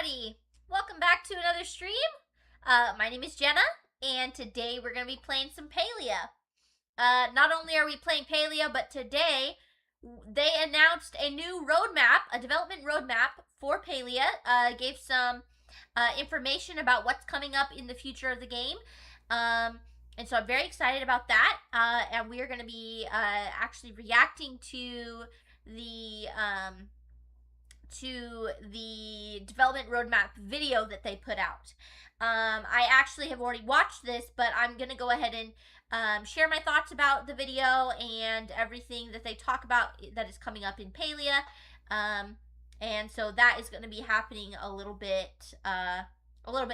everybody! Welcome back to another stream. My name is Jenna, and today we're going to be playing some Palia. Not only are we playing Palia, but today they announced a new roadmap, a development roadmap for Palia. Gave some information about what's coming up in the future of the game. And so I'm very excited about that. And we are going to be actually reacting to the development roadmap video that they put out. I actually have already watched this, but I'm going to go ahead and share my thoughts about the video and everything that they talk about that is coming up in Palia. And so that is going to be happening a little bit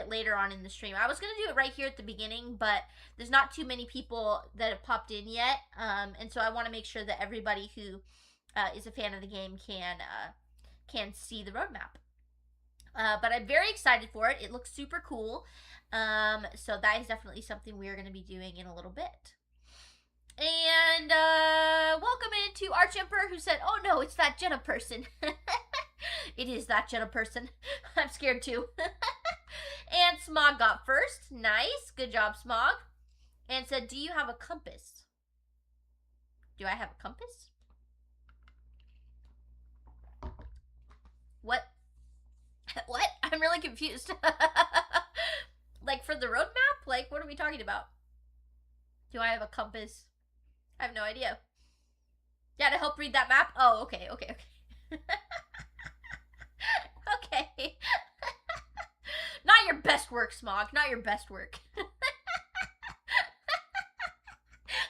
later on in the stream. I was going to do it right here at the beginning, but there's not too many people that have popped in yet. And so I want to make sure that everybody who is a fan of the game can see the roadmap. But I'm very excited for it. It looks super cool. So that is definitely something we are going to be doing in a little bit. And welcome into Arch Emperor, who said, "Oh no, it's that Jenna person." It is that Jenna person. I'm scared too. And Smog got first. Nice. Good job, Smog. And said, "Do you have a compass?" Do I have a compass? What? What? I'm really confused. Like for the roadmap? Like, what are we talking about? Do I have a compass? I have no idea. Yeah, to help read that map? Oh, okay. Okay. Not your best work, Smog. Not your best work.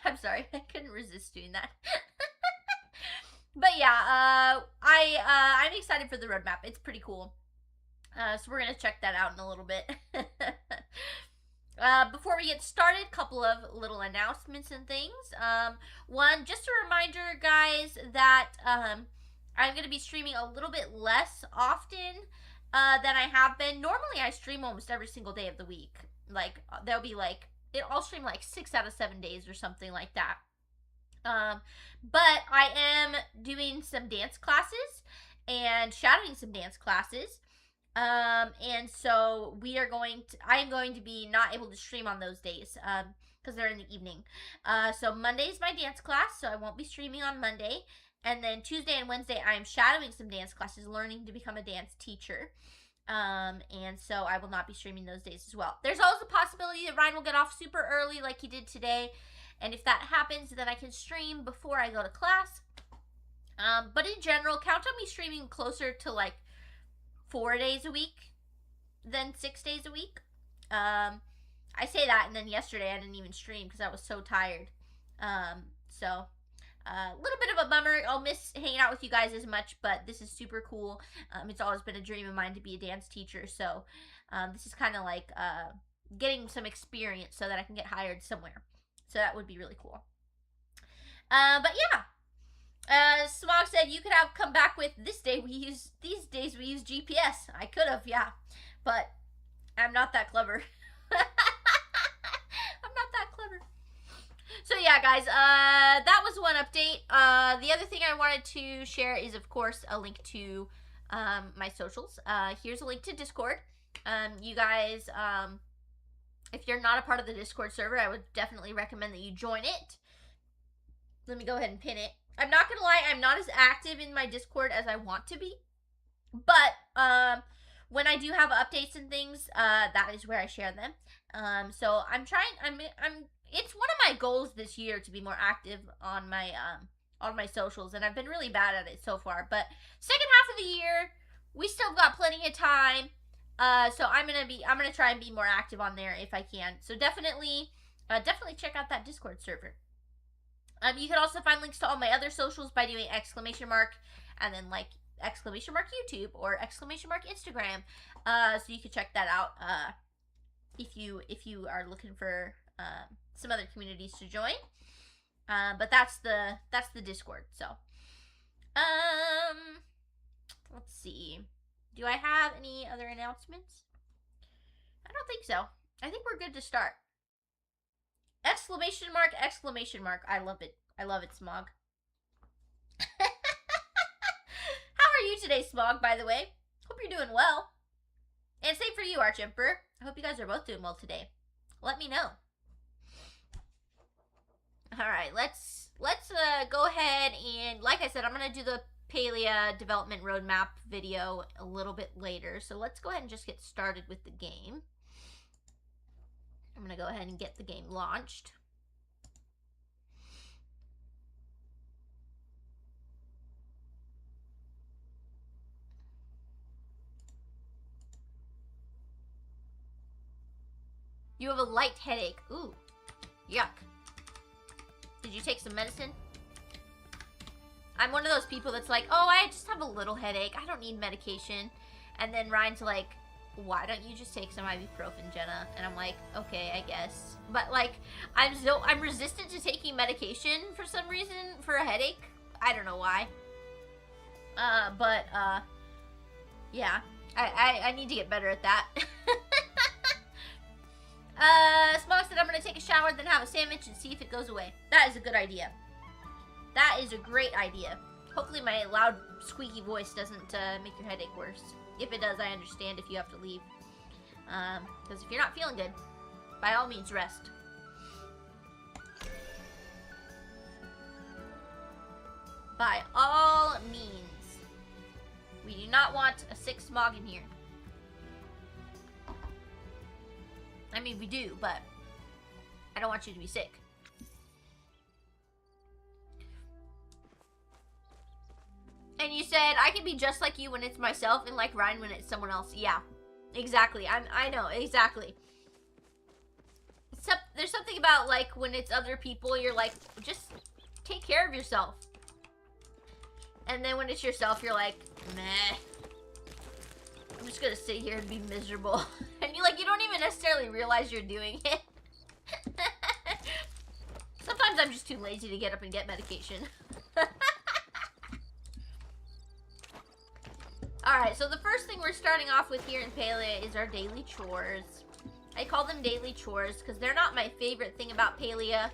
I'm sorry. I couldn't resist doing that. But yeah, I'm excited for the roadmap. It's pretty cool. So we're going to check that out in a little bit. Before we get started, a couple of little announcements and things. One, just a reminder, guys, that I'm going to be streaming a little bit less often than I have been. Normally, I stream almost every single day of the week. Like, there'll be like, I'll stream like 6 out of 7 days or something like that. But I am doing some dance classes and shadowing some dance classes. And so I am going to be not able to stream on those days, because they're in the evening. So Monday is my dance class, so I won't be streaming on Monday. And then Tuesday and Wednesday, I am shadowing some dance classes, learning to become a dance teacher. And so I will not be streaming those days as well. There's always a possibility that Ryan will get off super early like he did today. And if that happens, then I can stream before I go to class. But in general, count on me streaming closer to like 4 days a week than 6 days a week. I say that, and then yesterday I didn't even stream because I was so tired. So a little bit of a bummer. I'll miss hanging out with you guys as much, but this is super cool. It's always been a dream of mine to be a dance teacher, so this is kind of like getting some experience so that I can get hired somewhere. So that would be really cool. But yeah. Smog said you could have come back with these days we use GPS. I could have, yeah. But I'm not that clever. I'm not that clever. So yeah, guys, that was one update. The other thing I wanted to share is, of course, a link to my socials. Here's a link to Discord. You guys, if you're not a part of the Discord server, I would definitely recommend that you join it. Let me go ahead and pin it. I'm not going to lie, I'm not as active in my Discord as I want to be. But when I do have updates and things, that is where I share them. So I'm trying, it's one of my goals this year to be more active on my socials, and I've been really bad at it so far. But second half of the year, we still got plenty of time. So I'm gonna try and be more active on there if I can. So definitely check out that Discord server. You can also find links to all my other socials by doing ! And then like ! YouTube or ! Instagram. So you can check that out if you are looking for some other communities to join. But that's the Discord. So let's see. Do I have any other announcements? I don't think so. I think we're good to start. ! I love it. I love it, Smog. How are you today, Smog, by the way? Hope you're doing well. And same for you, Arch Emperor. I hope you guys are both doing well today. Let me know. Alright, let's go ahead and, like I said, I'm going to do the Palia development roadmap video a little bit later. So let's go ahead and just get started with the game. I'm going to go ahead and get the game launched. You have a light headache. Ooh, yuck. Did you take some medicine? I'm one of those people that's like, oh, I just have a little headache. I don't need medication. And then Ryan's like, why don't you just take some ibuprofen, Jenna? And I'm like, okay, I guess. But like, I'm resistant to taking medication for some reason for a headache. I don't know why. Yeah, I need to get better at that. Smog said I'm gonna take a shower, then have a sandwich and see if it goes away. That is a good idea. That is a great idea. Hopefully my loud, squeaky voice doesn't make your headache worse. If it does, I understand if you have to leave. Because if you're not feeling good, by all means, rest. By all means. We do not want a sick Smog in here. I mean, we do, but I don't want you to be sick. And you said, I can be just like you when it's myself and like Ryan when it's someone else. Yeah, exactly. I know, exactly. There's something about, like, when it's other people, you're like, just take care of yourself. And then when it's yourself, you're like, meh. I'm just gonna sit here and be miserable. And you don't even necessarily realize you're doing it. Sometimes I'm just too lazy to get up and get medication. Alright, so the first thing we're starting off with here in Palia is our daily chores. I call them daily chores because they're not my favorite thing about Palia,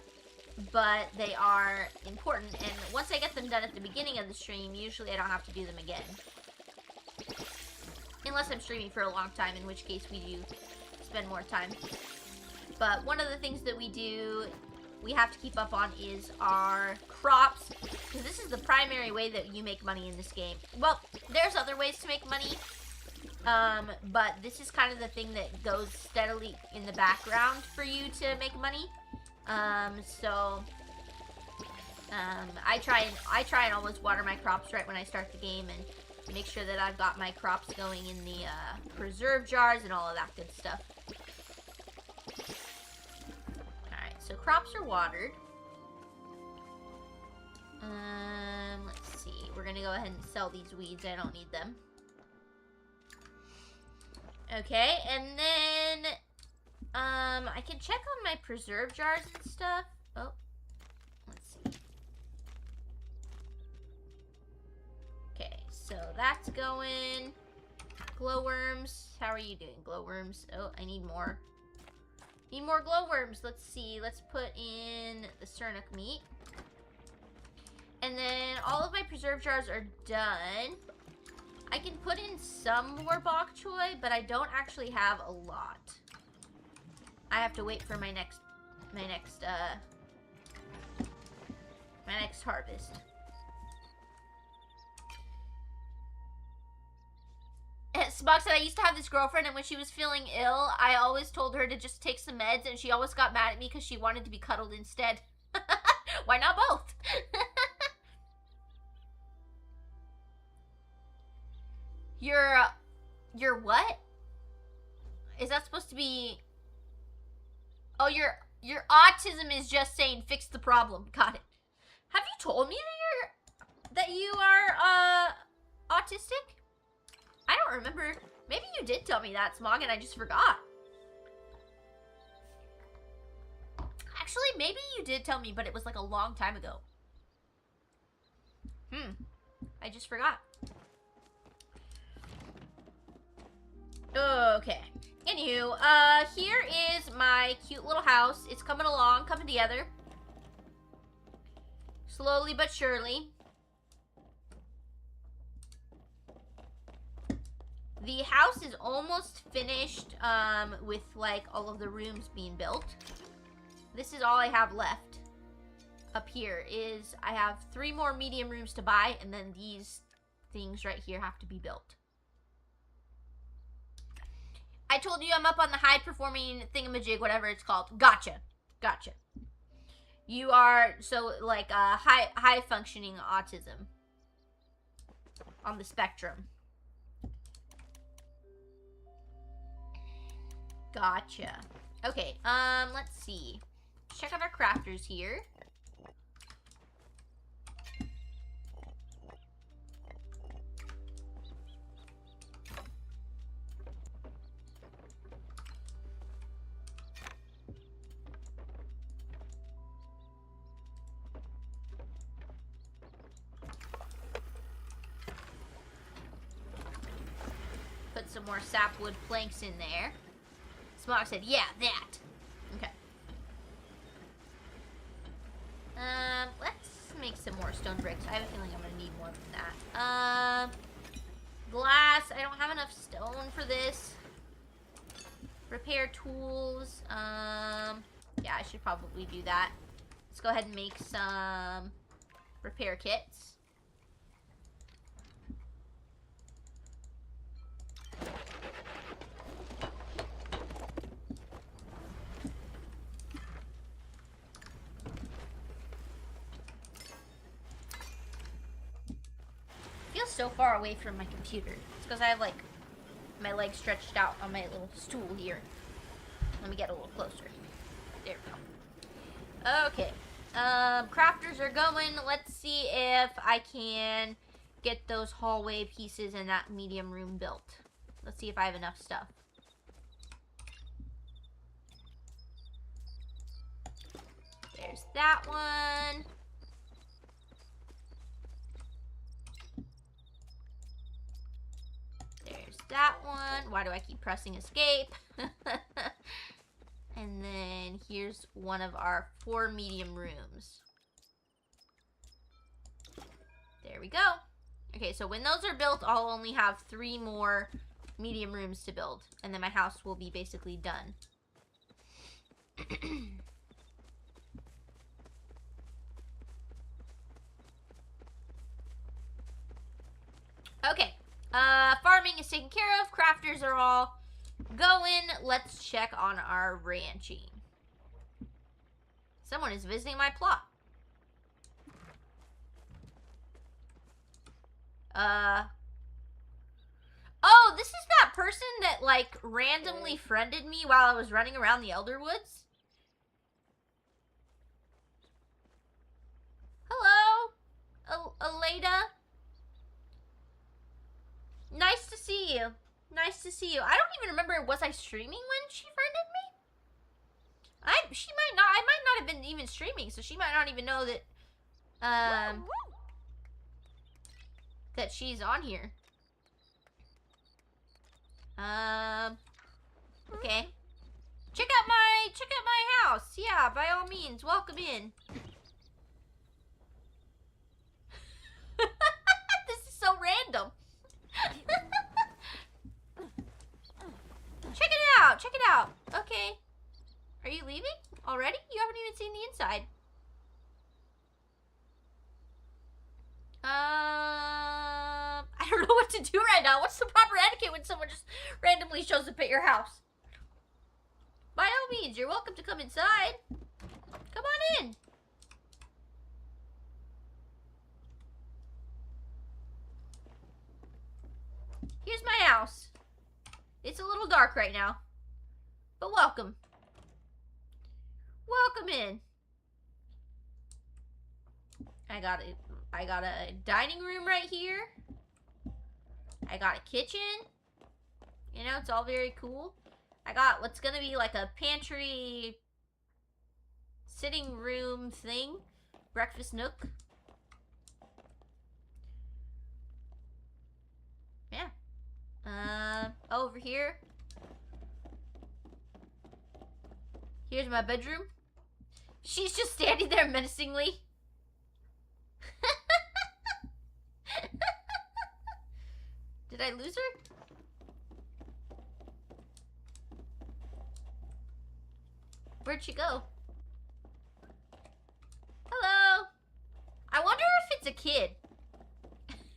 but they are important. And once I get them done at the beginning of the stream, usually I don't have to do them again. Unless I'm streaming for a long time, in which case we do spend more time. But one of the things that we have to keep up on is our crops. Because this is the primary way that you make money in this game. Well, there's other ways to make money. But this is kind of the thing that goes steadily in the background for you to make money. I try and always water my crops right when I start the game and make sure that I've got my crops going in the preserve jars and all of that good stuff. Alright, so crops are watered. Let's see. We're gonna go ahead and sell these weeds. I don't need them. Okay, and then I can check on my preserve jars and stuff. Oh, let's see. Okay, so that's going. Glowworms, how are you doing, glowworms? Oh, I need more. Need more glowworms. Let's see. Let's put in the Sernuk meat. And then all of my preserve jars are done. I can put in some more bok choy, but I don't actually have a lot. I have to wait for my next harvest. Spock said, I used to have this girlfriend, and when she was feeling ill, I always told her to just take some meds, and she always got mad at me because she wanted to be cuddled instead. Why not both? Your what? Is that supposed to be... Oh, your autism is just saying fix the problem. Got it. Have you told me that you are autistic? I don't remember. Maybe you did tell me that, Smog, and I just forgot. Actually, maybe you did tell me, but it was like a long time ago. I just forgot. Okay. Anywho, here is my cute little house. It's coming along, coming together. Slowly but surely. The house is almost finished with like all of the rooms being built. This is all I have left. Up here is I have 3 more medium rooms to buy, and then these things right here have to be built. I told you I'm up on the high performing thingamajig, whatever it's called. Gotcha. Gotcha. You are so like high functioning autism on the spectrum. Gotcha. Okay, let's see. Check out our crafters here. Put some more sapwood planks in there. Smog said, yeah, that. Okay. Let's make some more stone bricks. I have a feeling I'm gonna need more than that. Glass. I don't have enough stone for this. Repair tools. Yeah, I should probably do that. Let's go ahead and make some repair kits. So far away from my computer. It's because I have like my legs stretched out on my little stool here. Let me get a little closer. There we go. Okay. Crafters are going. Let's see if I can get those hallway pieces in that medium room built. Let's see if I have enough stuff. There's that one. That one. Why do I keep pressing escape? And then here's one of our 4 medium rooms. There we go. Okay, so when those are built, I'll only have 3 more medium rooms to build. And then my house will be basically done. Okay. Farming is taken care of. Crafters are all going. Let's check on our ranching. Someone is visiting my plot. Oh, this is that person that, like, randomly friended me while I was running around the Elder Woods? Hello? Aleda? Nice to see you. Nice to see you. I don't even remember, was I streaming when she friended me? I might not have been even streaming, so she might not even know that, that she's on here. Okay. Check out my house. Yeah, by all means, welcome in. This is so random. Check it out. Check it out. Okay. Are you leaving already? You haven't even seen the inside. I don't know what to do right now. What's the proper etiquette when someone just randomly shows up at your house? By all means, you're welcome to come inside. Come on in. Here's my house. It's a little dark right now, but welcome. Welcome in. I got a dining room right here. I got a kitchen. You know, it's all very cool. I got what's gonna be like a pantry sitting room thing. Breakfast nook. Yeah. Over here. Here's my bedroom. She's just standing there menacingly. Did I lose her? Where'd she go? Hello. I wonder if it's a kid.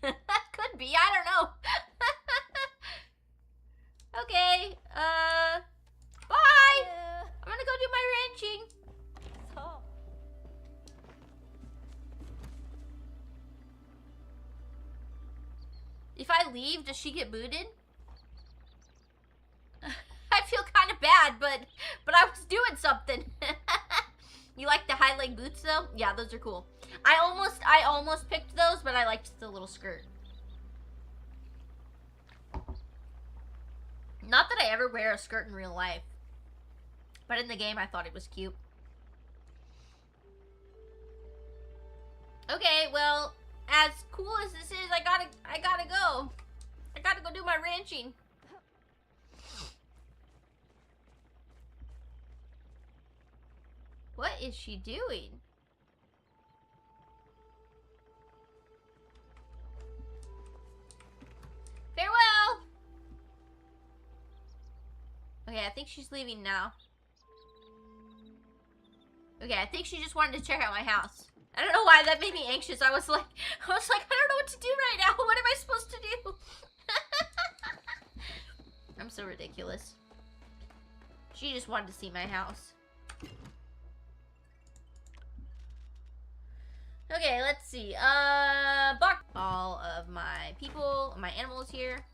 Could be. I don't know. Okay. Bye. I'm gonna go do my ranching. If I leave, does she get booted? I feel kind of bad, but I was doing something. You like the high leg boots though? Yeah, those are cool. I almost picked those, but I liked the little skirt. Not that I ever wear a skirt in real life, but in the game I thought it was cute. Okay, well, as cool as this is, I gotta go. I gotta go do my ranching. What is she doing? Farewell! Okay, I think she's leaving now. Okay, I think she just wanted to check out my house. I don't know why that made me anxious. I was like, I don't know what to do right now. What am I supposed to do? I'm so ridiculous. She just wanted to see my house. Okay, let's see. Bark. All of my people, my animals here.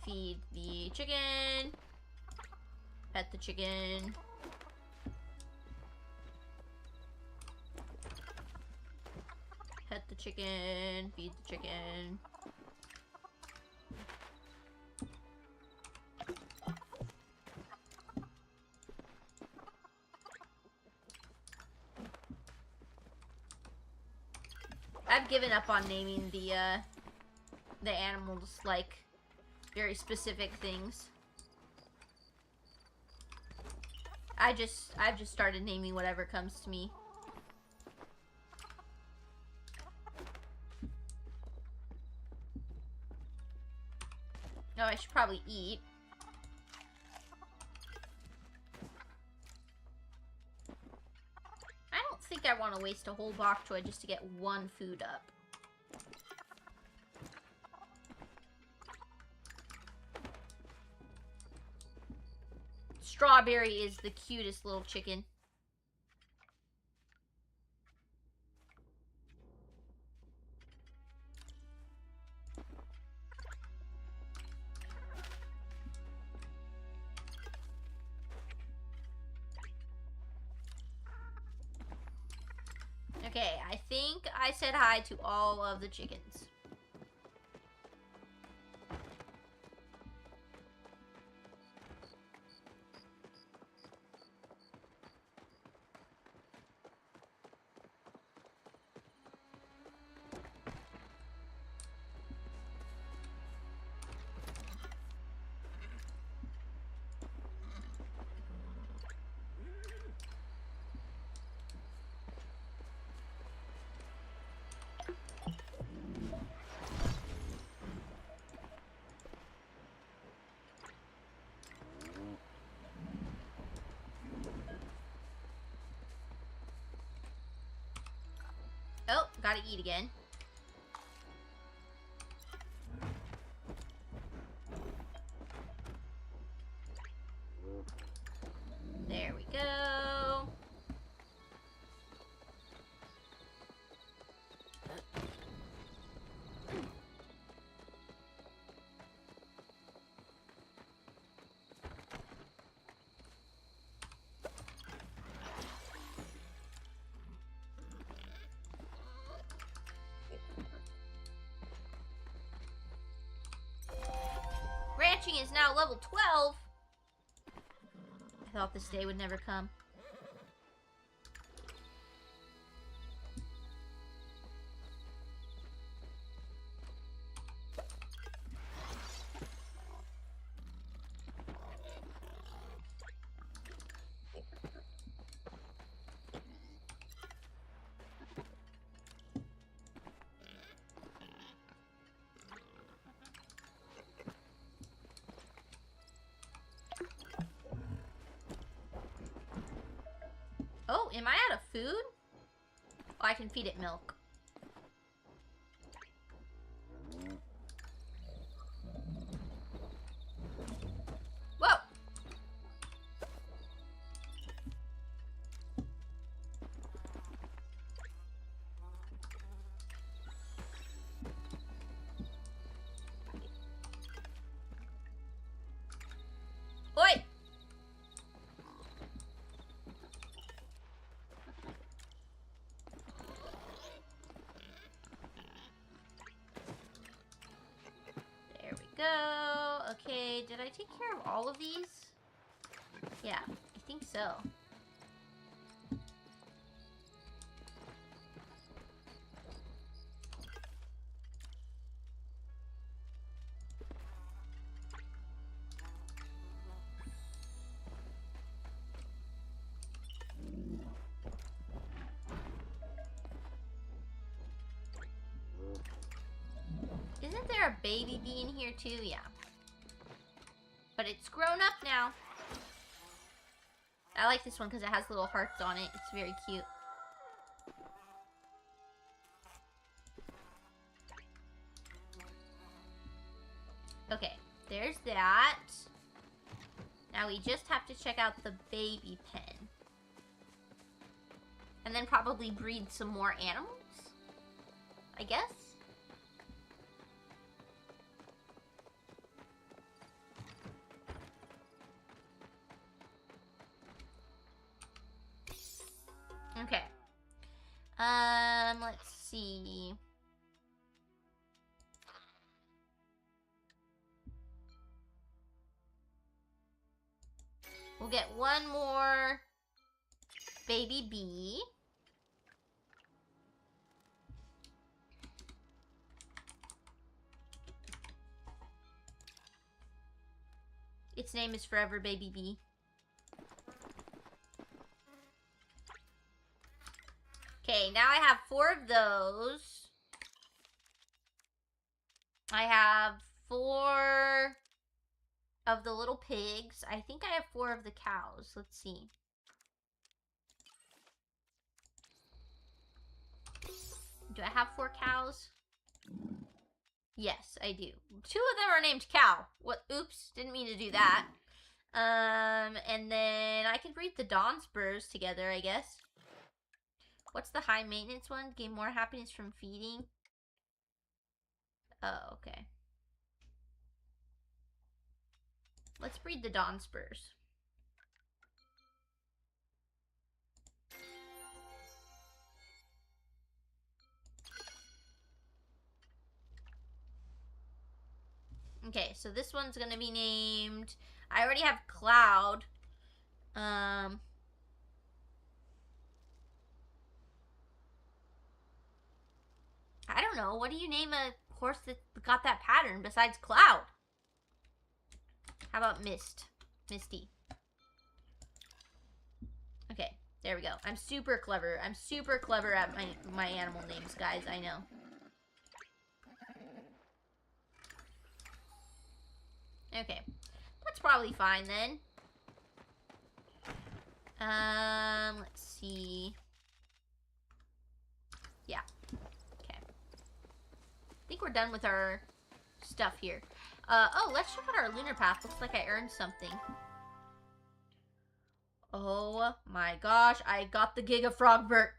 Feed the chicken. Pet the chicken. Pet the chicken. Feed the chicken. I've given up on naming the animals like very specific things. I've just started naming whatever comes to me. Oh, I should probably eat. I don't think I want to waste a whole bok choy just to get one food up. Strawberry is the cutest little chicken. Okay, I think I said hi to all of the chickens. Oh, gotta eat again. There we go. Ranching is now level 12. I thought this day would never come. Oh, am I out of food? Oh, I can feed it milk. Whoa! Oi! There we go. Okay, did I take care of all of these? Yeah, I think so. Isn't there a baby bee in here too? Yeah. But it's grown up now. I like this one because it has little hearts on it. It's very cute. Okay, there's that. Now we just have to check out the baby pen. And then probably breed some more animals, I guess. Okay. Let's see. We'll get one more baby bee. Its name is Forever Baby Bee. Okay, now I have 4 of those. I have 4 of the little pigs. I think I have 4 of the cows. Let's see. Do I have 4 cows? Yes, I do. 2 of them are named Cow. What? Oops, didn't mean to do that. And then I can breed the Dawn Spurs together, I guess. What's the high maintenance one? Gain more happiness from feeding. Oh, okay. Let's breed the Dawn Spurs. Okay, so this one's gonna be named... I already have Cloud. I don't know. What do you name a horse that got that pattern besides Cloud? How about Mist? Misty. Okay, there we go. I'm super clever. I'm super clever at my animal names, guys. I know. Okay, that's probably fine then. Let's see. Yeah. Okay. I think we're done with our stuff here. Oh, let's check out our lunar path. Looks like I earned something. Oh my gosh, I got the Giga Frogbert.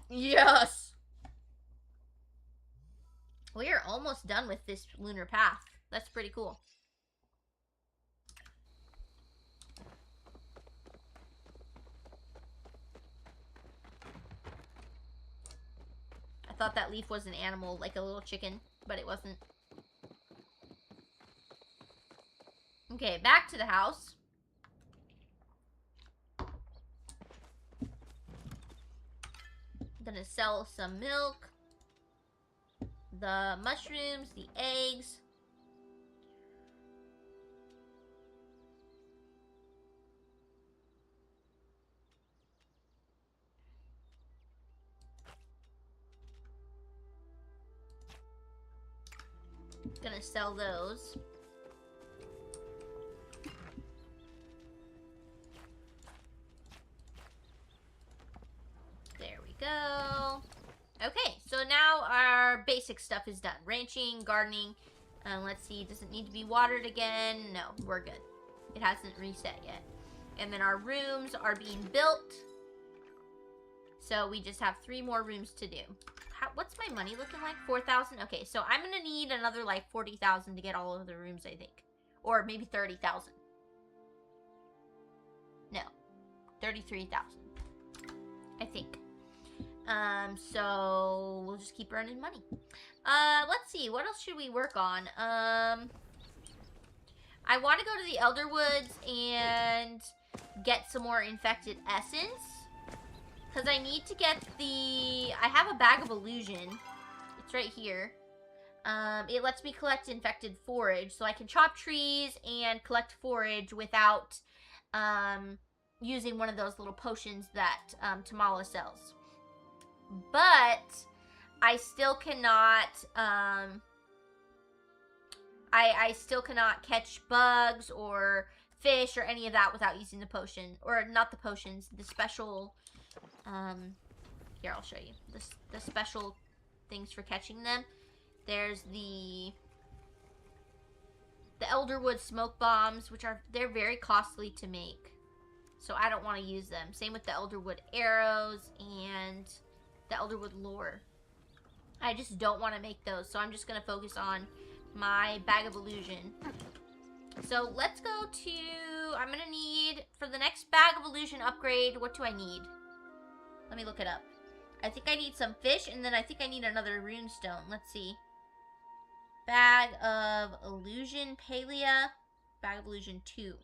Yes! We are almost done with this lunar path. That's pretty cool. I thought that leaf was an animal, like a little chicken, but it wasn't. Okay, back to the house. I'm gonna sell some milk, the mushrooms, the eggs. Gonna sell those. go. Okay, so now our basic stuff is done. Ranching, gardening. Let's see, does it need to be watered again? No, we're good. It hasn't reset yet. And then our rooms are being built. So we just have 3 more rooms to do. What's my money looking like? 4,000? Okay, so I'm going to need another like 40,000 to get all of the rooms, I think. Or maybe 30,000. No. 33,000. I think. So we'll just keep earning money. Let's see. What else should we work on? I want to go to the Elder Woods and get some more infected essence. Because I need to get I have a bag of illusion. It's right here. It lets me collect infected forage. So I can chop trees and collect forage without using one of those little potions that Tamala sells. But I still cannot I still cannot catch bugs or fish or any of that without using the potion. Or not the potions, the special here, I'll show you. The special things for catching them. There's the Elderwood smoke bombs, which they're very costly to make. So I don't want to use them. Same with the Elderwood arrows and the Elderwood lore. I just don't want to make those. So I'm just going to focus on my bag of illusion. So let's go to, I'm going to need, for the next bag of illusion upgrade, what do I need? Let me look it up. I think I need some fish, and then I think I need another runestone. Let's see. Bag of illusion, Palia. Bag of illusion 2.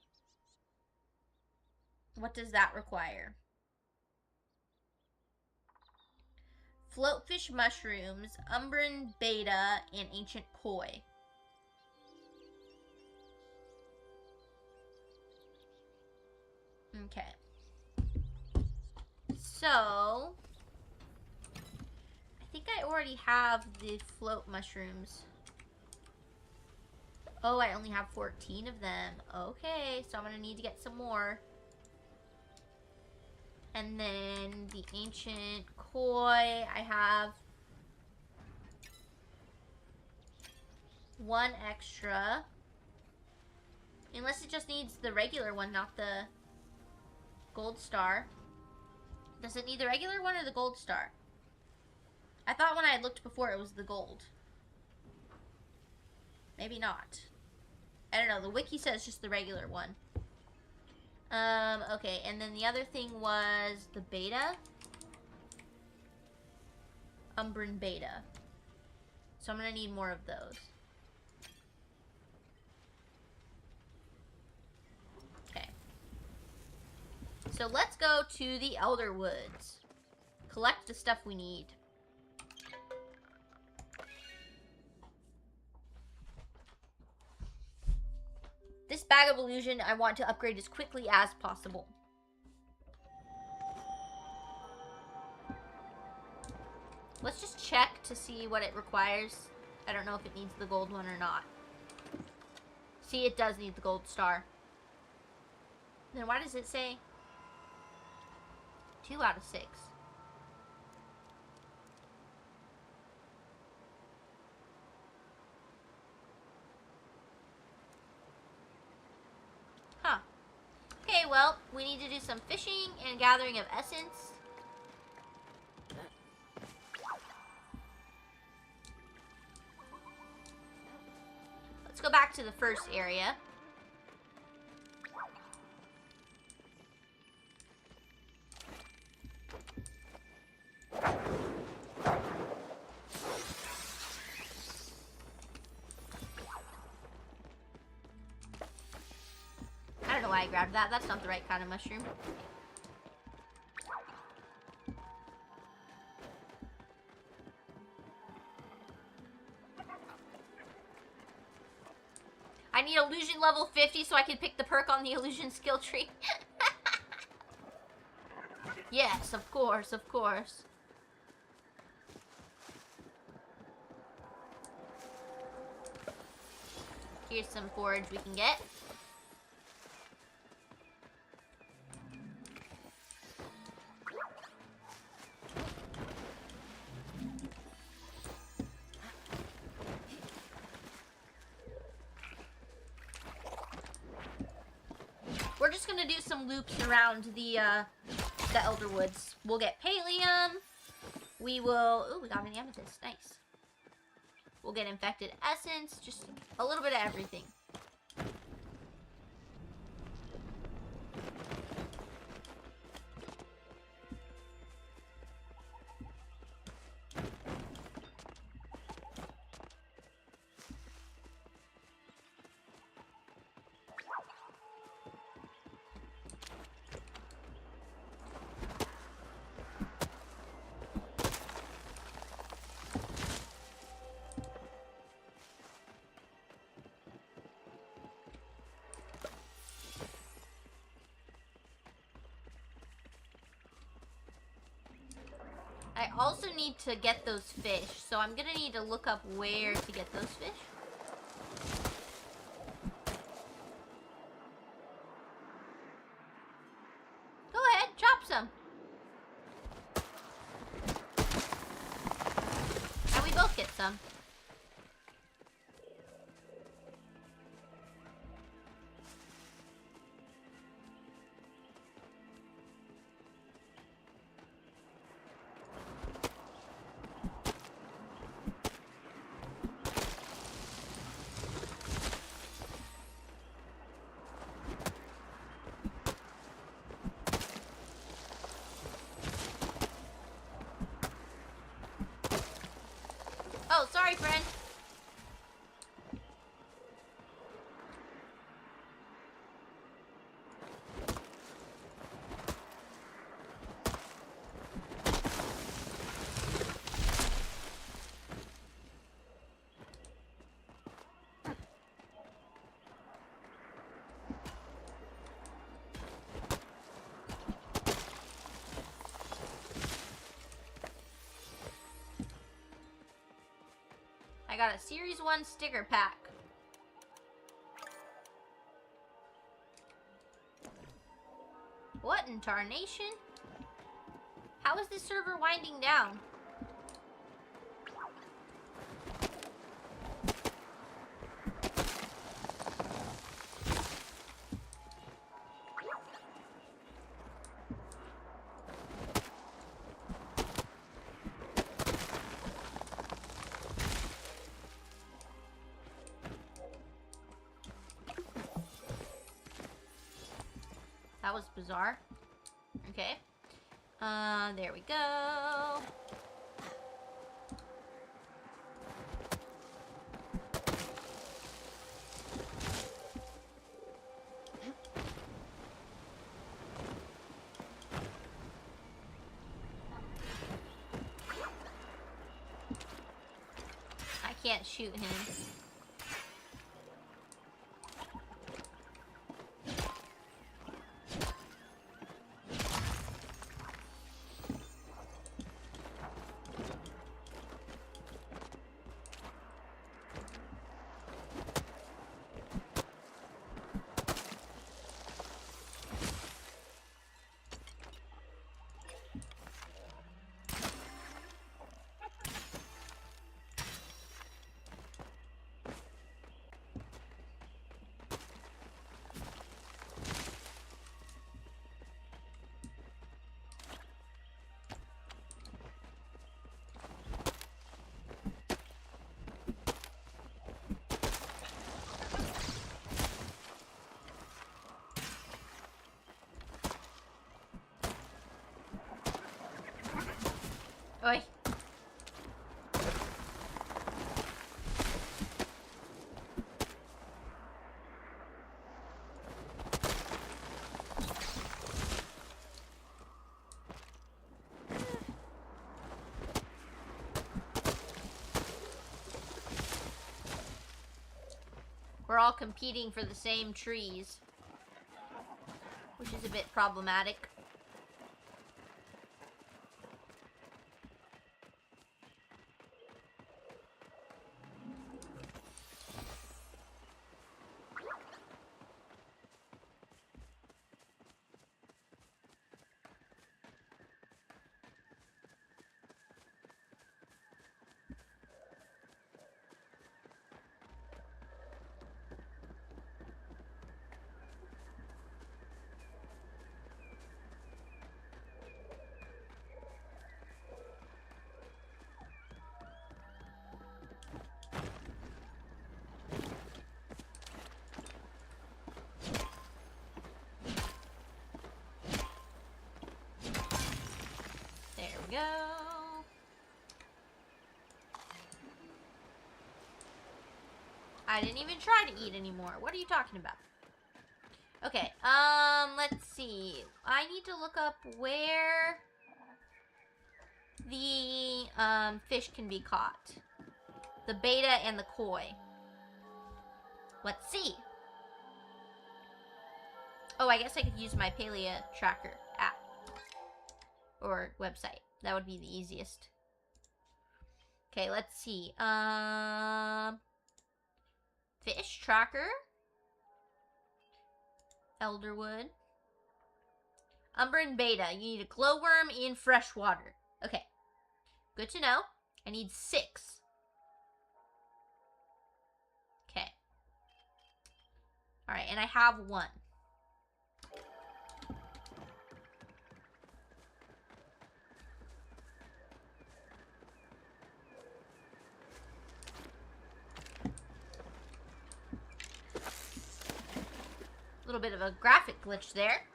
What does that require? Floatfish mushrooms, Umbran beta, and ancient koi. Okay. So, I think I already have the float mushrooms. Oh, I only have 14 of them. Okay, so I'm going to need to get some more. And then the ancient koi, I have 1 extra. Unless it just needs the regular one, not the gold star. Does it need the regular one or the gold star? I thought when I had looked before it was the gold. Maybe not. I don't know. The wiki says just the regular one. Okay. And then the other thing was the beta. Umbran beta. So I'm going to need more of those. Okay. So let's go to the Elder Woods. Collect the stuff we need. This bag of illusion I want to upgrade as quickly as possible. Let's just check to see what it requires. I don't know if it needs the gold one or not. See, it does need the gold star. Then why does it say 2 out of 6? Huh. Okay, well, we need to do some fishing and gathering of essence. Let's go back to the first area. I don't know why I grabbed that. That's not the right kind of mushroom. I need illusion level 50 so I can pick the perk on the illusion skill tree. Yes, of course, of course. Here's some forage we can get. do some loops around the Elder Woods. We'll get Palium. We will... Ooh, we got an amethyst. Nice. We'll get infected essence. Just a little bit of everything. I also need to get those fish, so I'm gonna need to look up where to get those fish. Go ahead, chop some. And we both get some. Oh, sorry, friend. I got a Series 1 sticker pack. What in tarnation? How is this server winding down? That was bizarre. Okay. There we go. I can't shoot him. Oi. We're all competing for the same trees, which is a bit problematic. we go. I didn't even try to eat anymore. What are you talking about? Okay, let's see. I need to look up where the, fish can be caught. The beta and the koi. Let's see. Oh, I guess I could use my Palia tracker app. Or website. That would be the easiest. Okay, let's see. Fish tracker. Elderwood. Umber and beta. You need a glowworm in fresh water. Okay. Good to know. I need 6. Okay. Alright, and I have 1. A little bit of a graphic glitch there.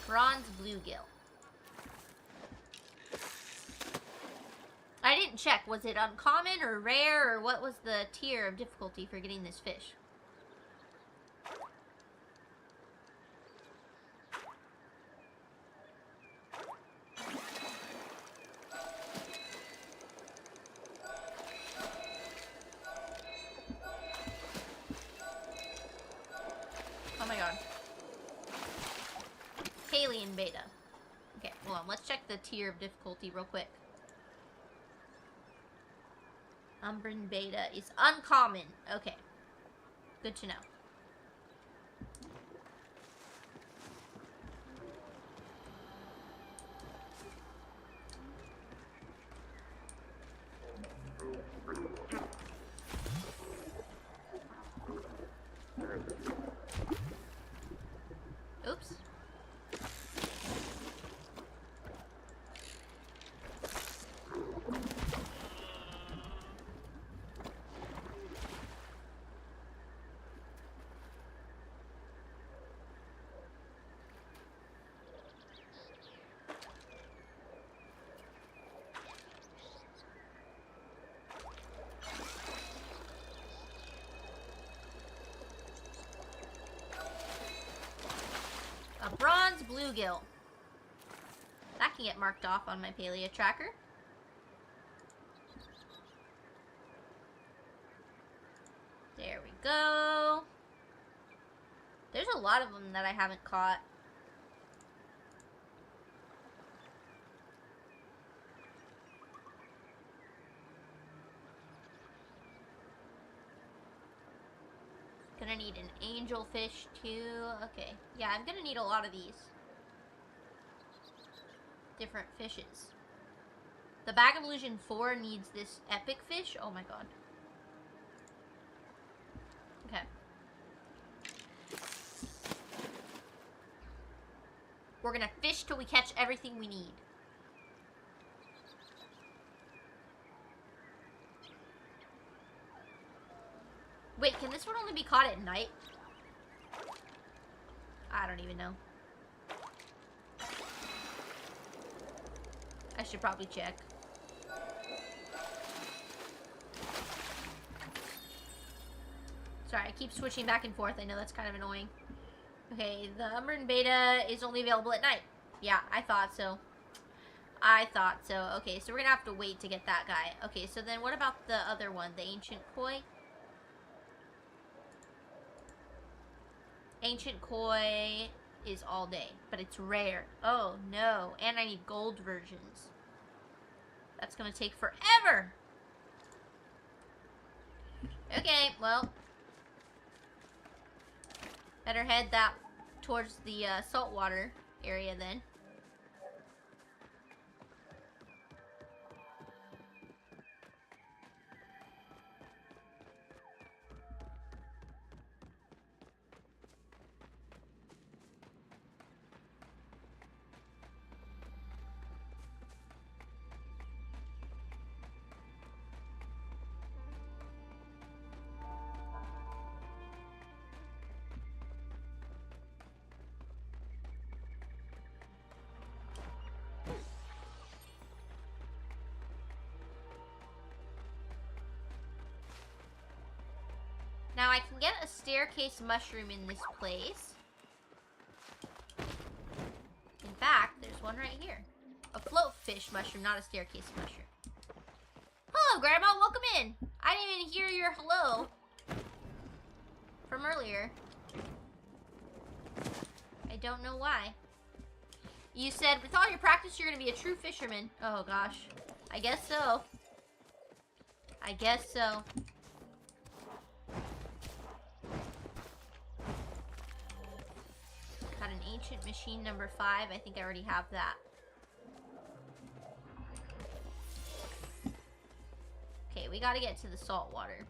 Bronze bluegill. I didn't check. Was it uncommon or rare, or what was the tier of difficulty for getting this fish? Oh my god. Alien beta. Okay, hold on. Let's check the tier of difficulty real quick. Umbran beta is uncommon. Okay. Good to know. Oops. A bronze bluegill. That can get marked off on my Palia tracker. There we go. There's a lot of them that I haven't caught. Gonna need an angelfish too. Okay. Yeah, I'm gonna need a lot of these. Different fishes. The Bag of Illusion 4 needs this epic fish. Oh my god. Okay. We're gonna fish till we catch everything we need. Wait, can this one only be caught at night? I don't even know. I should probably check. Sorry, I keep switching back and forth. I know that's kind of annoying. Okay, the Umbran Beta is only available at night. Yeah, I thought so. I thought so. Okay, so we're gonna have to wait to get that guy. Okay, so then what about the other one? The Ancient Koi? Ancient Koi is all day, but it's rare. Oh, no. And I need gold versions. That's gonna take forever. Okay, well. Better head that towards the saltwater area then. Now I can get a staircase mushroom in this place. In fact, there's one right here. A float fish mushroom, not a staircase mushroom. Hello, Grandma. Welcome in. I didn't even hear your hello from earlier. I don't know why. You said, with all your practice, you're going to be a true fisherman. Oh, gosh. I guess so. I guess so. Got an ancient machine number 5. I think I already have that. Okay, we gotta get to the salt water.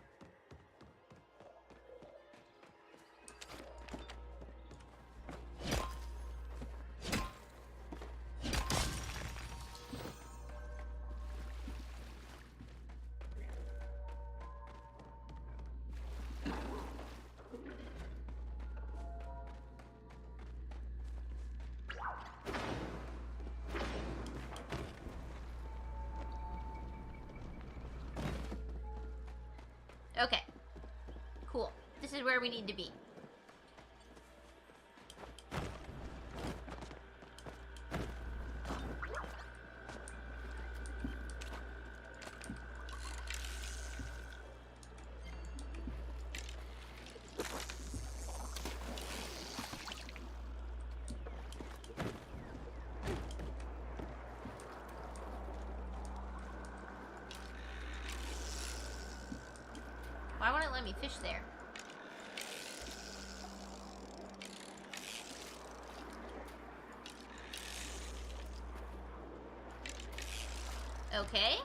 Okay. Cool. This is where we need to be. Why won't it let me fish there? Okay.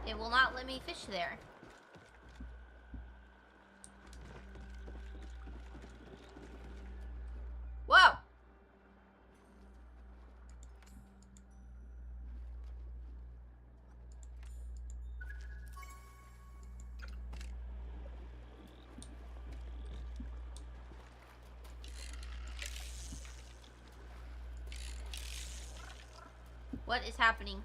It will not let me fish there. Whoa! What is happening?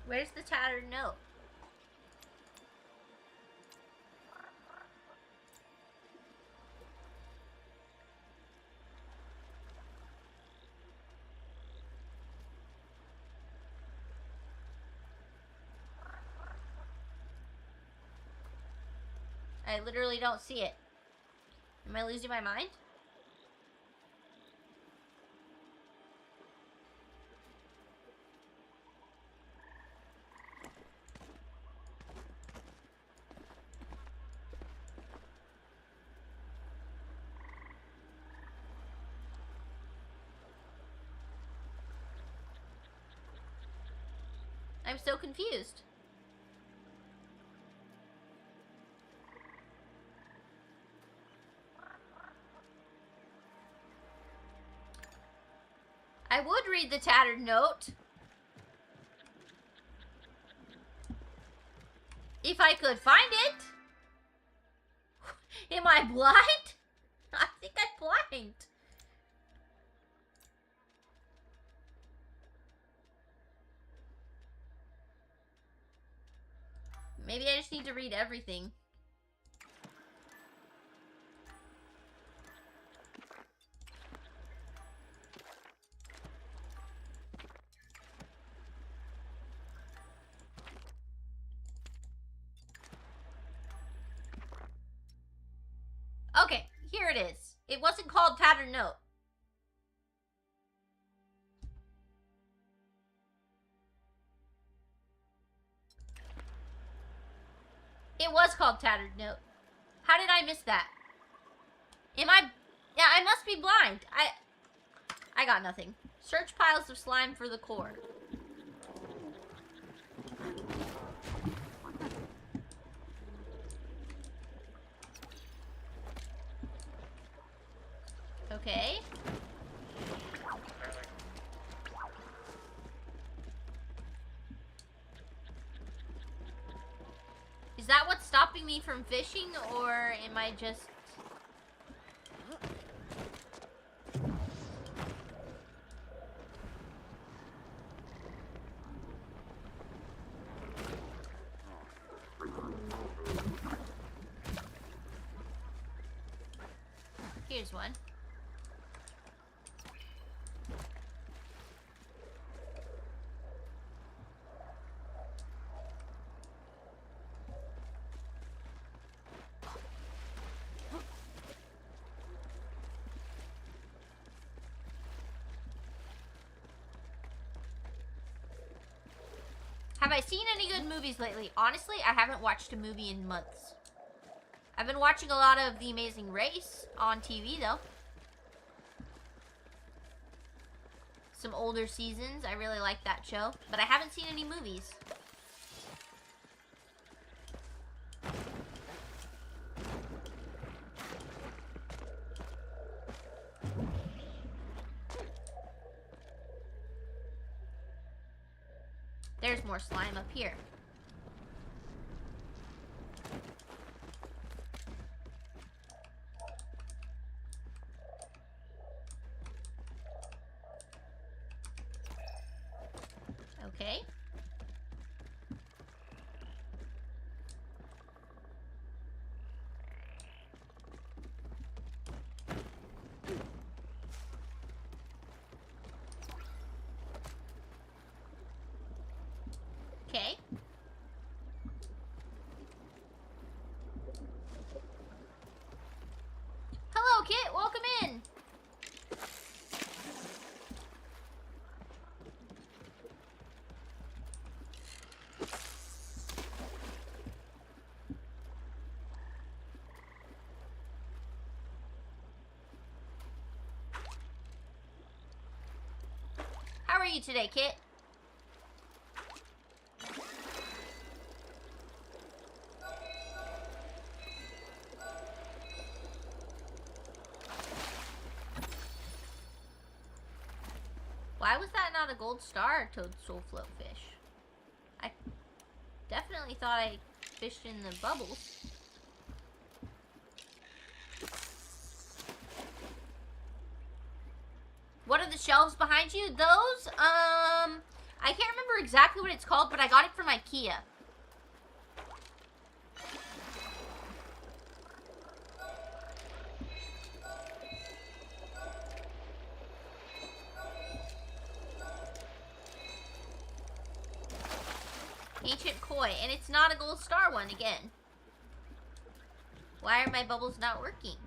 Where's the tattered note? I literally don't see it. Am I losing my mind? I'm so confused. I would read the tattered note. If I could find it. Am I blind? I think I'm blind. Maybe I just need to read everything. Okay, here it is. It wasn't called Tattered Note. It was called Tattered Note. How did I miss that? Am I... Yeah, I must be blind. I got nothing. Search piles of slime for the core. Okay. Is that what's stopping me from fishing, or am I just... Here's one. Have I seen any good movies lately? Honestly, I haven't watched a movie in months. I've been watching a lot of The Amazing Race on TV, though. Some older seasons. I really like that show. But I haven't seen any movies. There's more slime up here. Okay. Okay. Hello, Kit. Welcome in. How are you today, Kit? Why was that not a gold star, Toad Soul Float fish? I definitely thought I fished in the bubbles. What are the shelves behind you? Those, I can't remember exactly what it's called, but I got it from IKEA. Ancient Koi, and it's not a gold star one again. Why are my bubbles not working?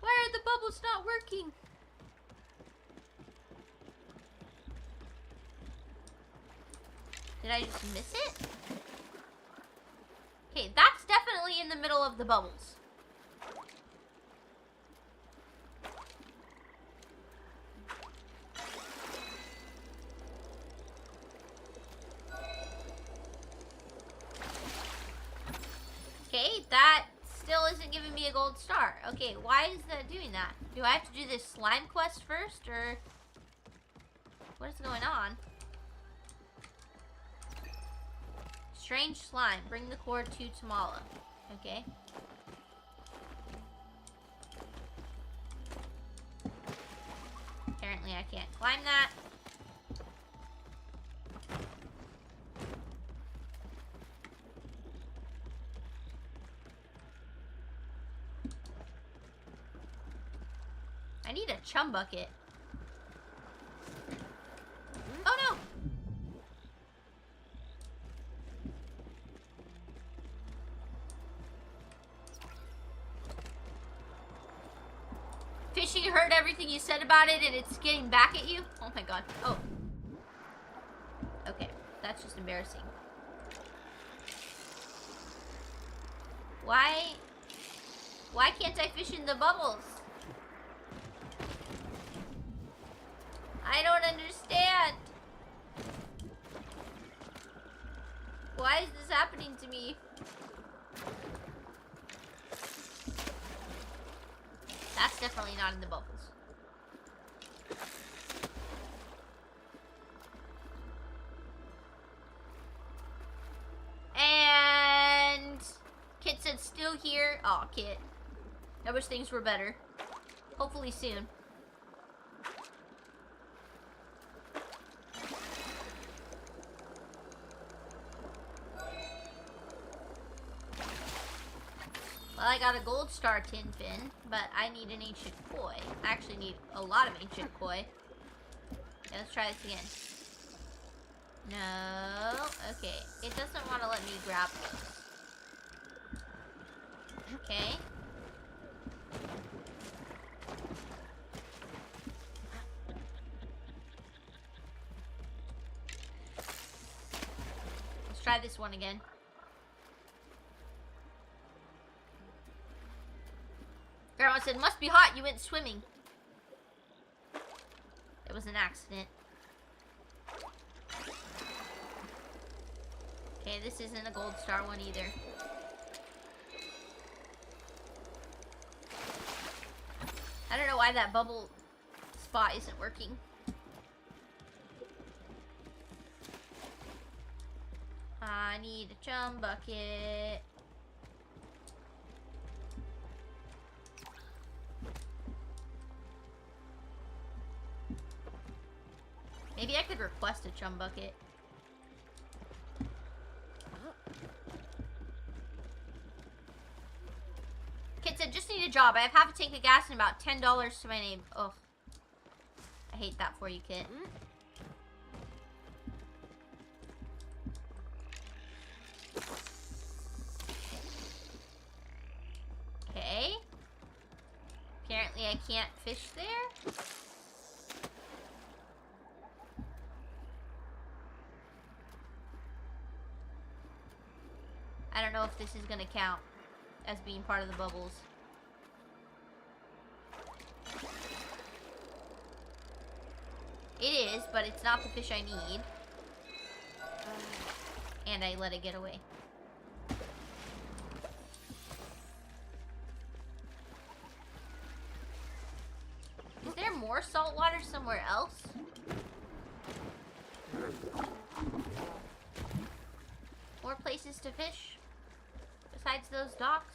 Why are the bubbles not working? Did I just miss it? Okay, that's definitely in the middle of the bubbles. Okay, that still isn't giving me a gold star. Okay, why is that doing that? Do I have to do this slime quest first, or what is going on? Strange slime. Bring the core to Tamala. Okay. Apparently I can't climb that. I need a chum bucket. Oh no! Fishing heard everything you said about it and it's getting back at you? Oh my god. Oh. Okay, that's just embarrassing. Why can't I fish in the bubbles? I don't understand. Why is this happening to me? That's definitely not in the bubbles. here. Aw, Kit. I wish things were better. Hopefully soon. Well, I got a gold star tin fin, but I need an ancient koi. I actually need a lot of ancient koi. Yeah, let's try this again. No. Okay. It doesn't want to let me grab those. Okay. Let's try this one again. Grandma said, must be hot, you went swimming. It was an accident. Okay, this isn't a gold star one either. I don't know why that bubble spot isn't working. I need a chum bucket. Maybe I could request a chum bucket. Kid said, just need a job. I have half a tank of gas and about $10 to my name. Ugh. I hate that for you, Kit. Okay. Apparently I can't fish there. I don't know if this is gonna count as being part of the bubbles. It is, but it's not the fish I need. And I let it get away. Is there more salt water somewhere else? More places to fish? Besides those docks?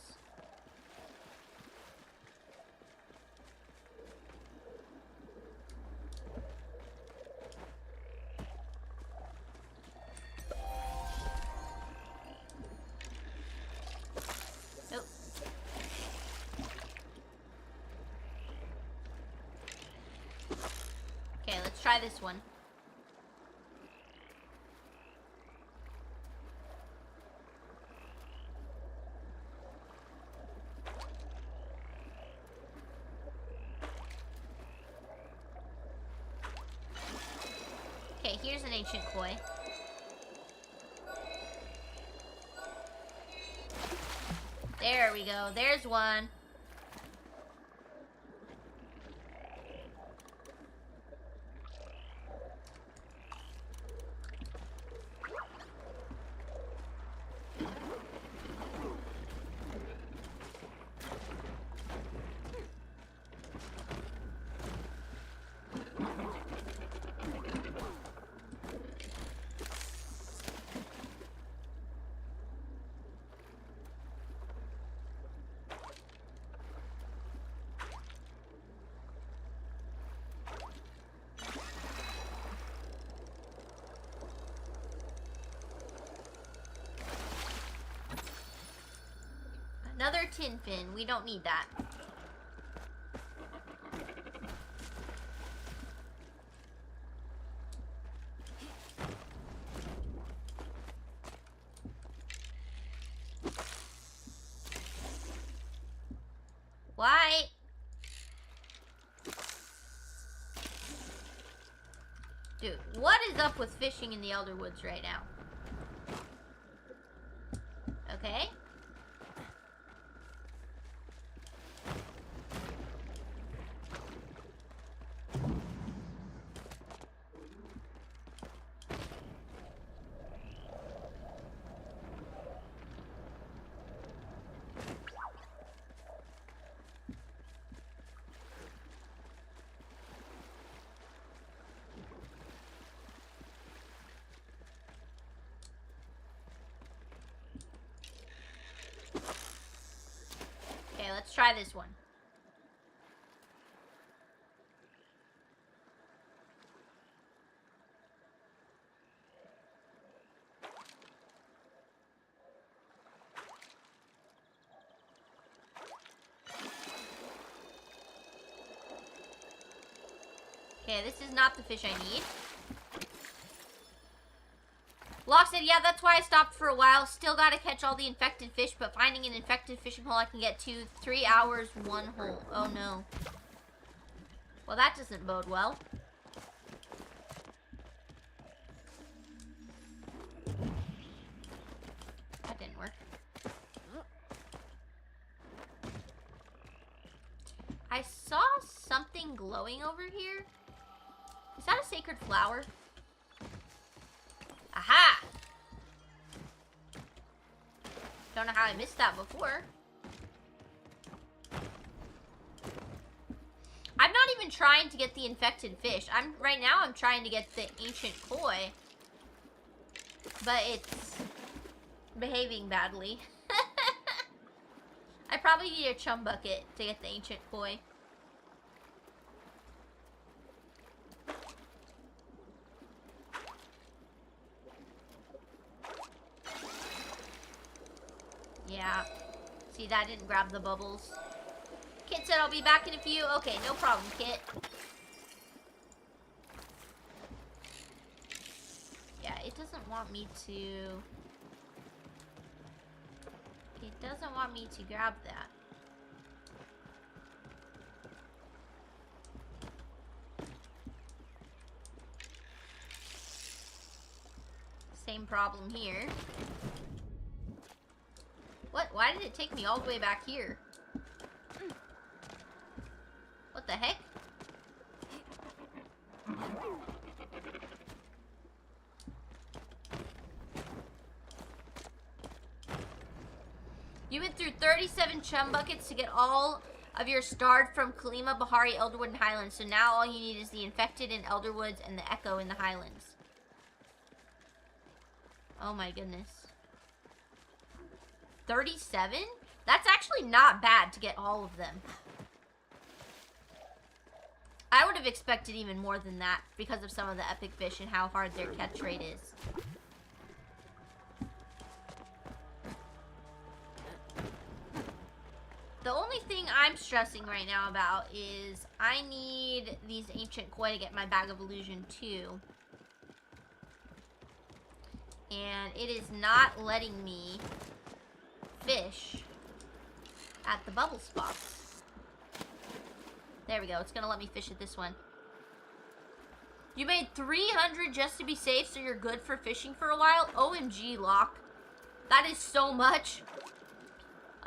Nope. Okay, let's try this one. Okay, here's an ancient koi. There we go. There's one. Another tin fin. We don't need that. Why? Dude, what is up with fishing in the Elder Woods right now? Okay. try this one. Okay, this is not the fish I need. Locke said, yeah, that's why I stopped for a while. Still gotta catch all the infected fish, but finding an infected fishing hole I can get to 3 hours, 1 hole. Oh, no. Well, that doesn't bode well. That didn't work. I saw something glowing over here. Is that a sacred flower? Aha! Don't know how I missed that before. I'm not even trying to get the infected fish. Right now I'm trying to get the ancient koi. But it's behaving badly. I probably need a chum bucket to get the ancient koi. Yeah. See, that didn't grab the bubbles. Kit said I'll be back in a few. Okay, no problem, Kit. Yeah, it doesn't want me to... It doesn't want me to grab that. Same problem here. What? Why did it take me all the way back here? What the heck? You went through 37 chum buckets to get all of your starred from Kalima, Bahari, Elderwood, and Highlands. So now all you need is the infected in Elderwoods and the echo in the Highlands. Oh my goodness. 37? That's actually not bad to get all of them. I would have expected even more than that because of some of the epic fish and how hard their catch rate is. The only thing I'm stressing right now about is I need these ancient koi to get my bag of illusion too. And it is not letting me fish at the bubble spots. There we go. It's gonna let me fish at this one. You made 300 just to be safe, so you're good for fishing for a while? OMG, Locke. That is so much.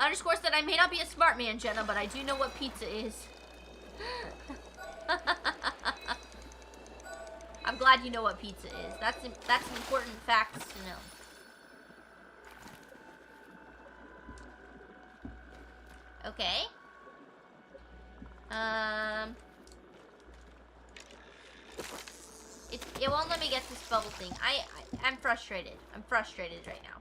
Underscore said, I may not be a smart man, Jenna, but I do know what pizza is. I'm glad you know what pizza is. That's an important fact to know. Okay. It won't let me get this bubble thing. I'm frustrated. I'm frustrated right now.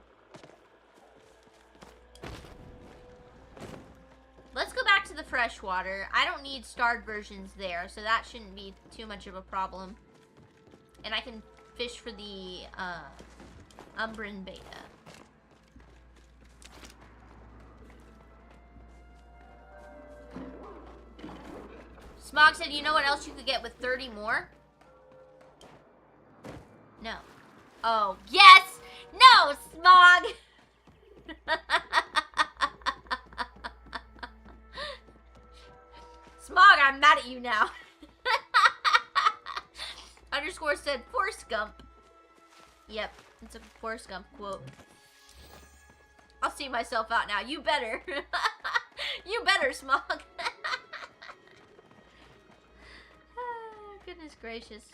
Let's go back to the freshwater. I don't need starred versions there, so that shouldn't be too much of a problem. And I can fish for the Umbran beta. Smog said, you know what else you could get with 30 more? No. Oh, yes! No, Smog! Smog, I'm mad at you now. Underscore said, Forrest Gump. Yep, it's a Forrest Gump quote. I'll see myself out now. You better. You better, Smog. Goodness gracious.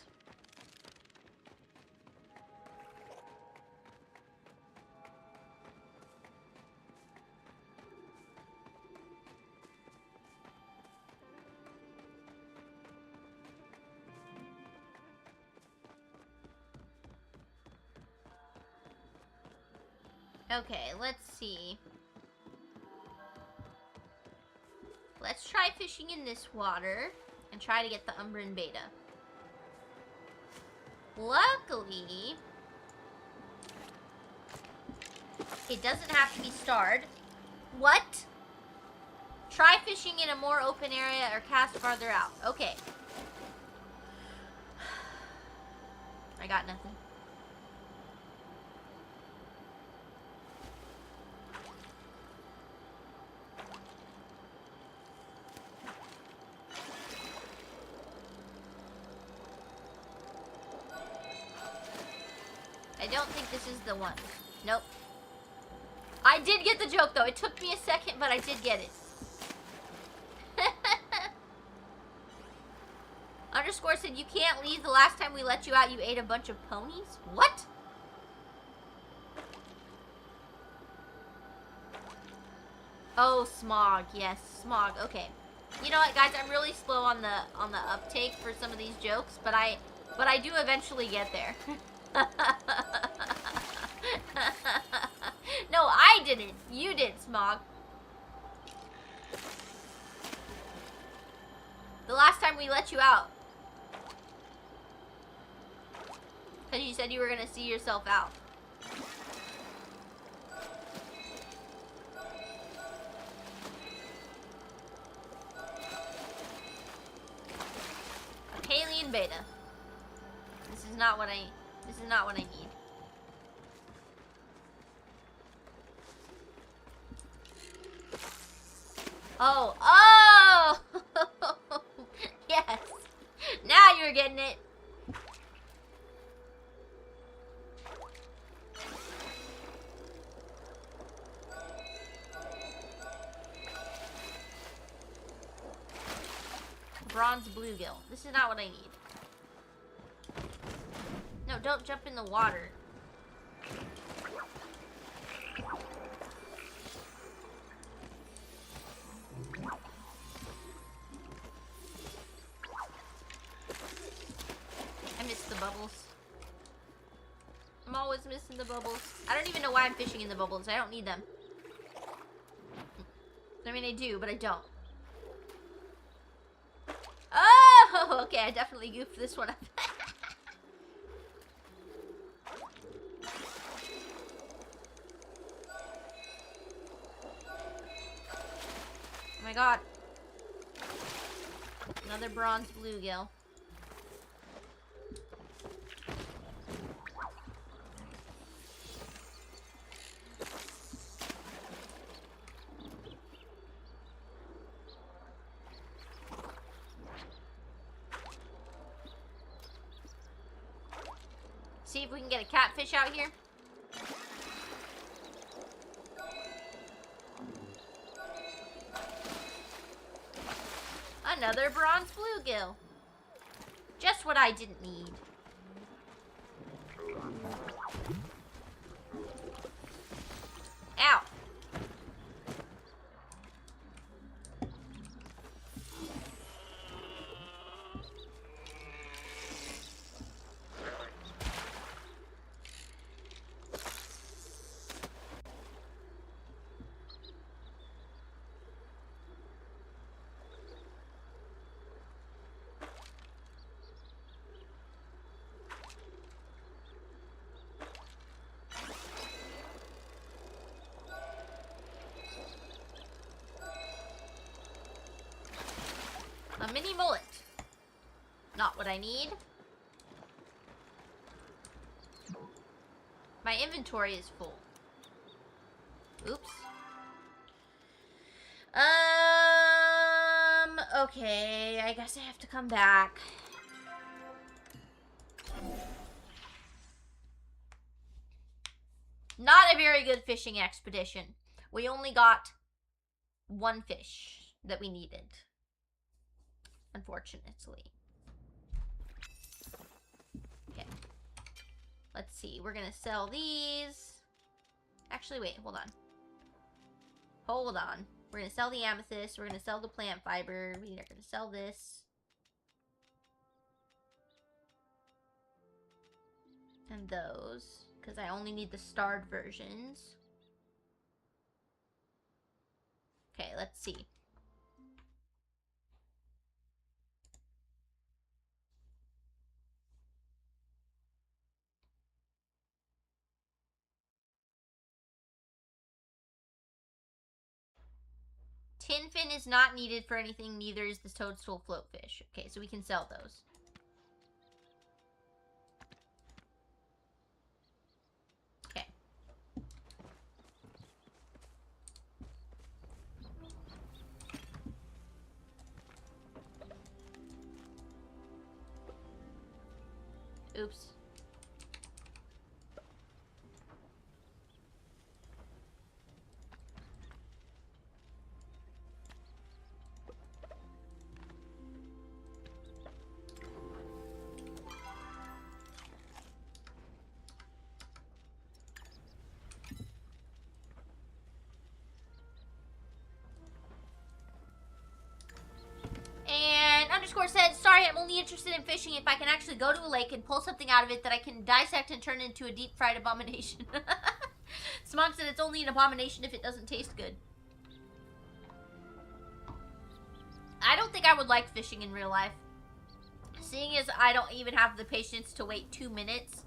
Okay, let's see. try fishing in this water and try to get the Umbran Beta. Luckily, it doesn't have to be starred. What? Try fishing in a more open area or cast farther out. Okay. I got nothing. I don't think this is the one. Nope. I did get the joke though. It took me a second, but I did get it. Underscore said you can't leave. The last time we let you out, you ate a bunch of ponies. What? Oh, smog. Yes, smog. Okay. You know what, guys? I'm really slow on the uptake for some of these jokes, but I do eventually get there. No, I didn't. You did, Smog. The last time we let you out. Because you said you were going to see yourself out. A Palia Beta. This is not what I need. Oh, oh! Yes. Now you're getting it. Bronze bluegill. This is not what I need. No, don't jump in the water. I missed the bubbles. I'm always missing the bubbles. I don't even know why I'm fishing in the bubbles. I don't need them. I mean, I do, but I don't. Oh, okay. I definitely goofed this one up. Oh my god. Another bronze bluegill. See if we can get a catfish out here. Another bronze bluegill. Just what I didn't need. Ow. A mini mullet. Not what I need. My inventory is full. Oops. Okay. I guess I have to come back. Not a very good fishing expedition. We only got one fish that we needed. Unfortunately. Okay. Let's see. We're gonna sell these. Actually, wait. Hold on. Hold on. We're gonna sell the amethyst. We're gonna sell the plant fiber. We are gonna sell this. And those. Because I only need the starred versions. Okay, let's see. Tin fin is not needed for anything, neither is the toadstool float fish. Okay, so we can sell those. Okay. Oops. And underscore said, sorry, I'm only interested in fishing if I can actually go to a lake and pull something out of it that I can dissect and turn into a deep fried abomination. Smog said it's only an abomination if it doesn't taste good. I don't think I would like fishing in real life. Seeing as I don't even have the patience to wait 2 minutes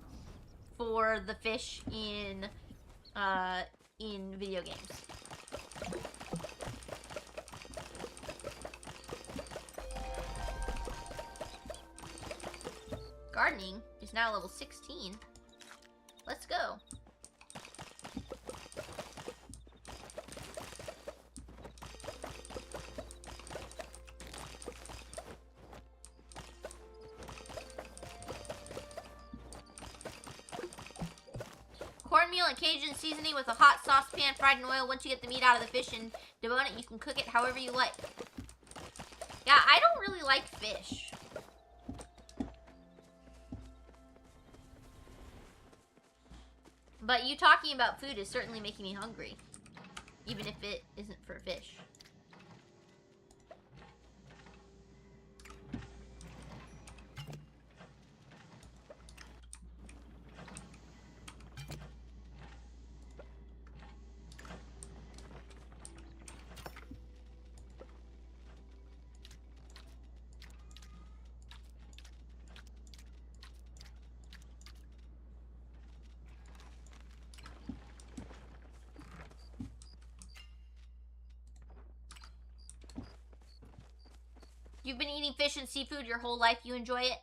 for the fish in video games. Gardening is now level 16. Let's go. Cornmeal and Cajun seasoning with a hot saucepan fried in oil. Once you get the meat out of the fish and debone it, you can cook it however you like. Yeah, I don't really like fish. But you talking about food is certainly making me hungry. Even if it isn't for fish. You've been eating fish and seafood your whole life. You enjoy it?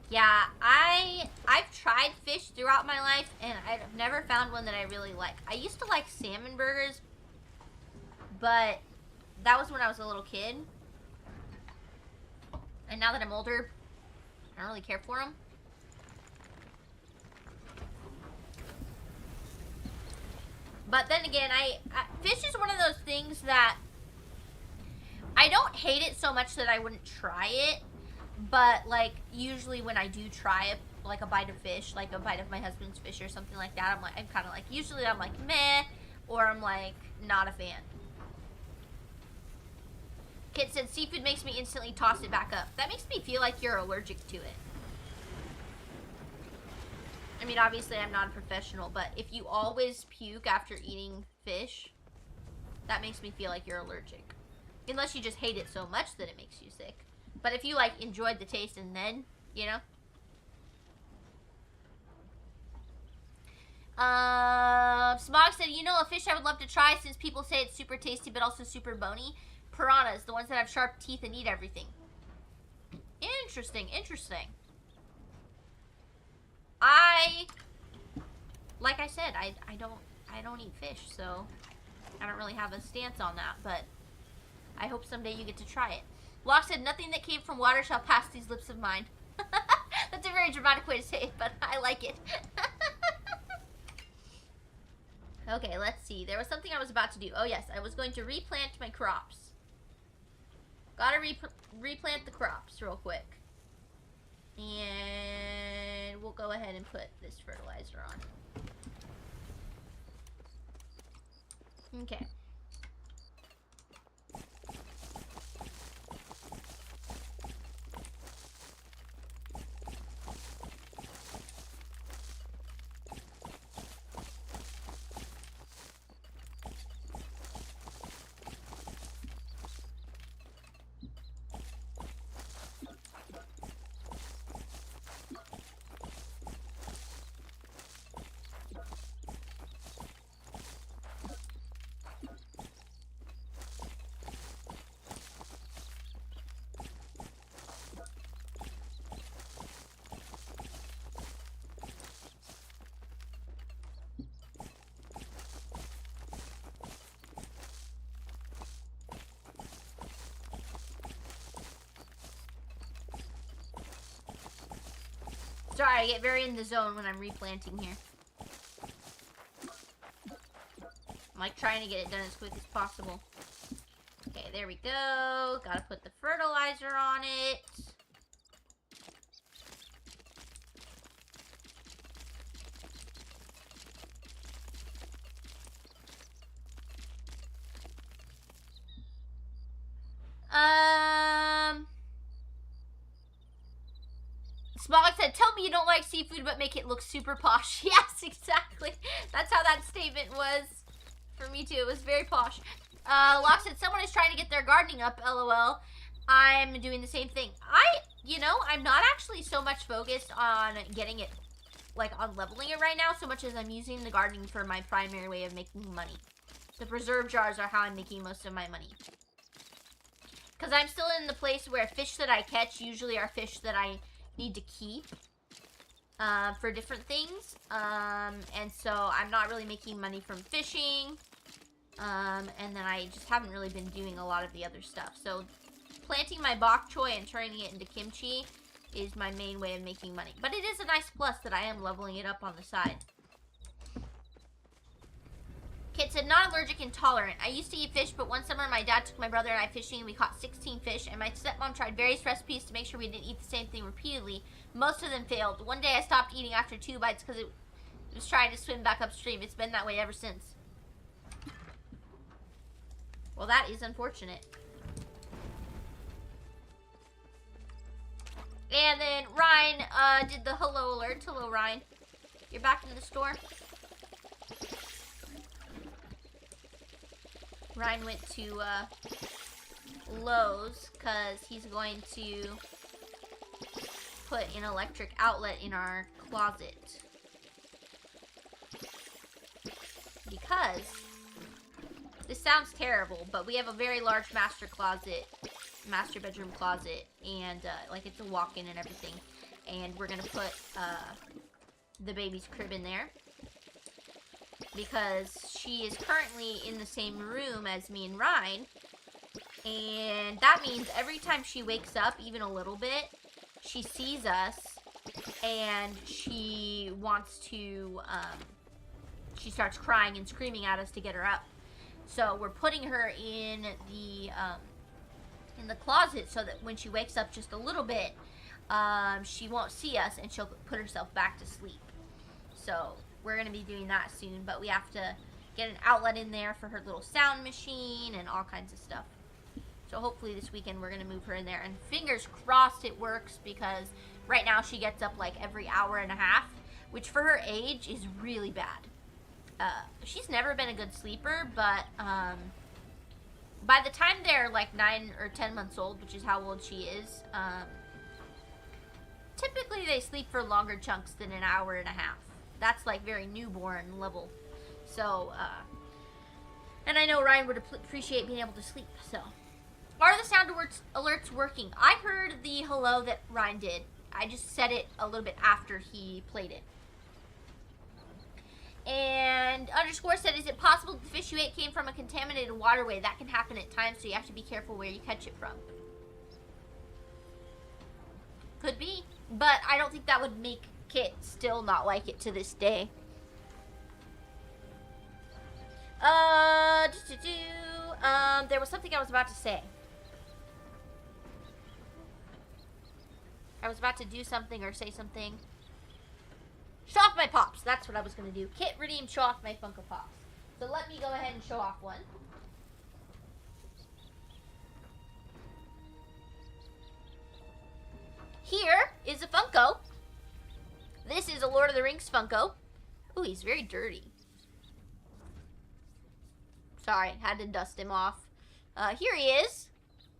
Yeah, I've tried fish throughout my life, and I've never found one that I really like. I used to like salmon burgers, but that was when I was a little kid. And now that I'm older, I don't really care for them. But then again, fish is one of those things that I don't hate it so much that I wouldn't try it, but like usually when I do try it, like a bite of fish, like a bite of my husband's fish or something like that, I'm kind of like, usually I'm like meh, or I'm like not a fan. Kit said seafood makes me instantly toss it back up. That makes me feel like you're allergic to it. I mean, obviously I'm not a professional, but if you always puke after eating fish, that makes me feel like you're allergic. Unless you just hate it so much that it makes you sick. But if you, like, enjoyed the taste and then, you know? Smog said, you know a fish I would love to try since people say it's super tasty but also super bony? Piranhas, the ones that have sharp teeth and eat everything. Interesting, interesting. Like I said, I don't eat fish, so I don't really have a stance on that, but I hope someday you get to try it. Locke said, nothing that came from water shall pass these lips of mine. That's a very dramatic way to say it, but I like it. Okay, let's see. There was something I was about to do. Oh, yes. I was going to replant my crops. Gotta replant the crops real quick. And we'll go ahead and put this fertilizer on. Okay. Sorry, I get very in the zone when I'm replanting here. I'm like trying to get it done as quick as possible. Okay, there we go. Gotta put the fertilizer on it. Smog said, tell me you don't like seafood but make it look super posh. Yes, exactly. That's how that statement was for me too. It was very posh. Locke said, someone is trying to get their gardening up, LOL. I'm doing the same thing. I'm not actually so much focused on getting it, like on leveling it right now, so much as I'm using the gardening for my primary way of making money. The preserve jars are how I'm making most of my money. Because I'm still in the place where fish that I catch usually are fish that I need to keep for different things. And so I'm not really making money from fishing. And then I just haven't really been doing a lot of the other stuff. So planting my bok choy and turning it into kimchi is my main way of making money. But it is a nice plus that I am leveling it up on the side. Kit said, not allergic, intolerant. I used to eat fish, but one summer my dad took my brother and I fishing and we caught 16 fish, and my stepmom tried various recipes to make sure we didn't eat the same thing repeatedly. Most of them failed. One day I stopped eating after 2 bites because it was trying to swim back upstream. It's been that way ever since. Well, that is unfortunate. And then Ryan did the hello alert. Hello, Ryan. You're back in the store. Ryan went to Lowe's because he's going to put an electric outlet in our closet. Because this sounds terrible, but we have a very large master bedroom closet, and like it's a walk-in and everything. And we're gonna put the baby's crib in there because she is currently in the same room as me and Ryan, and that means every time she wakes up even a little bit, she sees us and she wants to she starts crying and screaming at us to get her up. So we're putting her in the closet so that when she wakes up just a little bit, she won't see us and she'll put herself back to sleep. So we're going to be doing that soon, but we have to get an outlet in there for her little sound machine and all kinds of stuff. So hopefully this weekend we're going to move her in there, and fingers crossed it works, because right now she gets up like every hour and a half, which for her age is really bad. She's never been a good sleeper, but by the time they're like 9 or 10 months old, which is how old she is, typically they sleep for longer chunks than an hour and a half. That's like very newborn level. So, and I know Ryan would appreciate being able to sleep, so. Are the sound alerts working? I heard the hello that Ryan did. I just said it a little bit after he played it. And underscore said, is it possible the fish you ate came from a contaminated waterway? That can happen at times, so you have to be careful where you catch it from. Could be, but I don't think that would make Kit still not like it to this day. There was something I was about to say. I was about to do something or say something. Show off my pops. That's what I was going to do. Kit redeemed show off my Funko Pops. So let me go ahead and show off one. Here is a Funko. This is a Lord of the Rings Funko. Ooh, he's very dirty. Sorry, had to dust him off. Here he is.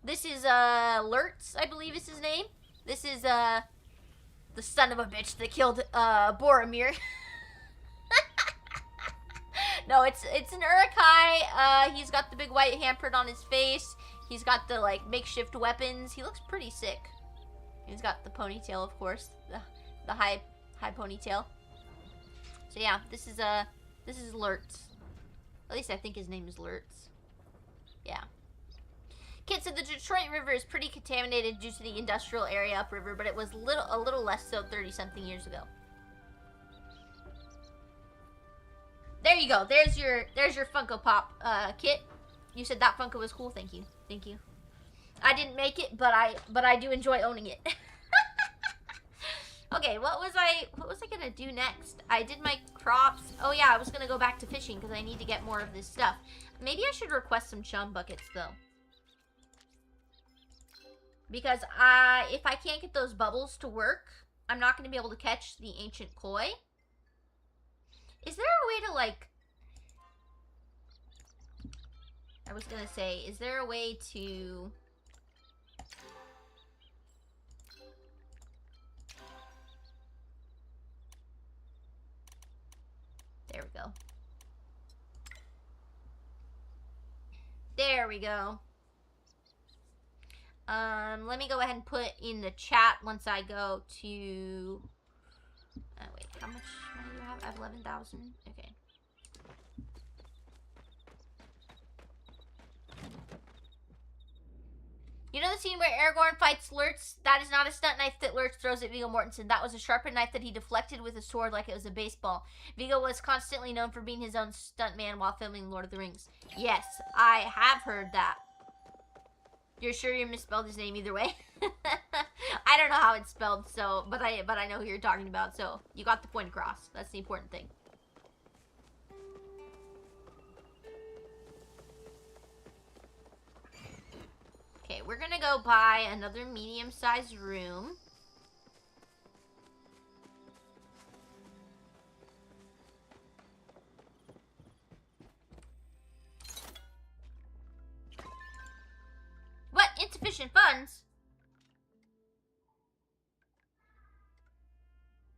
This is Lurtz, I believe is his name. This is the son of a bitch that killed Boromir. No, it's an Urukai. He's got the big white handprint on his face. He's got the like makeshift weapons. He looks pretty sick. He's got the ponytail, of course, the high ponytail. So yeah, this is Lurtz. At least I think his name is Lurtz. Yeah. Kit said the Detroit River is pretty contaminated due to the industrial area upriver, but it was a little less so 30-something years ago. There you go. There's your Funko Pop, Kit. You said that Funko was cool. Thank you. Thank you. I didn't make it, but I do enjoy owning it. Okay, what was I gonna do next? I did my crops. Oh yeah, I was gonna go back to fishing because I need to get more of this stuff. Maybe I should request some chum buckets though. Because if I can't get those bubbles to work, I'm not gonna be able to catch the ancient koi. Is there a way to, like... I was gonna say, is there a way to... There we go. There we go. Let me go ahead and put in the chat once I go to... wait, how much money do I have? I have 11,000. Okay. You know the scene where Aragorn fights Lurtz? That is not a stunt knife that Lurtz throws at Viggo Mortensen. That was a sharpened knife that he deflected with a sword like it was a baseball. Viggo was constantly known for being his own stuntman while filming Lord of the Rings. Yes, I have heard that. You're sure you misspelled his name either way? I don't know how it's spelled, so but I know who you're talking about, so you got the point across. That's the important thing. Okay, we're gonna go buy another medium-sized room. What? Insufficient funds?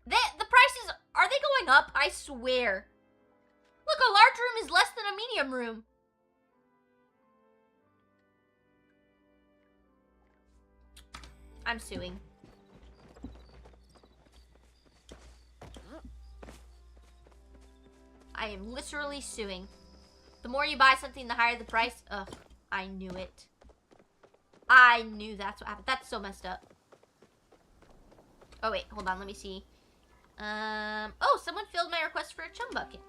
The prices, are they going up? I swear. Look, a large room is less than a medium room. I'm suing. I am literally suing. The more you buy something, the higher the price. Ugh, I knew it. I knew that's what happened. That's so messed up. Oh, wait, hold on, let me see. Oh, someone filled my request for a chum bucket.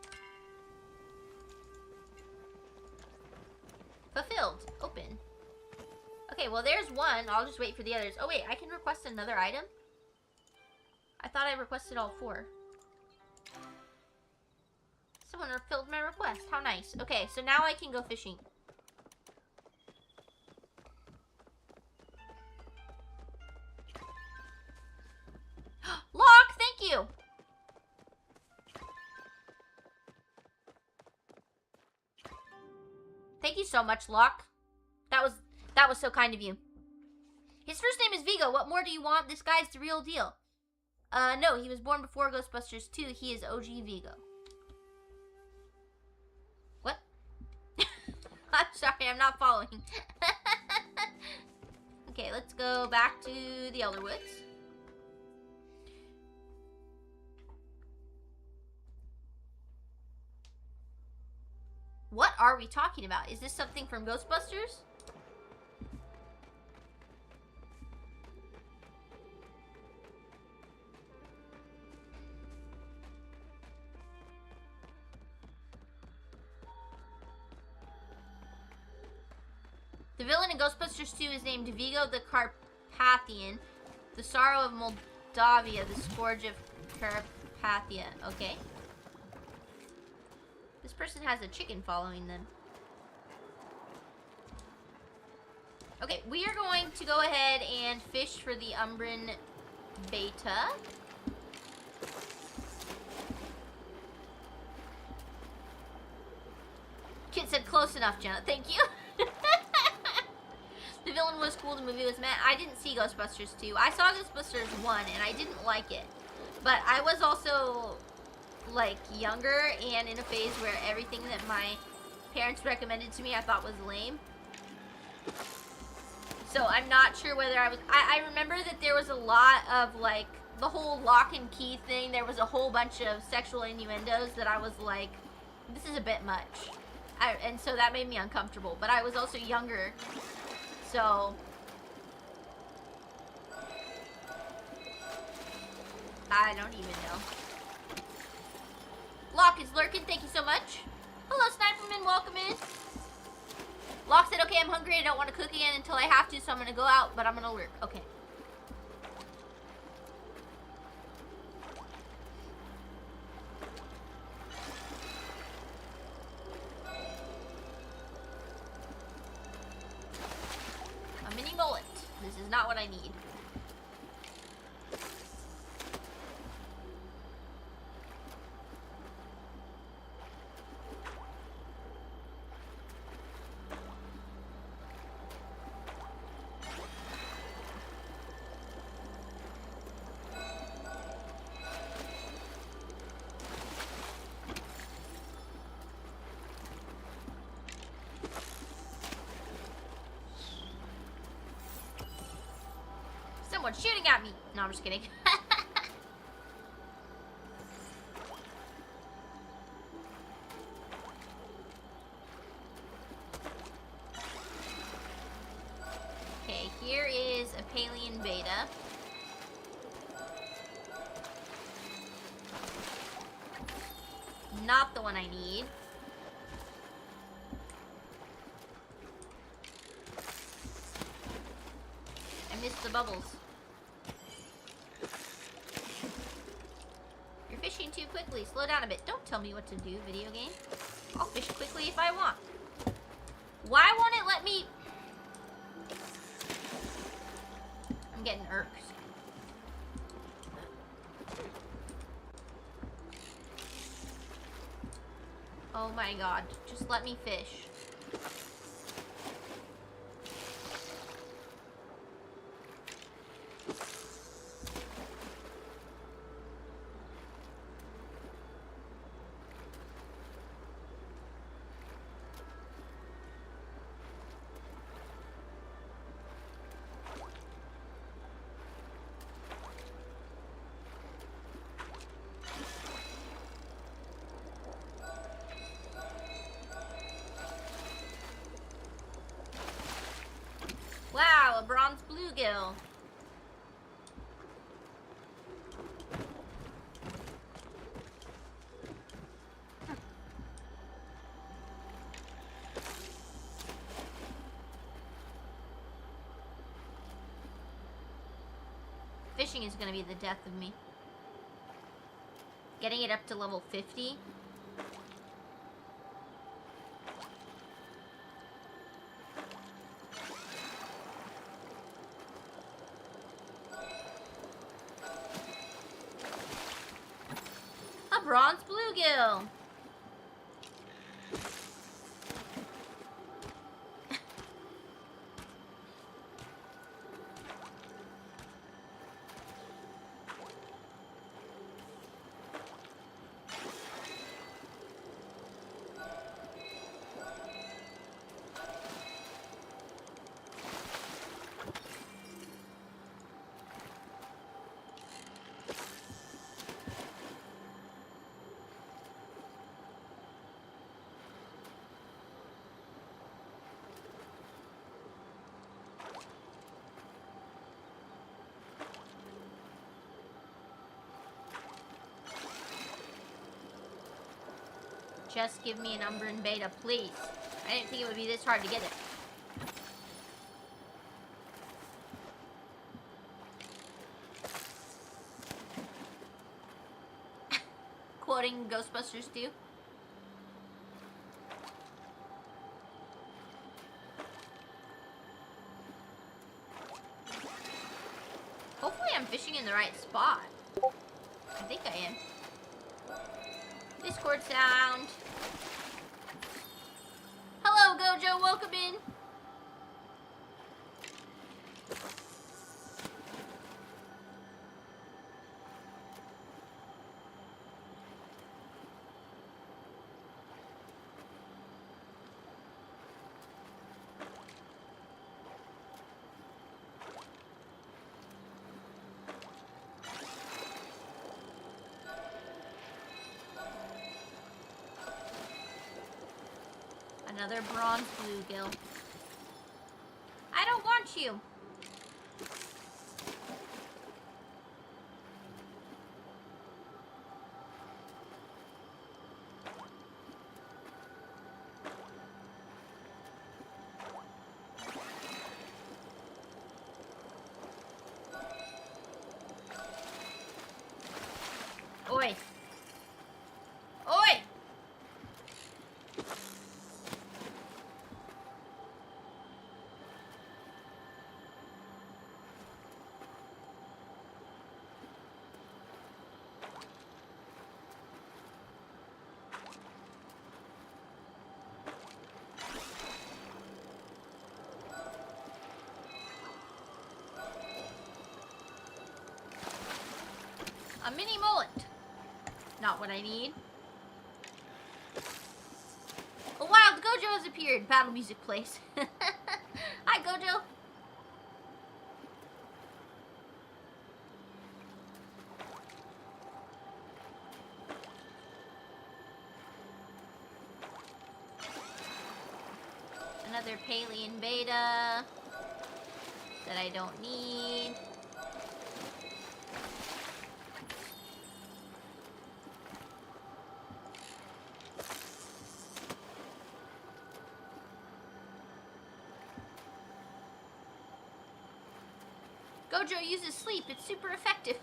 Fulfilled. Open. Okay, well, there's one. I'll just wait for the others. Oh, wait, I can request another item? I thought I requested all 4. Someone filled my request. How nice. Okay, so now I can go fishing. Lock, thank you. Thank you so much, Locke. That was so kind of you. His first name is Viggo. What more do you want? This guy's the real deal. No, he was born before Ghostbusters 2. He is OG Viggo. What? I'm sorry, I'm not following. Okay, let's go back to the Elder Woods. What are we talking about? Is this something from Ghostbusters? The villain in Ghostbusters 2 is named Viggo the Carpathian, the sorrow of Moldavia, the scourge of Carpathia. Okay. This person has a chicken following them. Okay, we are going to go ahead and fish for the Umbran Beta. Kid said close enough, Jenna. Thank you. The villain was cool, the movie was meh. I didn't see Ghostbusters 2. I saw Ghostbusters 1 and I didn't like it. But I was also like younger and in a phase where everything that my parents recommended to me I thought was lame. So I'm not sure whether I remember that there was a lot of like the whole lock and key thing. There was a whole bunch of sexual innuendos that I was like, this is a bit much. And so that made me uncomfortable. But I was also younger, So I don't even know. Locke is lurking. Thank you so much. Hello, Sniperman. Welcome in. Locke said, okay, I'm hungry. I don't want to cook again until I have to, so I'm going to go out, but I'm going to lurk. Okay. A mini mullet. This is not what I need. Someone's shooting at me. No, I'm just kidding. Okay, here is a Palian beta. Not the one I need. I missed the bubbles. You're fishing too quickly. Slow down a bit. Don't tell me what to do, video game. I'll fish quickly if I want. Why won't it let me... I'm getting irked. Oh my god. Just let me fish. Wow, a bronze bluegill. Fishing is gonna be the death of me. Getting it up to level 50. A bronze bluegill. Just give me an Umbran beta, please. I didn't think it would be this hard to get it. Quoting Ghostbusters 2. Hopefully I'm fishing in the right spot. I think I am. Discord sound. Hello, Gojo. Welcome in. Another bronze bluegill. I don't want you. Oi. Oi! A mini mullet. Not what I need. A wild Gojo has appeared. Battle music plays. Hi, Gojo. Another Palian beta that I don't need. Gojo uses sleep. It's super effective.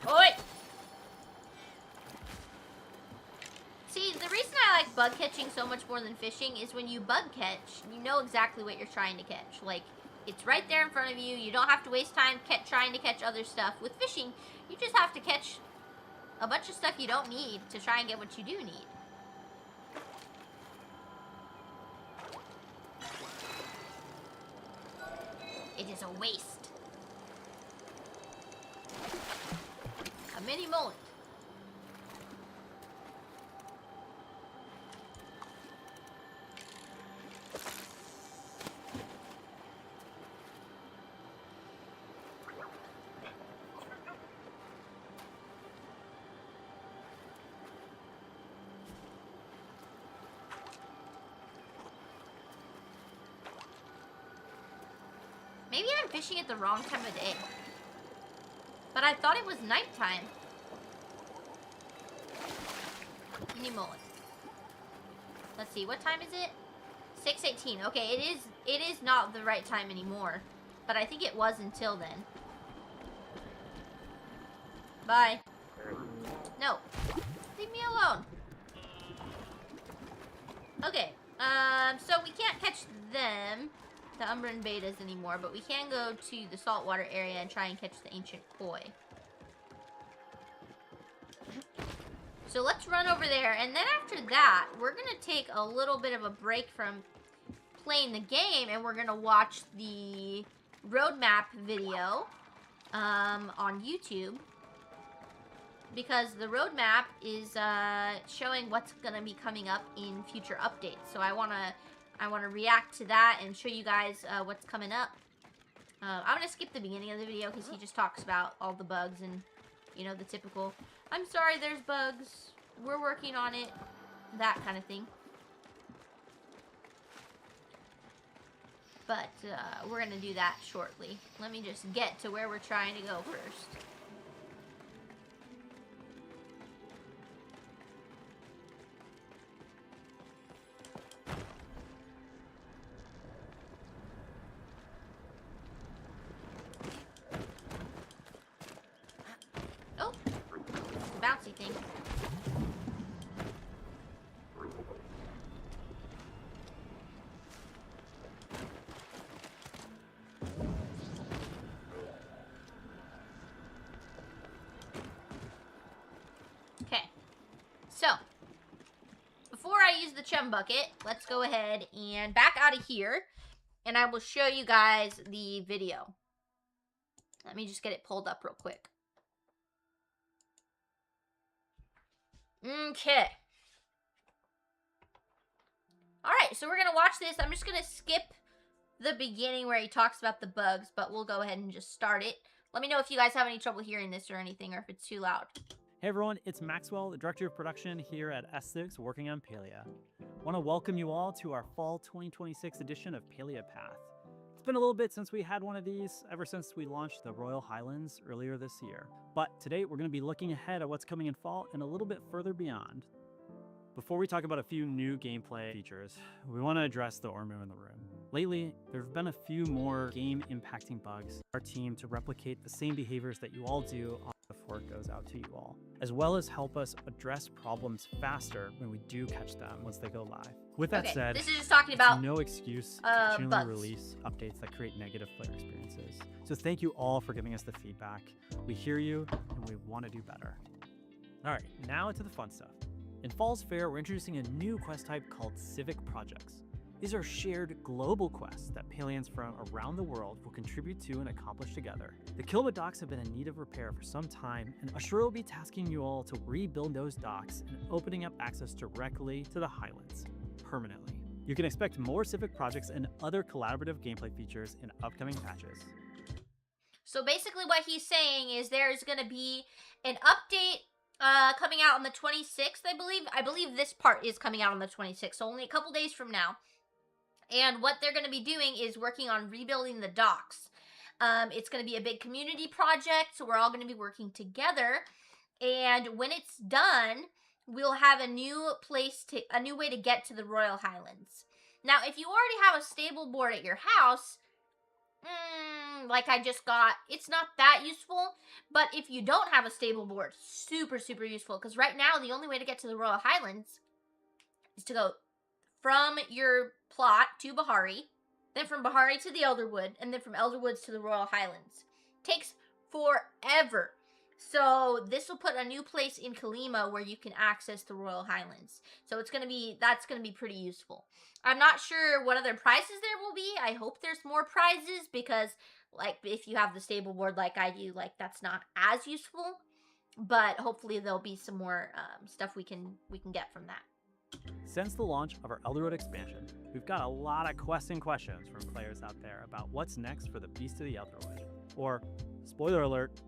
Oi! See, the reason I like bug catching so much more than fishing is when you bug catch, you know exactly what you're trying to catch. Like, it's right there in front of you. You don't have to waste time trying to catch other stuff. With fishing, you just have to catch a bunch of stuff you don't need to try and get what you do need. It is a waste. A mini mullet. Maybe I'm fishing at the wrong time of day. But I thought it was nighttime. Mini mullet. Let's see, what time is it? 6:18. Okay, it is not the right time anymore. But I think it was until then. Bye. No. Leave me alone. Okay. So we can't catch them, the Umbran betas, anymore, but we can go to the saltwater area and try and catch the ancient koi. So let's run over there, and then after that, we're gonna take a little bit of a break from playing the game, and we're gonna watch the roadmap video on YouTube, because the roadmap is showing what's gonna be coming up in future updates. So I wanna react to that and show you guys what's coming up. I'm gonna skip the beginning of the video because he just talks about all the bugs and, you know, the typical, I'm sorry there's bugs, we're working on it, that kind of thing. But we're gonna do that shortly. Let me just get to where we're trying to go first. Oh, bouncy thing. Okay, so before I use the chum bucket, let's go ahead and back out of here, and I will show you guys the video. Let me just get it pulled up real quick. Okay. Alright, so we're going to watch this. I'm just going to skip the beginning where he talks about the bugs, but we'll go ahead and just start it. Let me know if you guys have any trouble hearing this or anything, or if it's too loud. Hey everyone, it's Maxwell, the Director of Production here at S6 working on Palia. I want to welcome you all to our Fall 2026 edition of Palia Path. It's been a little bit since we had one of these, ever since we launched the Royal Highlands earlier this year. But today we're going to be looking ahead at what's coming in fall and a little bit further beyond. Before we talk about a few new gameplay features, we want to address the Ormu in the room. Lately, there have been a few more game-impacting bugs for our team to replicate the same behaviors that you all do before it goes out to you all, as well as help us address problems faster when we do catch them once they go live. With that said, this is just talking about no excuse to continually release updates that create negative player experiences. So thank you all for giving us the feedback. We hear you and we want to do better. All right, now into the fun stuff. In Fall's Fair, we're introducing a new quest type called Civic Projects. These are shared global quests that Palians from around the world will contribute to and accomplish together. The Kilba docks have been in need of repair for some time, and Ashura will be tasking you all to rebuild those docks and opening up access directly to the Highlands, permanently. You can expect more Civic Projects and other collaborative gameplay features in upcoming patches. So basically what he's saying is there's going to be an update coming out on the 26th, I believe. I believe this part is coming out on the 26th, so only a couple days from now. And what they're going to be doing is working on rebuilding the docks. It's going to be a big community project, so we're all going to be working together. And when it's done, we'll have a new way to get to the Royal Highlands. Now, if you already have a stable board at your house, like I just got, it's not that useful. But if you don't have a stable board, super, super useful. Because right now, the only way to get to the Royal Highlands is to go from your plot to Bahari, then from Bahari to the Elderwood, and then from Elderwoods to the Royal Highlands. Takes forever. So this will put a new place in Kalima where you can access the Royal Highlands. So that's gonna be pretty useful. I'm not sure what other prizes there will be. I hope there's more prizes because, like, if you have the stable board like I do, like, that's not as useful. But hopefully there'll be some more stuff we can get from that. Since the launch of our Elderwood expansion, we've got a lot of quests and questions from players out there about what's next for the Beast of the Elderwood, or, spoiler alert,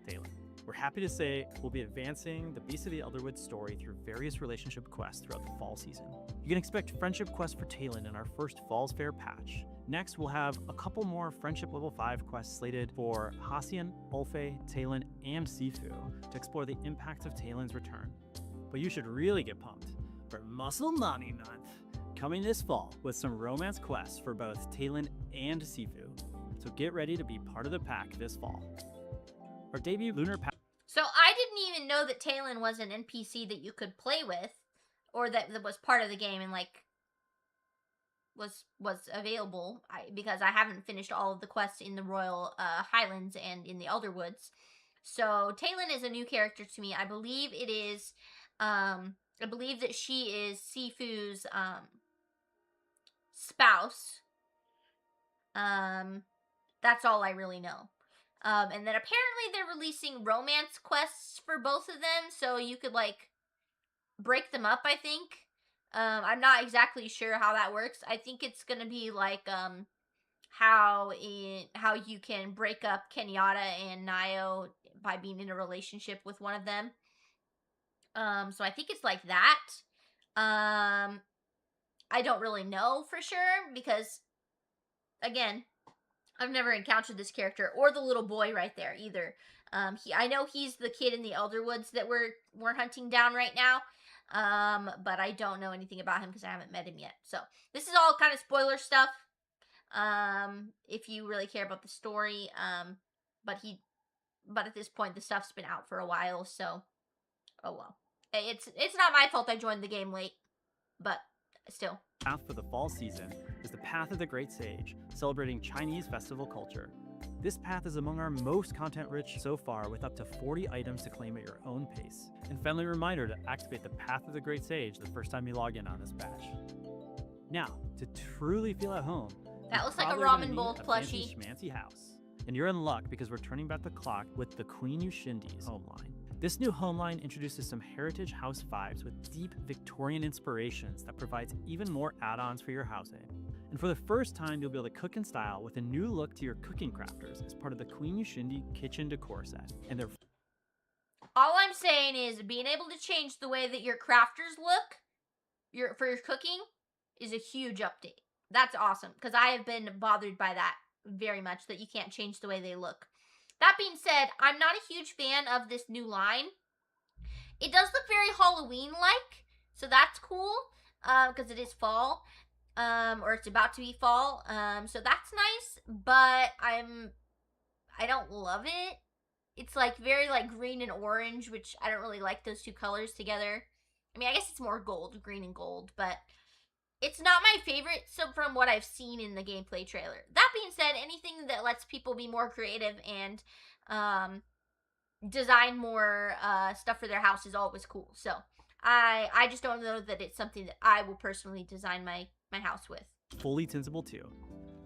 Talon. We're happy to say we'll be advancing the Beast of the Elderwood story through various relationship quests throughout the fall season. You can expect friendship quests for Talon in our first Fall's Fair patch. Next, we'll have a couple more friendship level 5 quests slated for Hassian, Ulfe, Talon, and Sifu to explore the impact of Talon's return. But you should really get pumped for Muscle Money Month, coming this fall with some romance quests for both Talon and Sifu. So get ready to be part of the pack this fall. Our debut Lunar Pack. So I didn't even know that Talon was an NPC that you could play with, or that was part of the game and like was available. Because I haven't finished all of the quests in the Royal Highlands and in the Elderwoods. So Talon is a new character to me. I believe it is. I believe that she is Sifu's spouse. That's all I really know. And then apparently they're releasing romance quests for both of them, so you could, like, break them up, I think. I'm not exactly sure how that works. I think it's gonna be like how you can break up Kenyatta and Nayo by being in a relationship with one of them. So I think it's like that. I don't really know for sure because, again, I've never encountered this character or the little boy right there either. I know he's the kid in the Elderwoods that we're hunting down right now. But I don't know anything about him because I haven't met him yet. So this is all kind of spoiler stuff. If you really care about the story. But at this point the stuff's been out for a while, so oh well. It's not my fault I joined the game late, but still. Path for the fall season is the Path of the Great Sage, celebrating Chinese festival culture. This path is among our most content-rich so far, with up to 40 items to claim at your own pace. And friendly reminder to activate the Path of the Great Sage the first time you log in on this batch. Now, to truly feel at home, that looks like a ramen bowl plushie. Schmancy house. And you're in luck because we're turning back the clock with the Queen Yushindi's home line. This new home line introduces some heritage house vibes with deep Victorian inspirations that provides even more add-ons for your housing. And for the first time, you'll be able to cook in style with a new look to your cooking crafters as part of the Queen Yushindi kitchen decor set. And they're All I'm saying is being able to change the way that your crafters look for your cooking is a huge update. That's awesome because I have been bothered by that very much, that you can't change the way they look. That being said, I'm not a huge fan of this new line. It does look very Halloween like, so that's cool because it is fall, or it's about to be fall. So that's nice, but I don't love it. It's like very like green and orange, which I don't really like those two colors together. I mean, I guess it's more gold, green and gold, but it's not my favorite from what I've seen in the gameplay trailer. That being said, anything that lets people be more creative and design more stuff for their house is always cool. So I just don't know that it's something that I will personally design my house with. fully tintable too.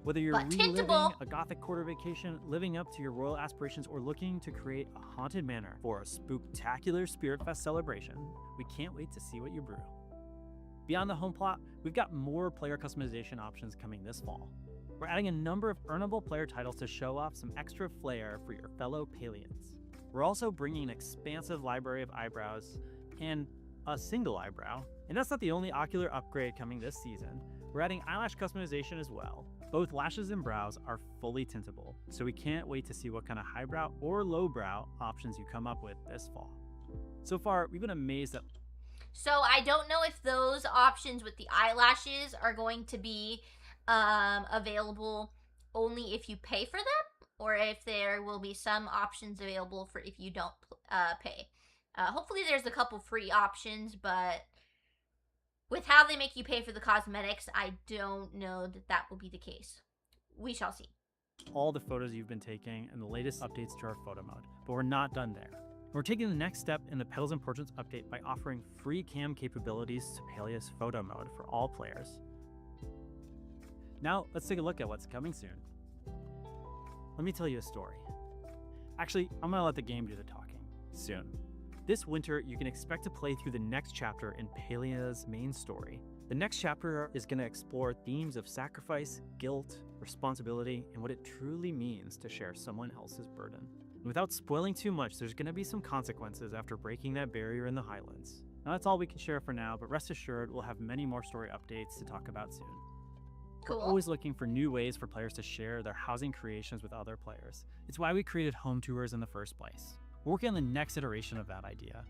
Whether you're But reliving tintable. a gothic quarter vacation, living up to your royal aspirations, or looking to create a haunted manor for a spooktacular Spirit Fest celebration, we can't wait to see what you brew. Beyond the home plot, we've got more player customization options coming this fall. We're adding a number of earnable player titles to show off some extra flair for your fellow Palians. We're also bringing an expansive library of eyebrows and a single eyebrow. And that's not the only ocular upgrade coming this season. We're adding eyelash customization as well. Both lashes and brows are fully tintable, so we can't wait to see what kind of highbrow or lowbrow options you come up with this fall. So far, we've been amazed at. So I don't know if those options with the eyelashes are going to be available only if you pay for them, or if there will be some options available for if you don't pay. Hopefully there's a couple free options, but with how they make you pay for the cosmetics, I don't know that that will be the case. We shall see. All the photos you've been taking and the latest updates to our photo mode, but we're not done there. We're taking the next step in the Petals and Portraits update by offering free cam capabilities to Palia's photo mode for all players. Now, let's take a look at what's coming soon. Let me tell you a story. Actually, I'm gonna let the game do the talking soon. This winter, you can expect to play through the next chapter in Palia's main story. The next chapter is going to explore themes of sacrifice, guilt, responsibility, and what it truly means to share someone else's burden. And without spoiling too much, there's going to be some consequences after breaking that barrier in the Highlands. Now that's all we can share for now, but rest assured we'll have many more story updates to talk about soon. Cool. We're always looking for new ways for players to share their housing creations with other players. It's why we created home tours in the first place. We're working on the next iteration of that idea.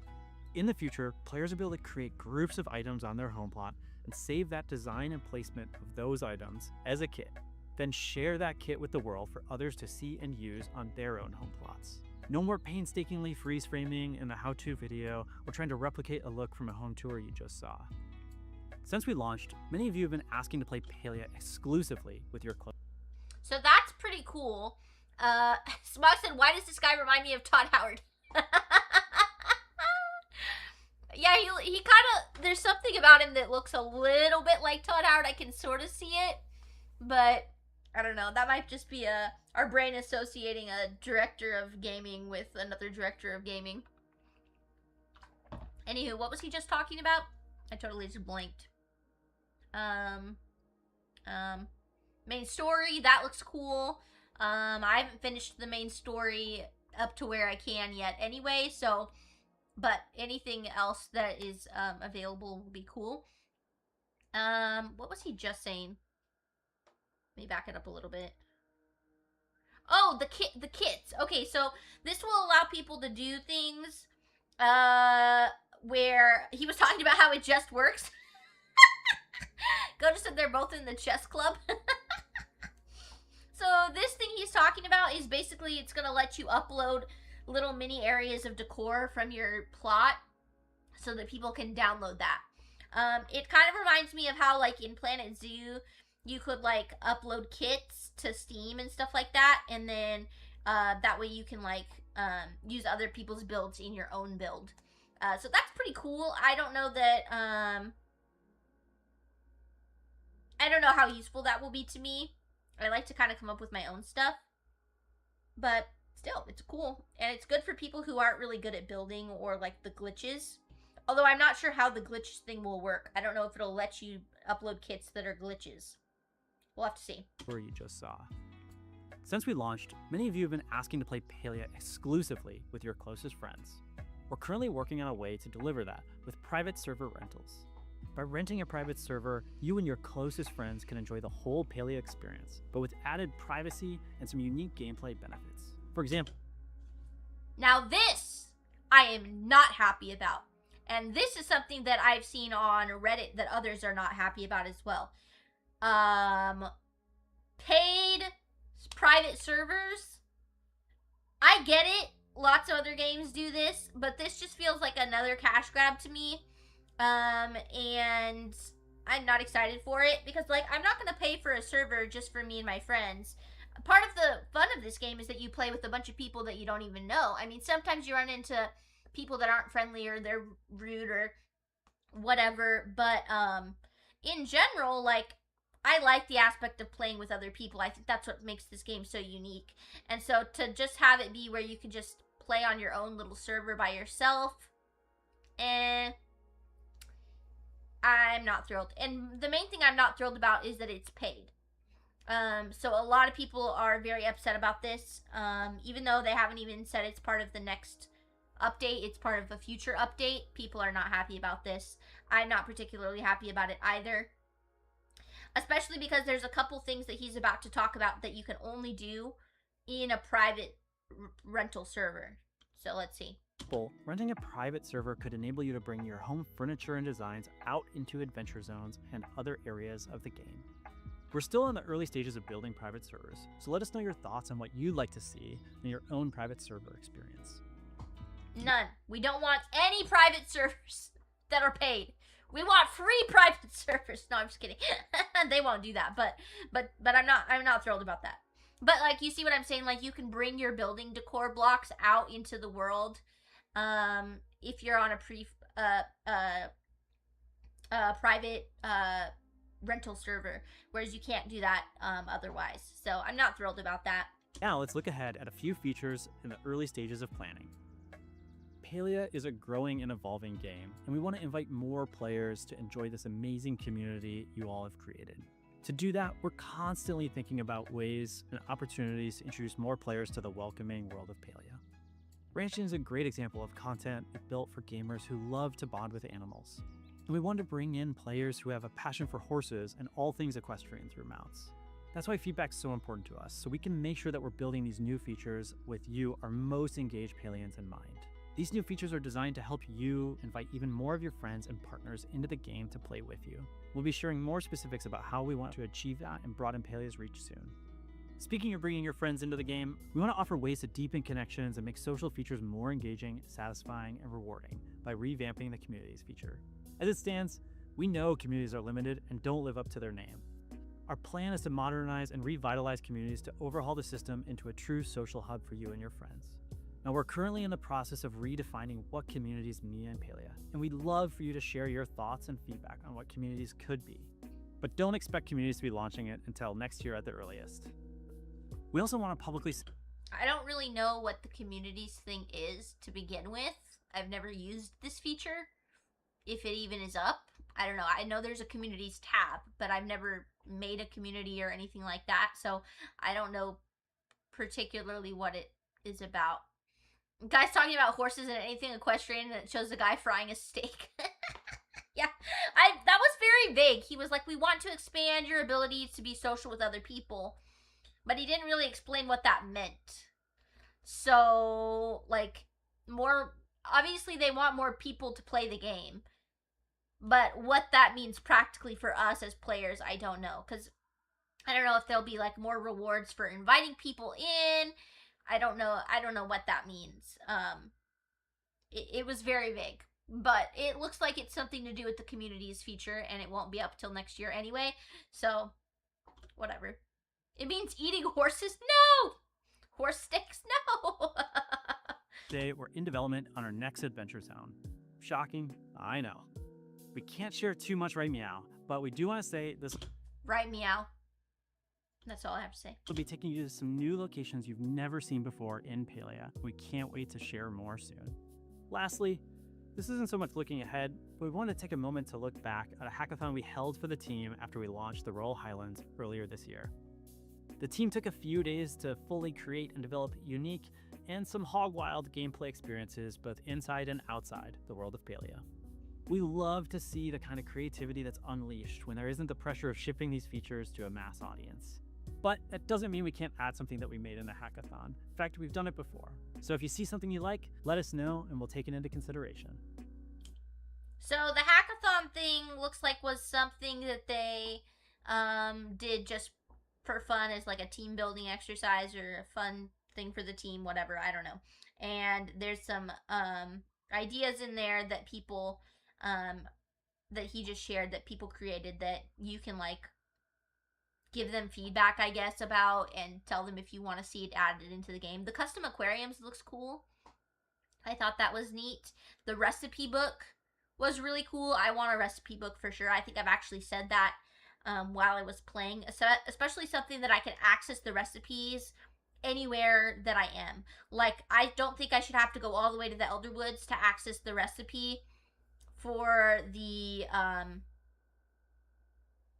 In the future, players will be able to create groups of items on their home plot and save that design and placement of those items as a kit. Then share that kit with the world for others to see and use on their own home plots. No more painstakingly freeze framing in a how-to video or trying to replicate a look from a home tour you just saw. Since we launched, many of you have been asking to play Palia exclusively with your close. So that's pretty cool. Smug said, why does this guy remind me of Todd Howard? Yeah, he kind of, there's something about him that looks a little bit like Todd Howard. I can sort of see it, but I don't know. That might just be our brain associating a director of gaming with another director of gaming. Anywho, what was he just talking about? I totally just blanked. Main story, that looks cool. I haven't finished the main story up to where I can yet anyway, so, but anything else that is available will be cool. What was he just saying? Let me back it up a little bit. Oh, the kits. Okay, so this will allow people to do things where he was talking about how it just works. Go said they're both in the chess club. So this thing he's talking about is basically it's going to let you upload little mini areas of decor from your plot so that people can download that. It kind of reminds me of how like in Planet Zoo you could like upload kits to Steam and stuff like that, and then that way you can like use other people's builds in your own build. So that's pretty cool. I don't know that I don't know how useful that will be to me. I like to kind of come up with my own stuff. But still, it's cool. And it's good for people who aren't really good at building or like the glitches. Although I'm not sure how the glitch thing will work. I don't know if it'll let you upload kits that are glitches. We'll have to see. You just saw. Since we launched, many of you have been asking to play Palia exclusively with your closest friends. We're currently working on a way to deliver that with private server rentals. By renting a private server, you and your closest friends can enjoy the whole Palia experience, but with added privacy and some unique gameplay benefits. For example, now this I am not happy about. And this is something that I've seen on Reddit that others are not happy about as well. Paid private servers. I get it. Lots of other games do this, but this just feels like another cash grab to me. And I'm not excited for it because, like, I'm not gonna pay for a server just for me and my friends. Part of the fun of this game is that you play with a bunch of people that you don't even know. I mean, sometimes you run into people that aren't friendly or they're rude or whatever, but in general, like, I like the aspect of playing with other people. I think that's what makes this game so unique. And so to just have it be where you can just play on your own little server by yourself, I'm not thrilled. And the main thing I'm not thrilled about is that it's paid. So a lot of people are very upset about this, even though they haven't even said it's part of the next update. It's part of a future update. People are not happy about this. I'm not particularly happy about it either, especially because there's a couple things that he's about to talk about that you can only do in a private rental server. So let's see. Renting a private server could enable you to bring your home furniture and designs out into adventure zones and other areas of the game. We're still in the early stages of building private servers, so let us know your thoughts on what you'd like to see in your own private server experience. None. We don't want any private servers that are paid. We want free private servers. No, I'm just kidding. They won't do that, but I'm not thrilled about that. But like, you see what I'm saying? Like, you can bring your building decor blocks out into the world, if you're on a private rental server, whereas you can't do that otherwise. So I'm not thrilled about that. Now let's look ahead at a few features in the early stages of planning. Palia is a growing and evolving game, and we want to invite more players to enjoy this amazing community you all have created. To do that, we're constantly thinking about ways and opportunities to introduce more players to the welcoming world of Palia. Ranching is a great example of content built for gamers who love to bond with animals. And we want to bring in players who have a passion for horses and all things equestrian through mounts. That's why feedback's so important to us, so we can make sure that we're building these new features with you, our most engaged Palians, in mind. These new features are designed to help you invite even more of your friends and partners into the game to play with you. We'll be sharing more specifics about how we want to achieve that and broaden Palia's reach soon. Speaking of bringing your friends into the game, we want to offer ways to deepen connections and make social features more engaging, satisfying, and rewarding by revamping the communities feature. As it stands, we know communities are limited and don't live up to their name. Our plan is to modernize and revitalize communities to overhaul the system into a true social hub for you and your friends. Now, we're currently in the process of redefining what communities mean in Palia, and we'd love for you to share your thoughts and feedback on what communities could be. But don't expect communities to be launching it until next year at the earliest. We also want to publicly... I don't really know what the communities thing is to begin with. I've never used this feature, if it even is up. I don't know. I know there's a communities tab, but I've never made a community or anything like that, so I don't know particularly what it is about. Guys talking about horses and anything equestrian, and it shows a guy frying a steak. Yeah, that was very vague. He was like, we want to expand your ability to be social with other people, but he didn't really explain what that meant. So, like, obviously they want more people to play the game, but what that means practically for us as players, I don't know, because I don't know if there'll be like more rewards for inviting people in. I don't know what that means. It was very vague, but it looks like it's something to do with the communities feature, and it won't be up till next year anyway, so whatever. It means eating horses? No! Horse sticks? No! Today, we're in development on our next adventure zone. Shocking, I know. We can't share too much right meow, but we do want to say this... Right meow. That's all I have to say. We'll be taking you to some new locations you've never seen before in Palia. We can't wait to share more soon. Lastly, This isn't so much looking ahead, but we want to take a moment to look back at a hackathon we held for the team after we launched the Royal Highlands earlier this year. The team took a few days to fully create and develop unique and some hog-wild gameplay experiences both inside and outside the world of Palia. We love to see the kind of creativity that's unleashed when there isn't the pressure of shipping these features to a mass audience. But that doesn't mean we can't add something that we made in the hackathon. In fact, we've done it before. So if you see something you like, let us know and we'll take it into consideration. So the hackathon thing looks like was something that they did just for fun as like a team building exercise or a fun thing for the team, whatever, I don't know. And there's some ideas in there that people that he just shared that people created that you can like give them feedback, I guess, about and tell them if you want to see it added into the game. The custom aquariums looks cool. I thought that was neat. The recipe book was really cool. I want a recipe book for sure. I think I've actually said that while I was playing, especially something that I can access the recipes anywhere that I am. Like, I don't think I should have to go all the way to the Elderwoods to access the recipe for the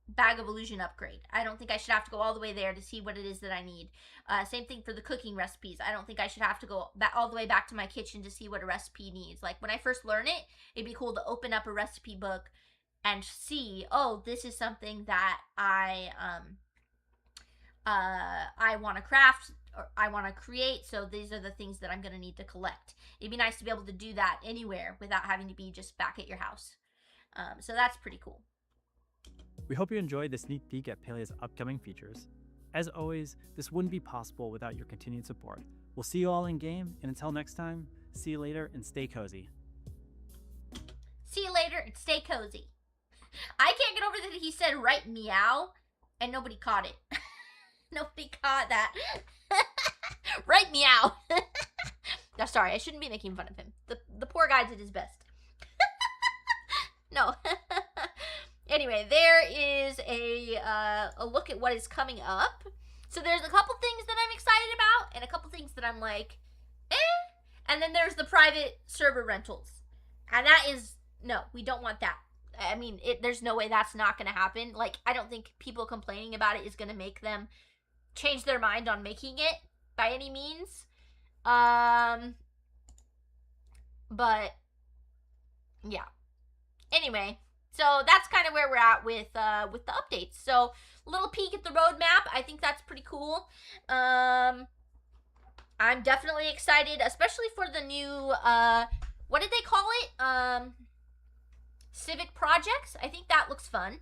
Bag of Illusion upgrade. I don't think I should have to go all the way there to see what it is that I need. Same thing for the cooking recipes. I don't think I should have to go all the way back to my kitchen to see what a recipe needs. Like, when I first learn it, it'd be cool to open up a recipe book and see, oh, this is something that I want to craft or I want to create, so these are the things that I'm going to need to collect. It'd be nice to be able to do that anywhere without having to be just back at your house. So that's pretty cool. We hope you enjoyed this sneak peek at Palia's upcoming features. As always, this wouldn't be possible without your continued support. We'll see you all in game, and until next time, see you later and stay cozy. See you later and stay cozy. I can't get over that he said right meow, and nobody caught it. Nobody caught that. Right meow. No, sorry, I shouldn't be making fun of him. The poor guy did his best. No. Anyway, there is a look at what is coming up. So there's a couple things that I'm excited about, and a couple things that I'm like, eh. And then there's the private server rentals. And that is, no, we don't want that. I mean, there's no way that's not going to happen. Like, I don't think people complaining about it is going to make them change their mind on making it by any means. But, yeah. Anyway, so that's kind of where we're at with the updates. So, a little peek at the roadmap. I think that's pretty cool. I'm definitely excited, especially for the new, what did they call it? Civic projects. I think that looks fun.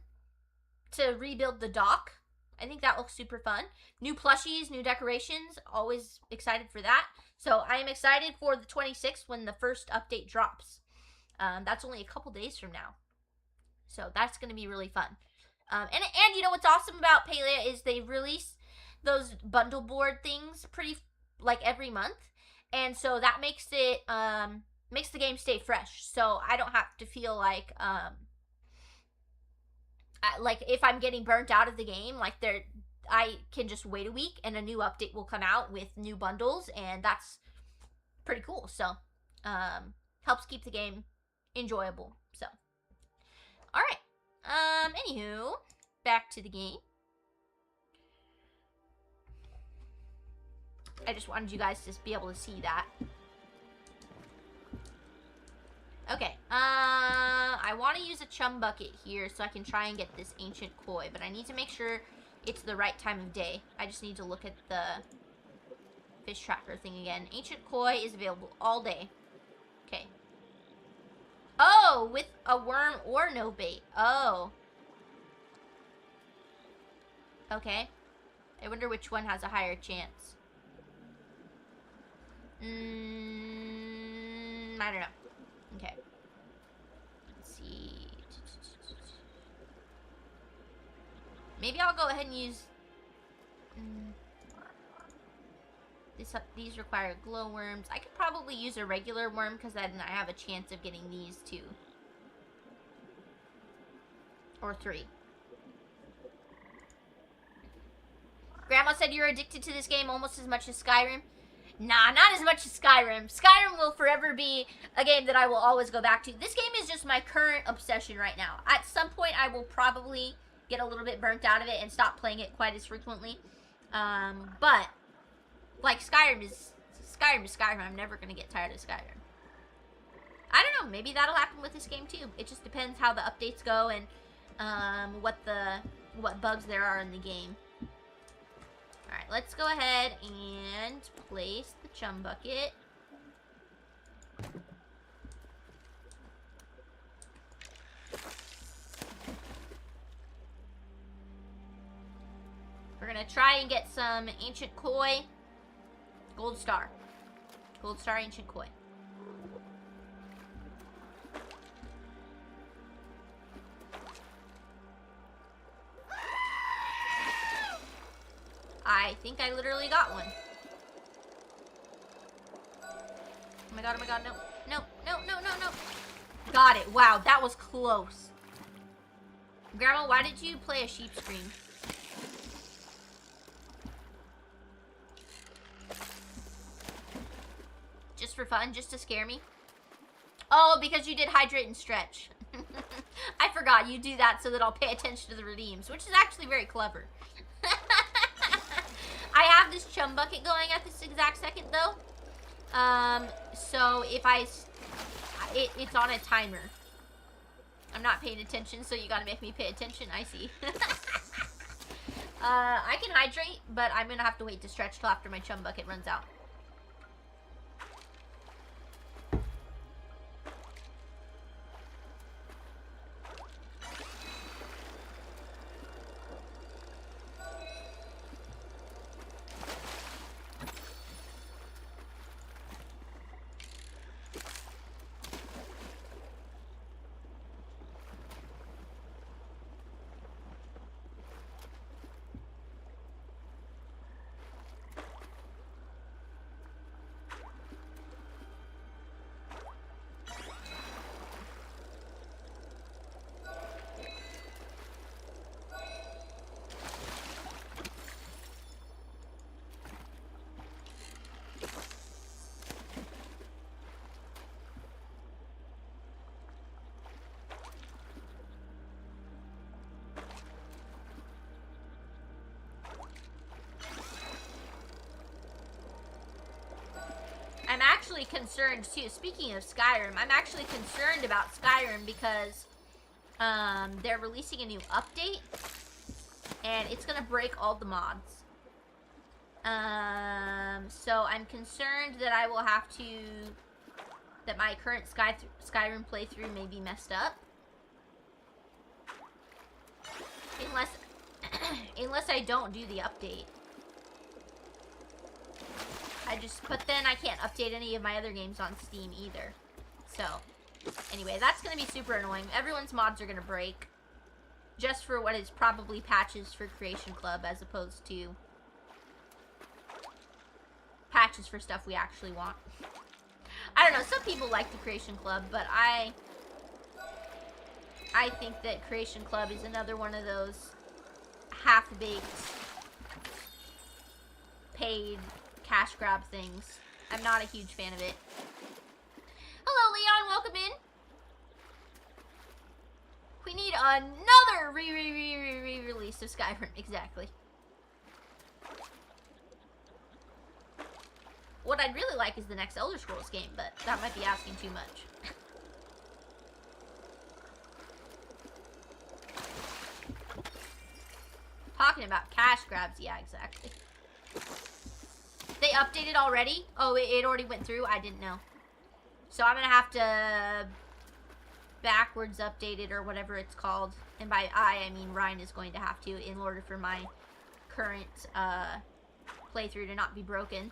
To rebuild the dock. I think that looks super fun. New plushies, new decorations. Always excited for that. So, I am excited for the 26th when the first update drops. That's only a couple days from now. So that's going to be really fun. And you know what's awesome about Palia is they release those bundle board things pretty like every month. And so that makes it makes the game stay fresh. So I don't have to feel like if I'm getting burnt out of the game, like I can just wait a week and a new update will come out with new bundles, and that's pretty cool. So helps keep the game enjoyable. So alright. Anywho, back to the game. I just wanted you guys to be able to see that. Okay, I want to use a chum bucket here so I can try and get this ancient koi, but I need to make sure it's the right time of day. I just need to look at the fish tracker thing again. Ancient koi is available all day. Okay. Oh, with a worm or no bait. Oh. Okay. I wonder which one has a higher chance. I don't know. Okay. Let's see. Maybe I'll go ahead and use... These require glowworms. I could probably use a regular worm because then I have a chance of getting these 2. Or 3. Grandma said you're addicted to this game almost as much as Skyrim. Nah, not as much as Skyrim. Skyrim will forever be a game that I will always go back to. This game is just my current obsession right now. At some point, I will probably get a little bit burnt out of it and stop playing it quite as frequently. But like Skyrim is Skyrim. I'm never gonna get tired of Skyrim. I don't know. Maybe that'll happen with this game too. It just depends how the updates go and what bugs there are in the game. All right, let's go ahead and place the chum bucket. We're gonna try and get some ancient koi. Gold star. Gold star ancient koi. I think I literally got one. Oh my god, no. No. Got it. Wow, that was close. Grandma, why did you play a sheep scream? Just for fun? Just to scare me? Oh, because you did hydrate and stretch. I forgot you do that so that I'll pay attention to the redeems, which is actually very clever. I have this chum bucket going at this exact second, though. So if it's on a timer. I'm not paying attention, so you gotta make me pay attention. I see. I can hydrate, but I'm gonna have to wait to stretch till after my chum bucket runs out. I'm actually concerned too. Speaking of Skyrim, I'm actually concerned about Skyrim because they're releasing a new update and it's gonna break all the mods. So I'm concerned that I will have to, that my current Skyrim playthrough may be messed up. Unless I don't do the update. But then I can't update any of my other games on Steam either. So, anyway, that's going to be super annoying. Everyone's mods are going to break. Just for what is probably patches for Creation Club as opposed to patches for stuff we actually want. I don't know, some people like the Creation Club, but I think that Creation Club is another one of those half-baked paid cash grab things. I'm not a huge fan of it. Hello, Leon. Welcome in. We need another re-release of Skyrim. Exactly. What I'd really like is the next Elder Scrolls game, but that might be asking too much. Talking about cash grabs. Yeah, exactly. They updated already? Oh, it already went through? I didn't know. So I'm going to have to backwards update it or whatever it's called. And by I mean Ryan is going to have to in order for my current playthrough to not be broken.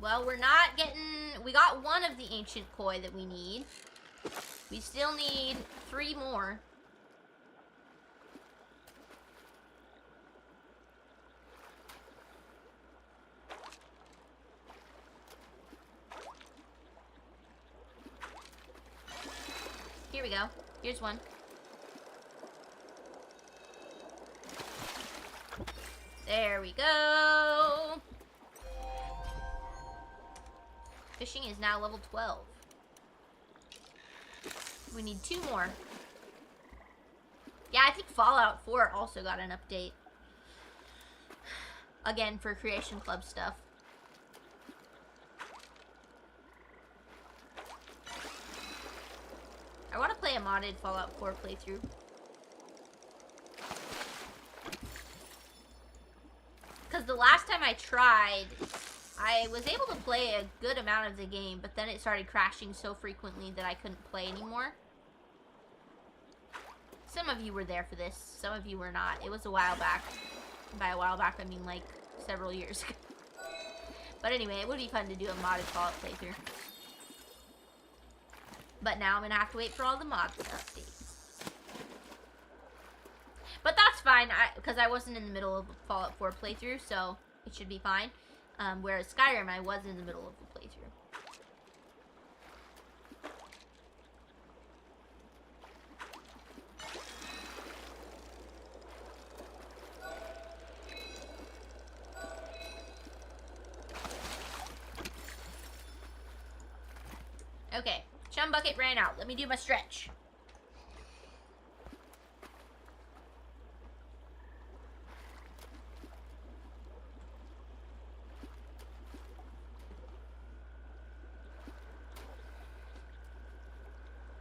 Well, we're not getting... We got one of the ancient koi that we need. We still need 3 more. we go. Here's one. There we go. Fishing is now level 12. We need 2 more. Yeah, I think Fallout 4 also got an update. Again, for Creation Club stuff. I want to play a modded Fallout 4 playthrough. Because the last time I tried, I was able to play a good amount of the game, but then it started crashing so frequently that I couldn't play anymore. Some of you were there for this, some of you were not. It was a while back. By a while back, I mean like several years ago. But anyway, it would be fun to do a modded Fallout playthrough. But now I'm going to have to wait for all the mods to update. But that's fine, because I wasn't in the middle of a Fallout 4 playthrough, so it should be fine. Whereas Skyrim, I was in the middle of the playthrough. Okay, chum bucket ran out. Let me do my stretch.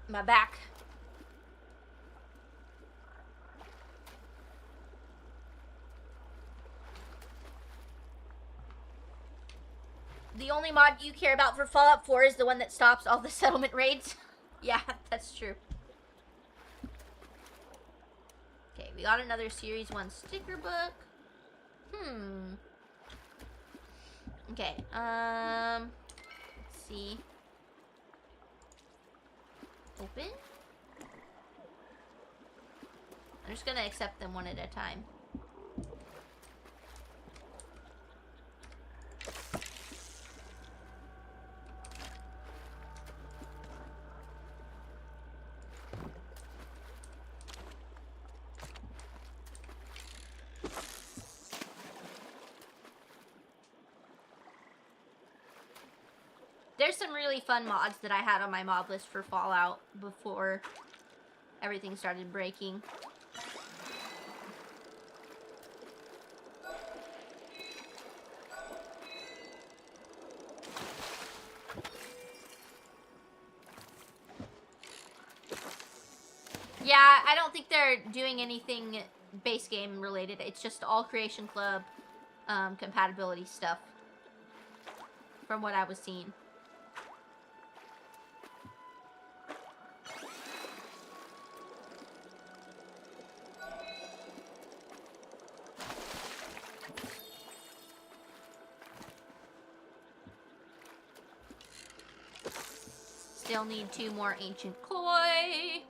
My back. The only mod you care about for Fallout 4 is the one that stops all the settlement raids. Yeah, that's true. Okay, we got another Series 1 sticker book. Okay, let's see. Open? I'm just gonna accept them one at a time. There's some really fun mods that I had on my mod list for Fallout before everything started breaking. Yeah, I don't think they're doing anything base game related. It's just all Creation Club compatibility stuff from what I was seeing. Still need 2 more ancient koi.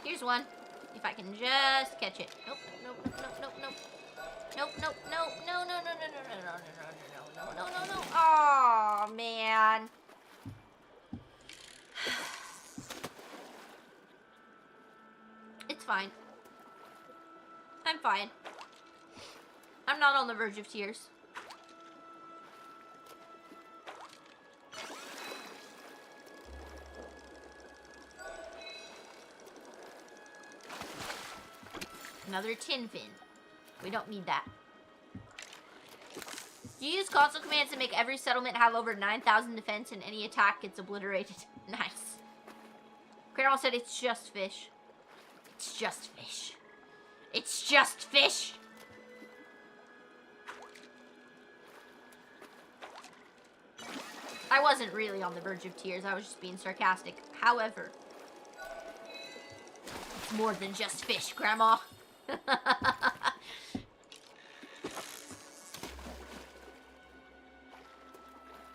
Here's one. If I can just catch it. Nope, nope, nope, nope, nope, nope. Nope, nope, nope, no, no, no, no, no, no, no, no, no, no, no, no, no. Oh, man. It's fine. I'm fine. I'm not on the verge of tears. Another tin fin. We don't need that. You use console commands to make every settlement have over 9,000 defense and any attack gets obliterated. Nice. Grandma said it's just fish. It's just fish. It's just fish. I wasn't really on the verge of tears. I was just being sarcastic. However, it's more than just fish, Grandma.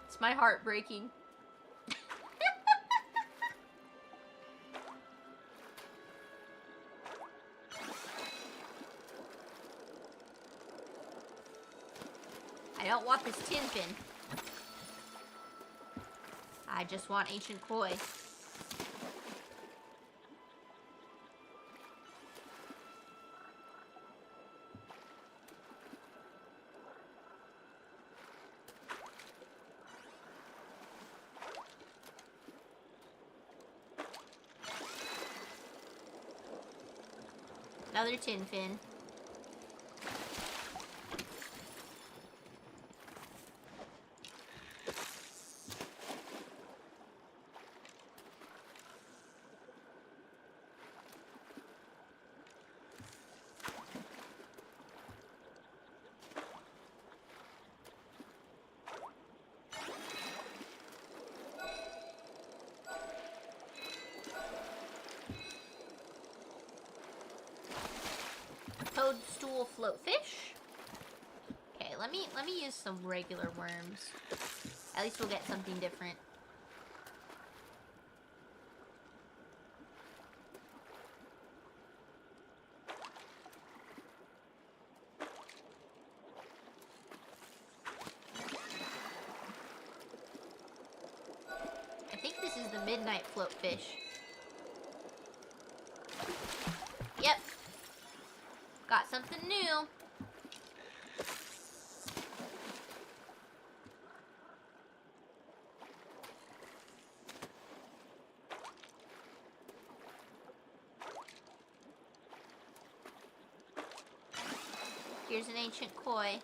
It's my heart breaking. this tin fin. I just want ancient koi. Another tin fin. Toadstool floatfish. Okay, let me use some regular worms. At least we'll get something different. I think this is the midnight floatfish. Yep. Got something new. Here's an ancient koi.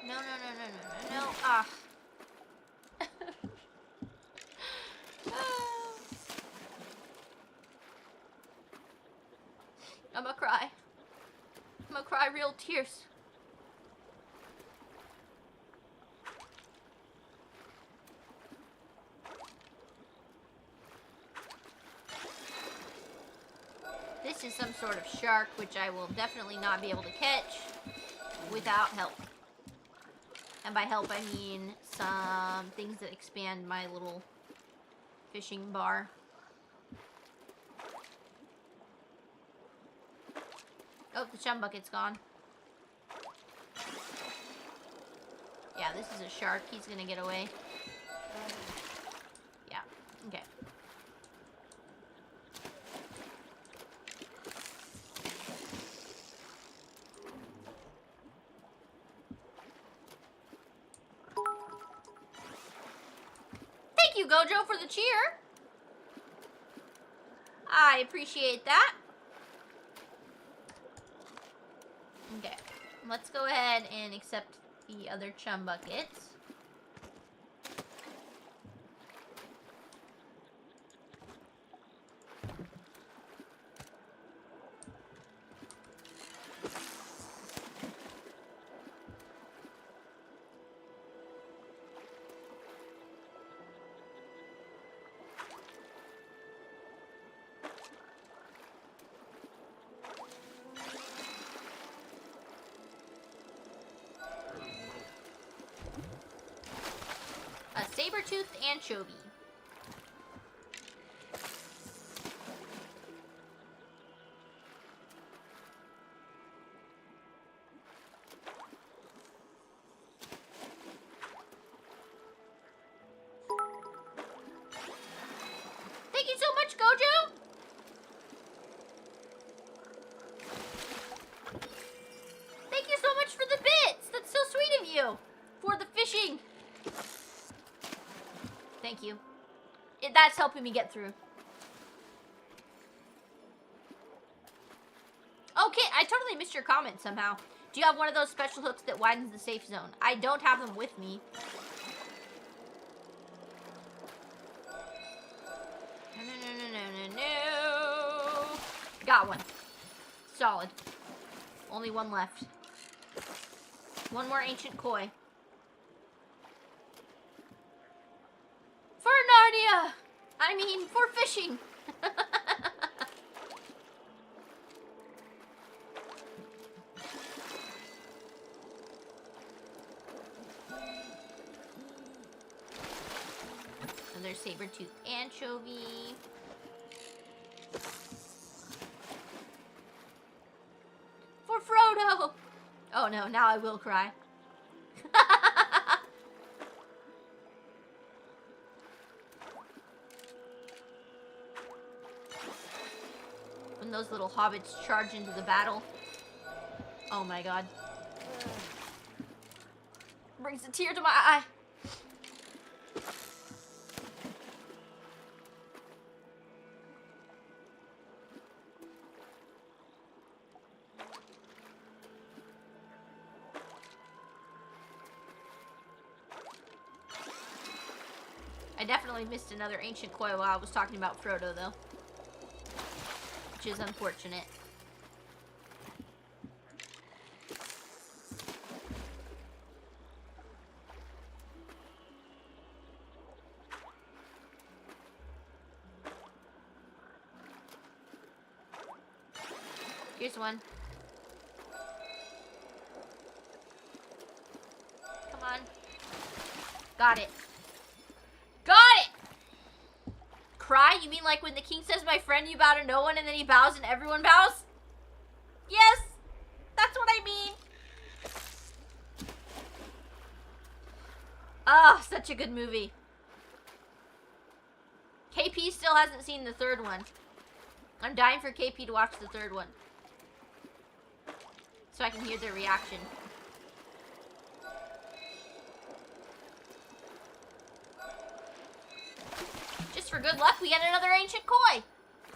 No, no, no, no, no, no, no. Ah. I'm gonna cry. I'm gonna cry real tears. This is some sort of shark, which I will definitely not be able to catch without help. And by help, I mean some things that expand my little fishing bar. Oh, the chum bucket's gone. Yeah, this is a shark. He's gonna get away. Yeah, okay. Thank you, Gojo, for the cheer. I appreciate that. Okay, let's go ahead and accept the other chum buckets. A saber-toothed anchovy. Thank you so much, Gojo! Thank you so much for the bits! That's so sweet of you! For the fishing! Thank you. That's helping me get through. Okay, I totally missed your comment somehow. Do you have one of those special hooks that widens the safe zone? I don't have them with me. No. Got one. Solid. Only one left. One more ancient koi. For Narnia! I mean, for fishing! Another saber-toothed anchovy. For Frodo! no, now I will cry. When those little hobbits charge into the battle. Oh my god. Brings a tear to my eye. I definitely missed another ancient koi while I was talking about Frodo, though. Which is unfortunate. Here's one. Come on. Got it. Got it! Cry? You mean like when the king says, my friend, you bow to no one, and then he bows and everyone bows? Yes! That's what I mean. Oh, such a good movie. KP still hasn't seen the third one. I'm dying for KP to watch the third one. So I can hear their reaction. Just for good luck, we get another ancient koi.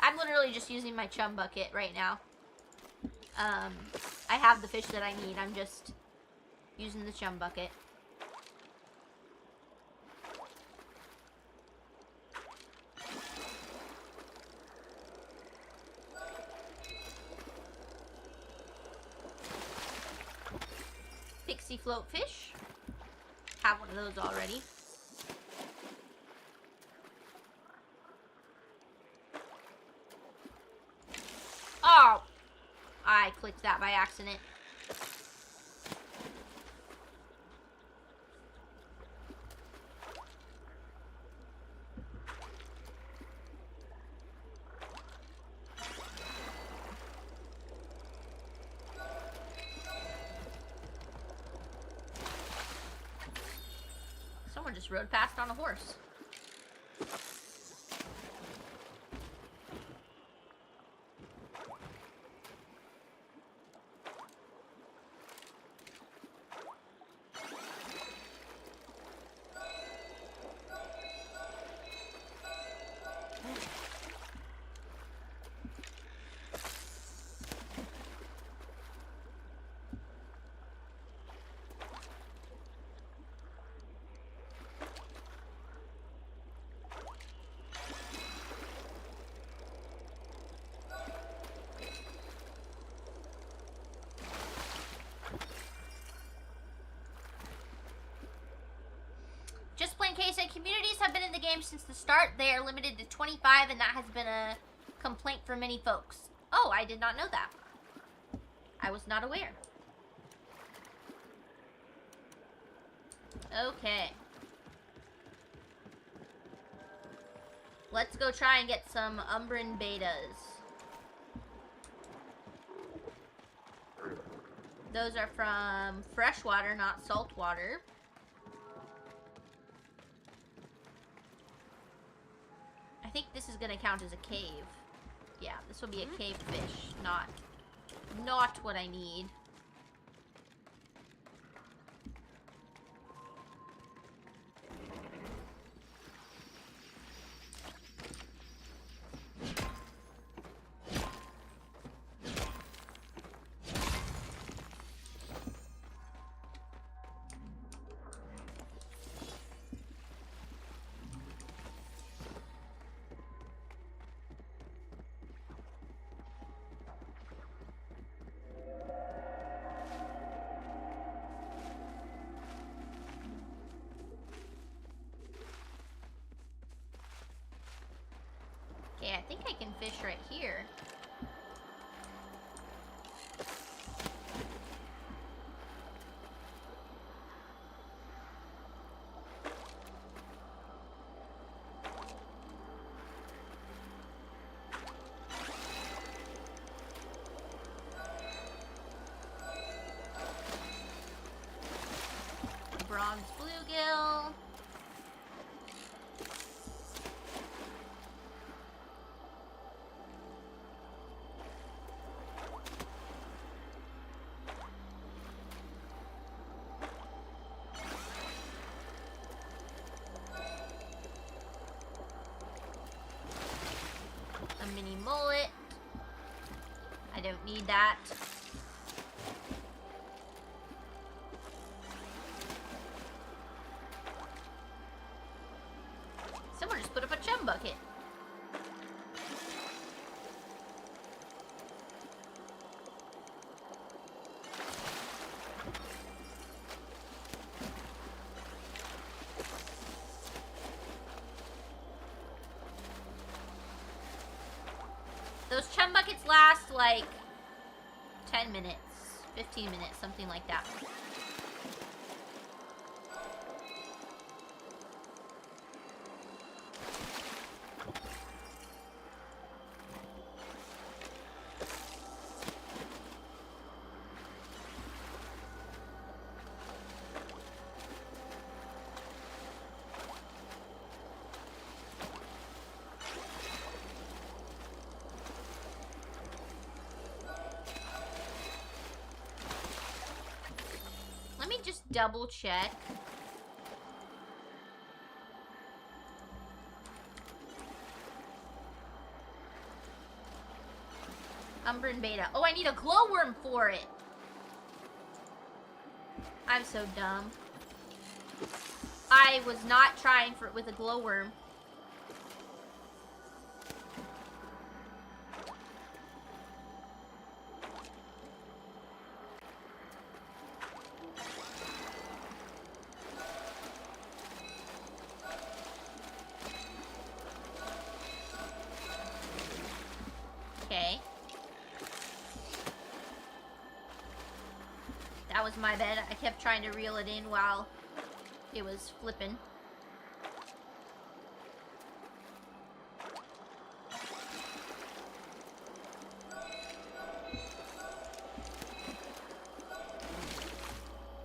I'm literally just using my chum bucket right now. I have the fish that I need. I'm just using the chum bucket. Pixie float fish. Have one of those already. Oh! I clicked that by accident. Someone just rode past on a horse. Just plain case, communities have been in the game since the start. They are limited to 25, and that has been a complaint for many folks. Oh, I did not know that. I was not aware. Okay. Let's go try and get some Umbran betas. Those are from freshwater, not saltwater. I think this is gonna count as a cave. Yeah, this will be a cave fish, not what I need. Okay, I think I can fish right here. bronze bluegill. A mini mullet. I don't need that. Someone just put up a chum bucket. Those chum buckets last like 10 minutes, 15 minutes, something like that. Let me just double check. Umbran Beta. Oh, I need a glowworm for it. I'm so dumb. I was not trying for it with a glowworm. Okay. That was my bad. I kept trying to reel it in while it was flipping.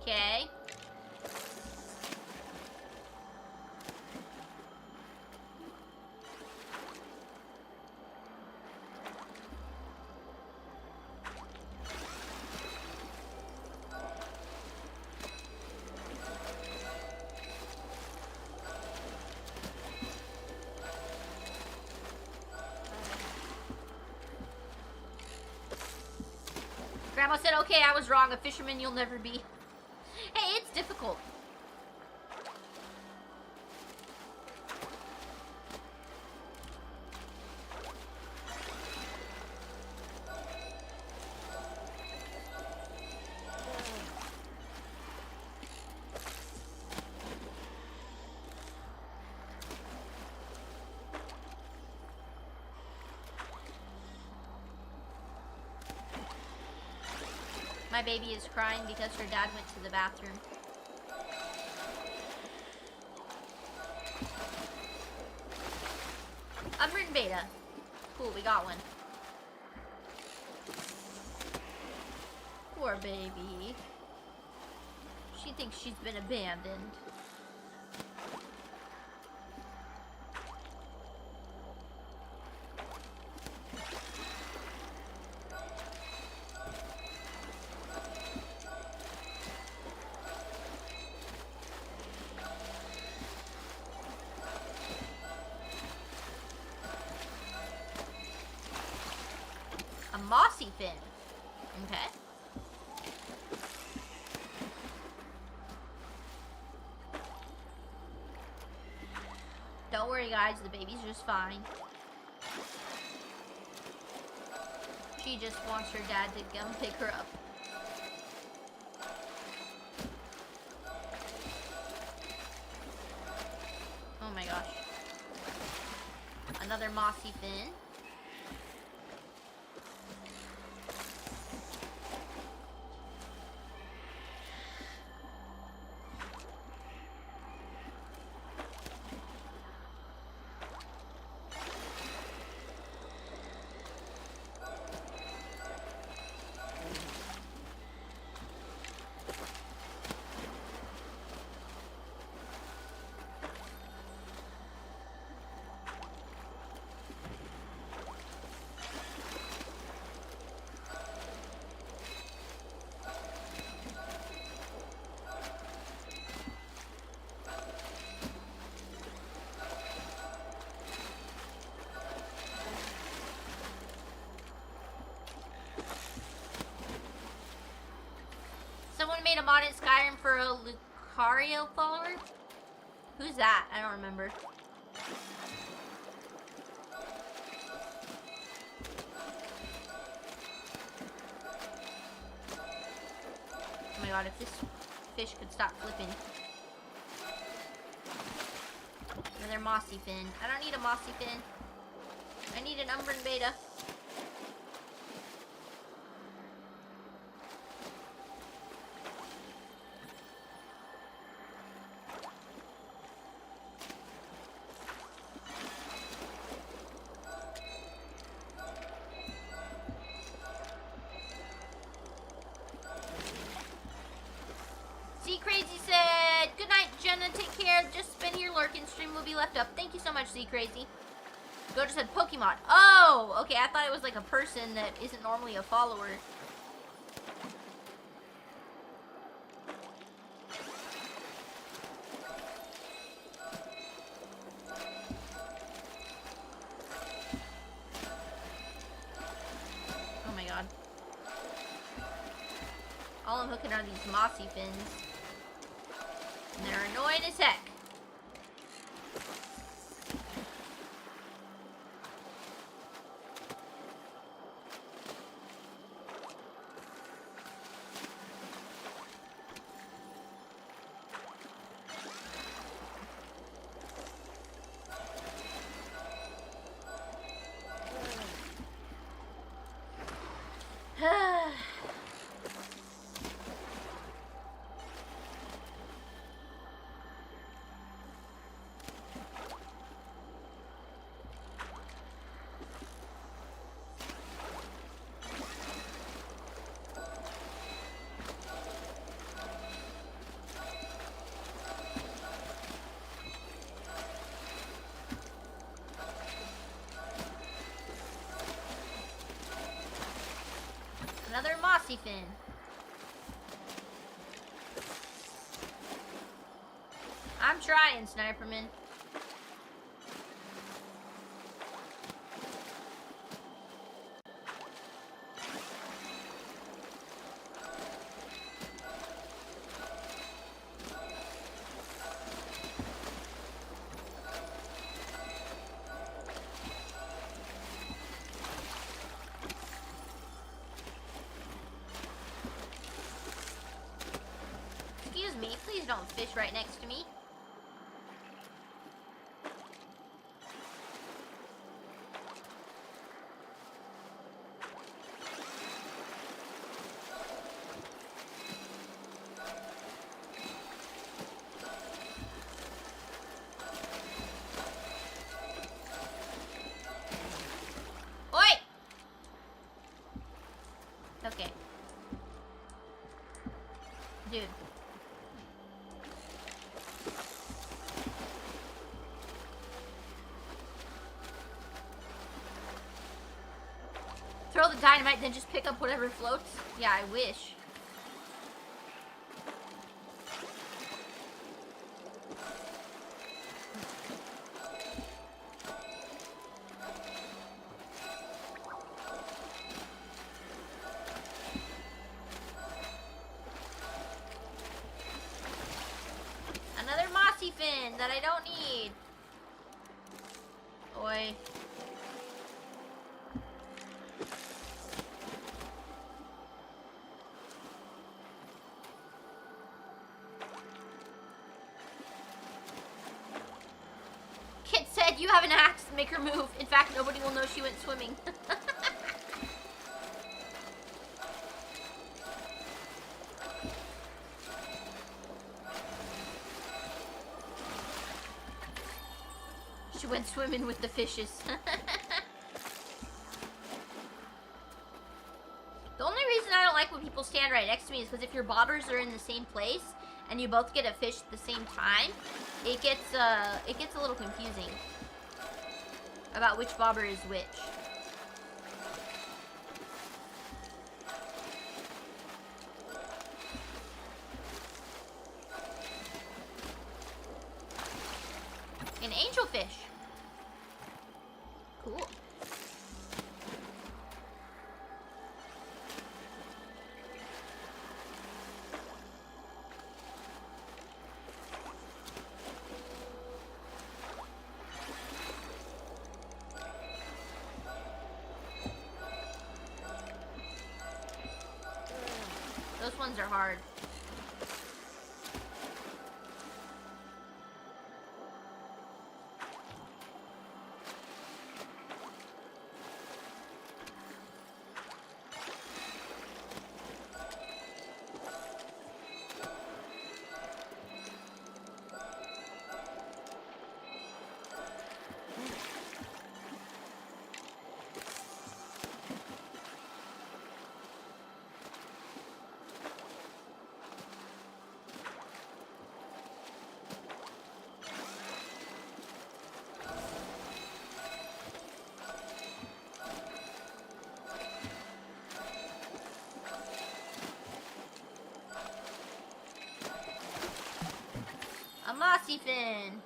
Okay. Grandma said, okay, I was wrong. A fisherman you'll never be. Hey, it's difficult. My baby is crying because her dad went to the bathroom. Unwritten beta. Cool, we got one. Poor baby. She thinks she's been abandoned. Mossy fin. Okay. Don't worry, guys. The baby's just fine. She just wants her dad to come pick her up. Oh my gosh. Another mossy fin. a mod in Skyrim for a Lucario follower? Who's that? I don't remember. Oh my god, if this fish could stop flipping. Another mossy fin. I don't need a mossy fin. I need an Umbran beta. Crazy said, good night, Jenna. Take care. Just been here lurking. Stream will be left up. Thank you so much, C Crazy. Go just said Pokemon. Oh, okay. I thought it was like a person that isn't normally a follower. Oh my god. All I'm hooking are these mossy fins. And they're annoying as heck. Another mossy fin. I'm trying, Sniperman. Excuse me, please don't fish right next to me. Oi! Okay. Dude. Throw the dynamite, then just pick up whatever floats? Yeah, I wish. Another mossy fin that I don't need. Oi. Kit said you have an axe, make her move. In fact, nobody will know she went swimming. She went swimming with the fishes. The only reason I don't like when people stand right next to me is because if your bobbers are in the same place and you both get a fish at the same time, it gets a little confusing about which bobber is which. An angelfish. Cool. are hard. A mossy fin.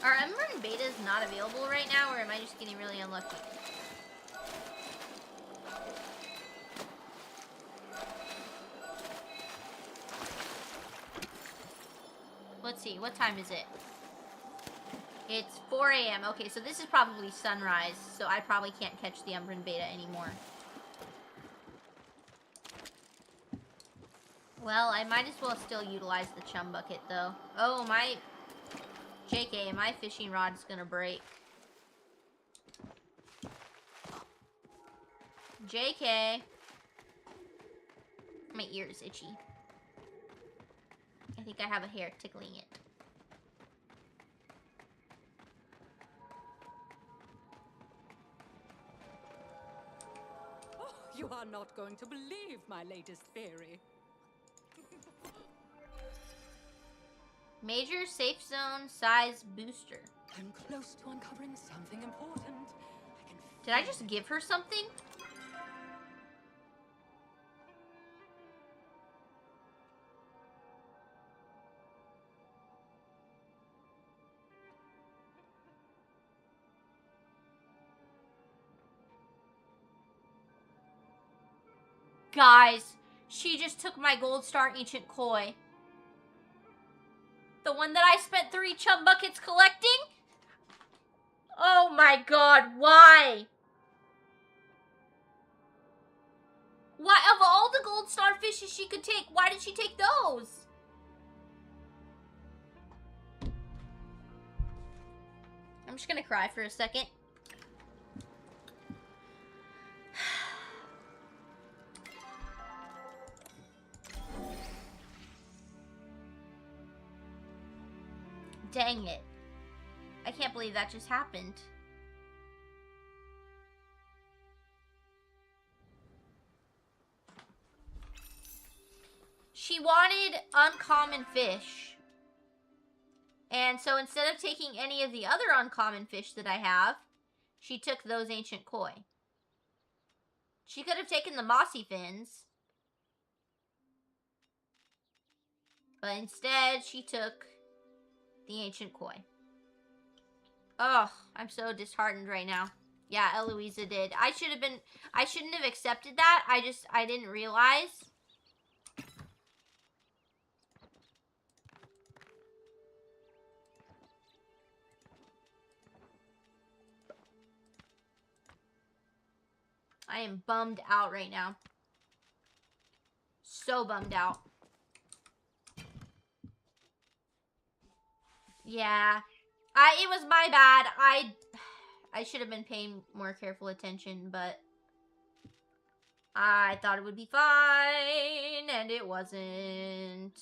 Are Unwritten betas not available right now, or am I just getting really unlucky? Let's see, what time is it? It's 4 a.m. Okay, so this is probably sunrise, so I probably can't catch the Umbran beta anymore. Well, I might as well still utilize the chum bucket, though. Oh, my... JK, my fishing rod is gonna break. JK. My ear is itchy. I think I have a hair tickling it. Oh, you are not going to believe my latest theory. Major safe zone size booster. I'm close to uncovering something important. Did I just give her something? Guys, she just took my Gold Star Ancient Koi. The one that I spent 3 chum buckets collecting? Oh my god, why? Why, of all the Gold Star fishes she could take, why did she take those? I'm just gonna cry for a second. Dang it. I can't believe that just happened. She wanted uncommon fish. And so instead of taking any of the other uncommon fish that I have, she took those ancient koi. She could have taken the mossy fins. But instead, she took the ancient koi. Oh, I'm so disheartened right now. Yeah, Eloisa did. I shouldn't have accepted that. I didn't realize. I am bummed out right now. So bummed out. Yeah. It was my bad. I should have been paying more careful attention, but I thought it would be fine, and it wasn't.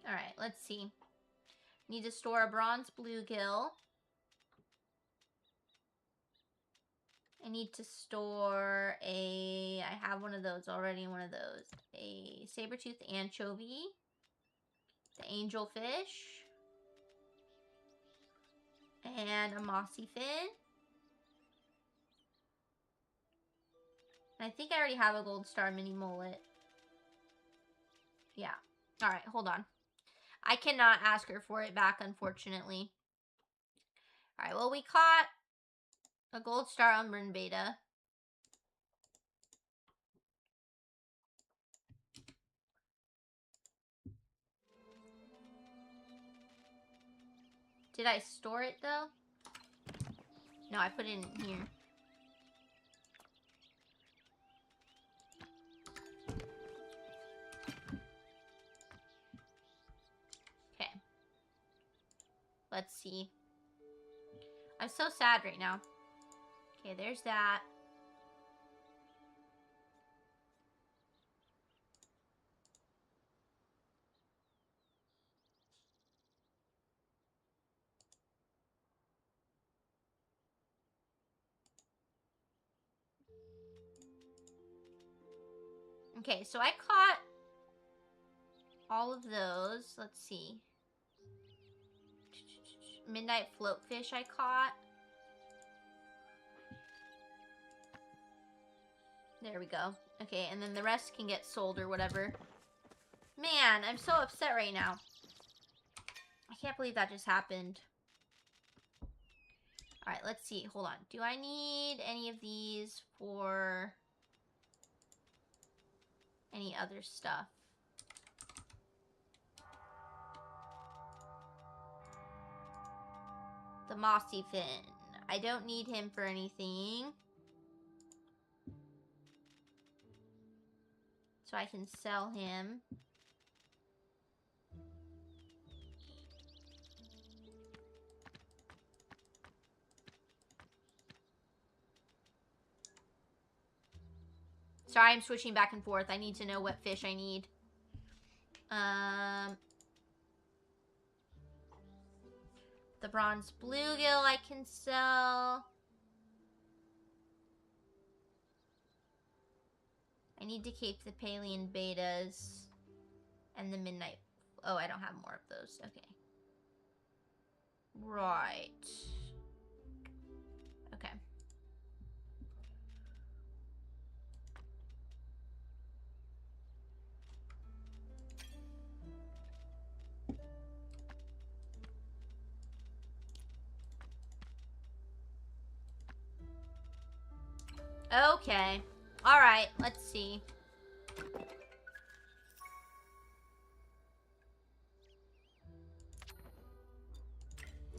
Alright, let's see. Need to store a bronze bluegill. I need to store I have one of those already, one of those. A saber-toothed anchovy. The angelfish. And a mossy fin. I think I already have a gold star mini mullet. Yeah. Alright, hold on. I cannot ask her for it back, unfortunately. Alright, well, we caught a gold star Umbran beta. Did I store it, though? No, I put it in here. Okay. Let's see. I'm so sad right now. Okay, there's that. Okay, so I caught all of those. Let's see. Midnight floatfish I caught. There we go. Okay, and then the rest can get sold or whatever. Man, I'm so upset right now. I can't believe that just happened. Alright, let's see. Hold on. Do I need any of these for any other stuff? The mossy fin. I don't need him for anything. So I can sell him. Sorry, I'm switching back and forth. I need to know what fish I need. The bronze bluegill I can sell. I need to keep the Palian betas and the midnight. Oh, I don't have more of those. Okay. Right. Okay. Okay. Alright, let's see.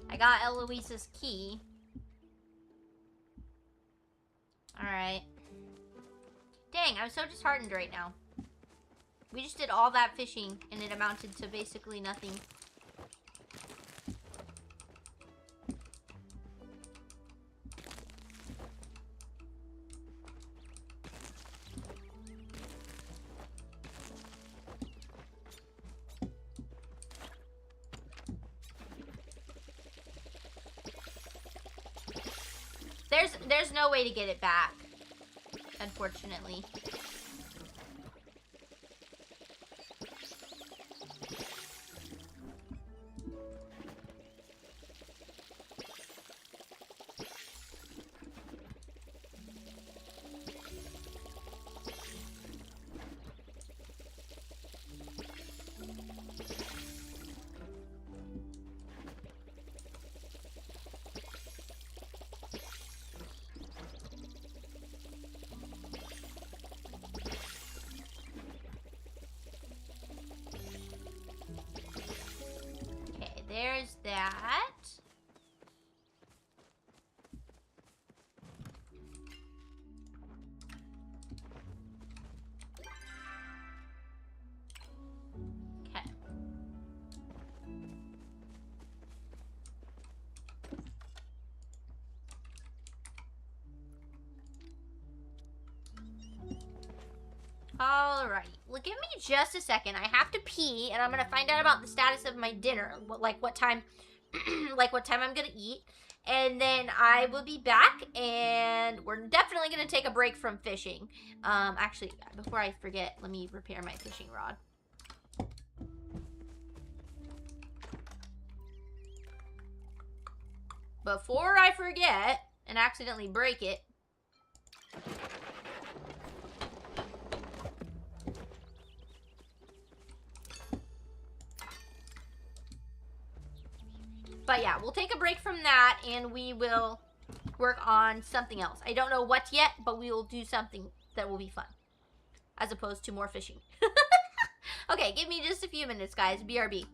I got Eloise's key. Alright. Dang, I'm so disheartened right now. We just did all that fishing, and it amounted to basically nothing. There's no way to get it back, unfortunately. There's that. Okay. Alrighty. Well, give me just a second. I have to pee, and I'm gonna find out about the status of my dinner. What time, what time I'm gonna eat. And then I will be back, and we're definitely gonna take a break from fishing. Actually, before I forget, let me repair my fishing rod. before I forget and accidentally break it. But yeah, we'll take a break from that and we will work on something else. I don't know what yet, but we will do something that will be fun. As opposed to more fishing. Okay, give me just a few minutes, guys. BRB.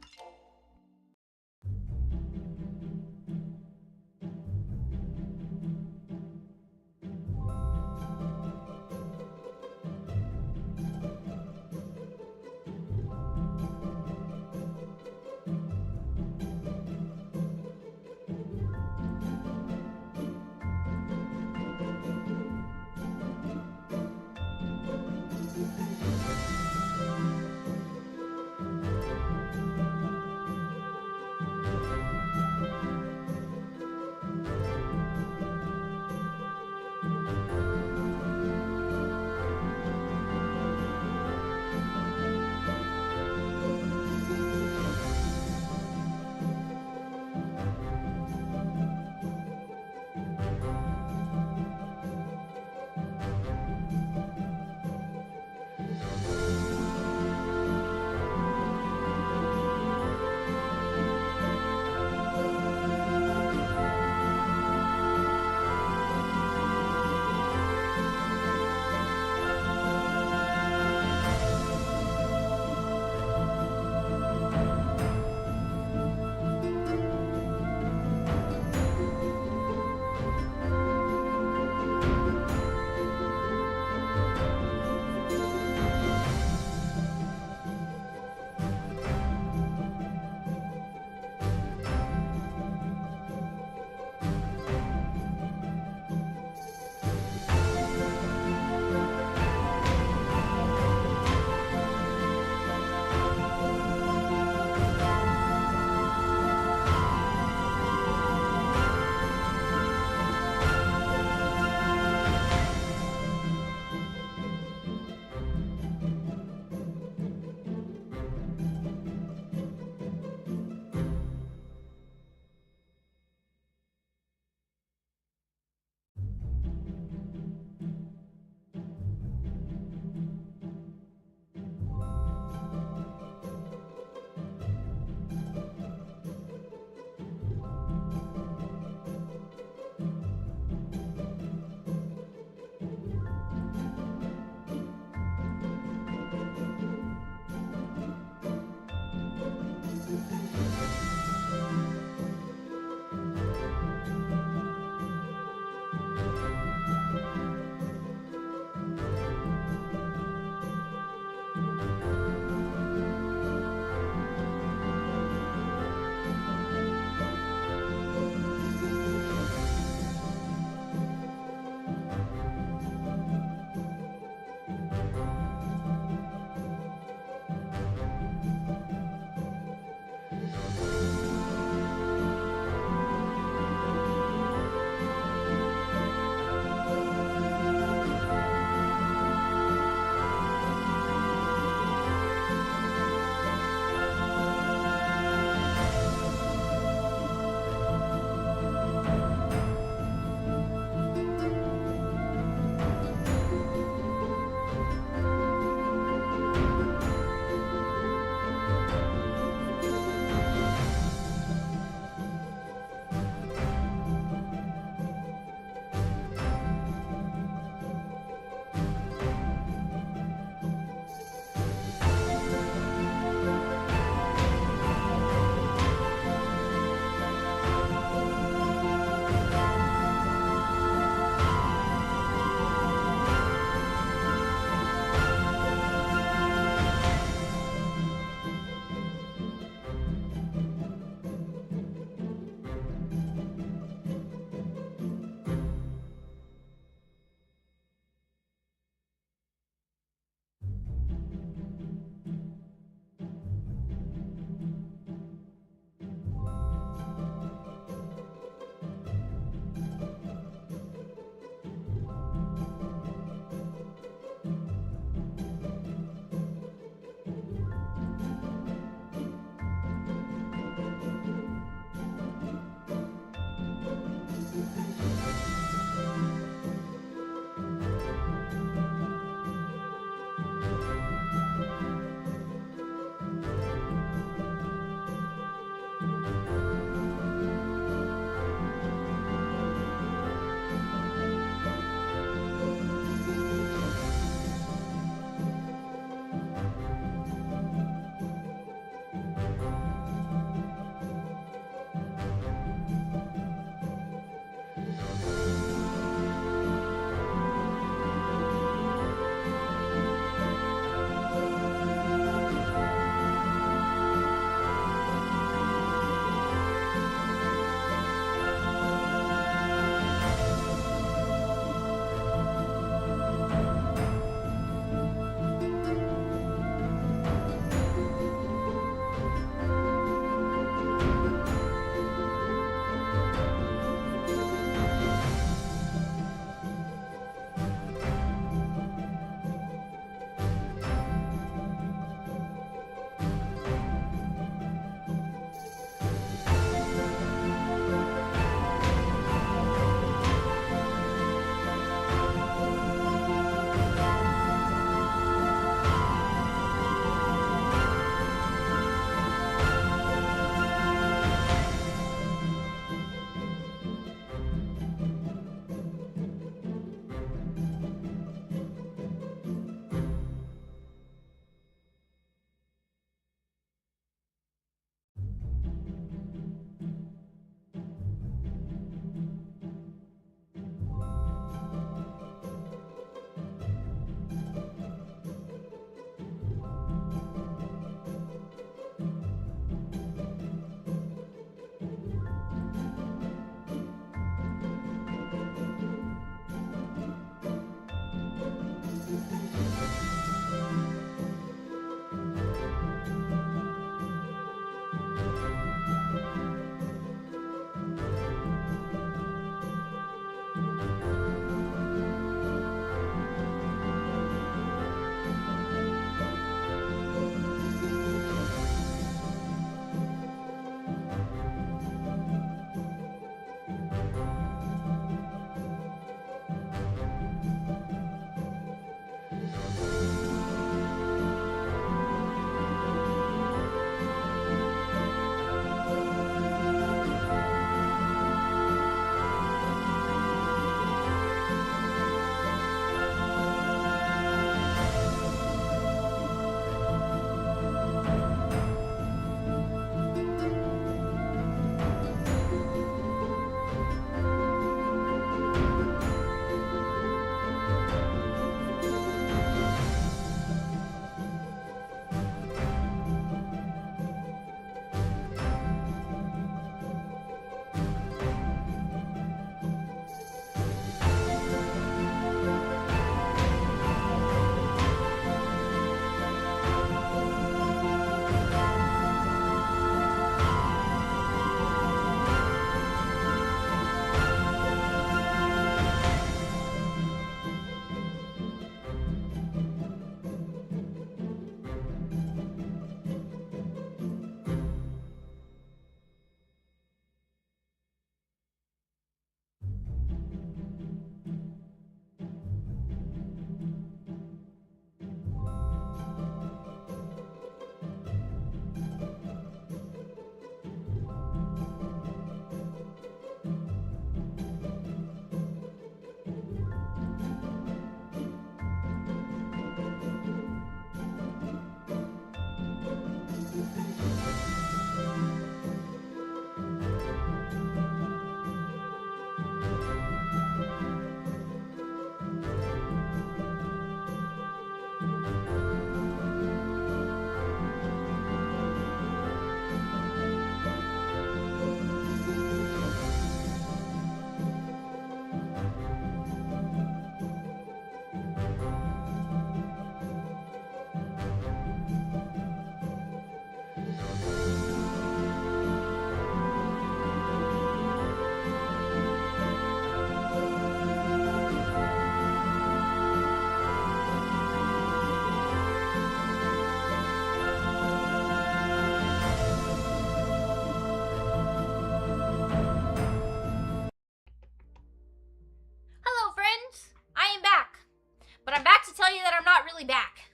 really back.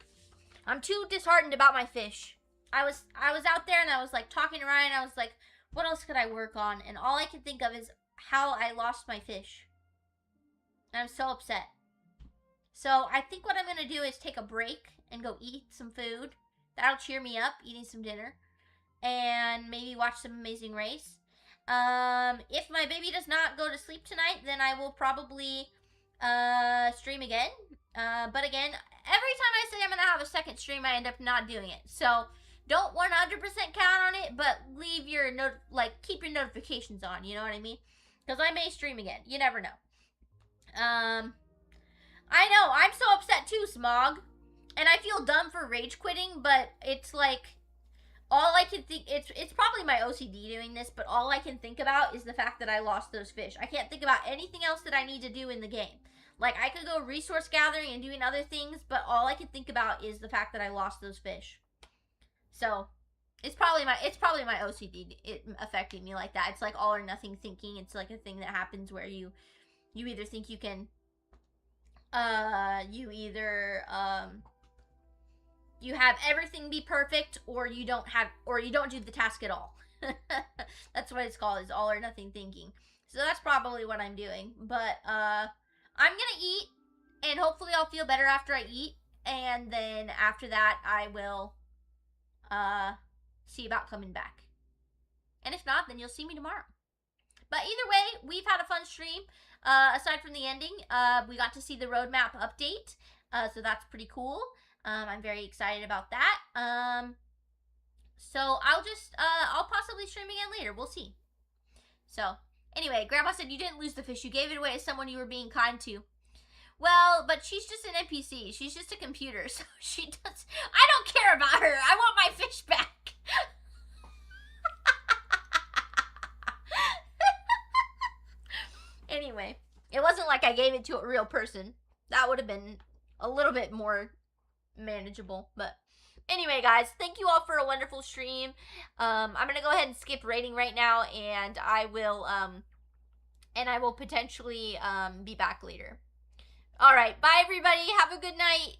I'm too disheartened about my fish. I was out there and I was like talking to Ryan. I was like, what else could I work on? And all I can think of is how I lost my fish. And I'm so upset. So I think what I'm going to do is take a break and go eat some food. That'll cheer me up, eating some dinner. And maybe watch some Amazing Race. If my baby does not go to sleep tonight, then I will probably stream again. But again, every time I say I'm going to have a second stream, I end up not doing it. So don't 100% count on it, but leave your keep your notifications on, you know what I mean? Because I may stream again. You never know. I know, I'm so upset too, Smog. And I feel dumb for rage quitting, but it's like, all I can think, it's probably my OCD doing this, but all I can think about is the fact that I lost those fish. I can't think about anything else that I need to do in the game. Like, I could go resource gathering and doing other things, but all I can think about is the fact that I lost those fish. So, it's probably my OCD affecting me like that. It's like all or nothing thinking. It's like a thing that happens where you either think you can, you have everything be perfect, or you don't do the task at all. That's what it's called, is all or nothing thinking. So that's probably what I'm doing. But I'm gonna eat, and hopefully I'll feel better after I eat, and then after that I will see about coming back. And if not, then you'll see me tomorrow. But either way, we've had a fun stream. Aside from the ending, we got to see the roadmap update, so that's pretty cool. I'm very excited about that. So I'll possibly stream again later. We'll see. So, anyway, Grandma said you didn't lose the fish. You gave it away to someone you were being kind to. Well, but she's just an NPC. She's just a computer, so she does. I don't care about her. I want my fish back. Anyway, it wasn't like I gave it to a real person. That would have been a little bit more manageable. But anyway, guys, thank you all for a wonderful stream. I'm gonna go ahead and skip rating right now, and I will potentially be back later. All right, bye everybody. Have a good night.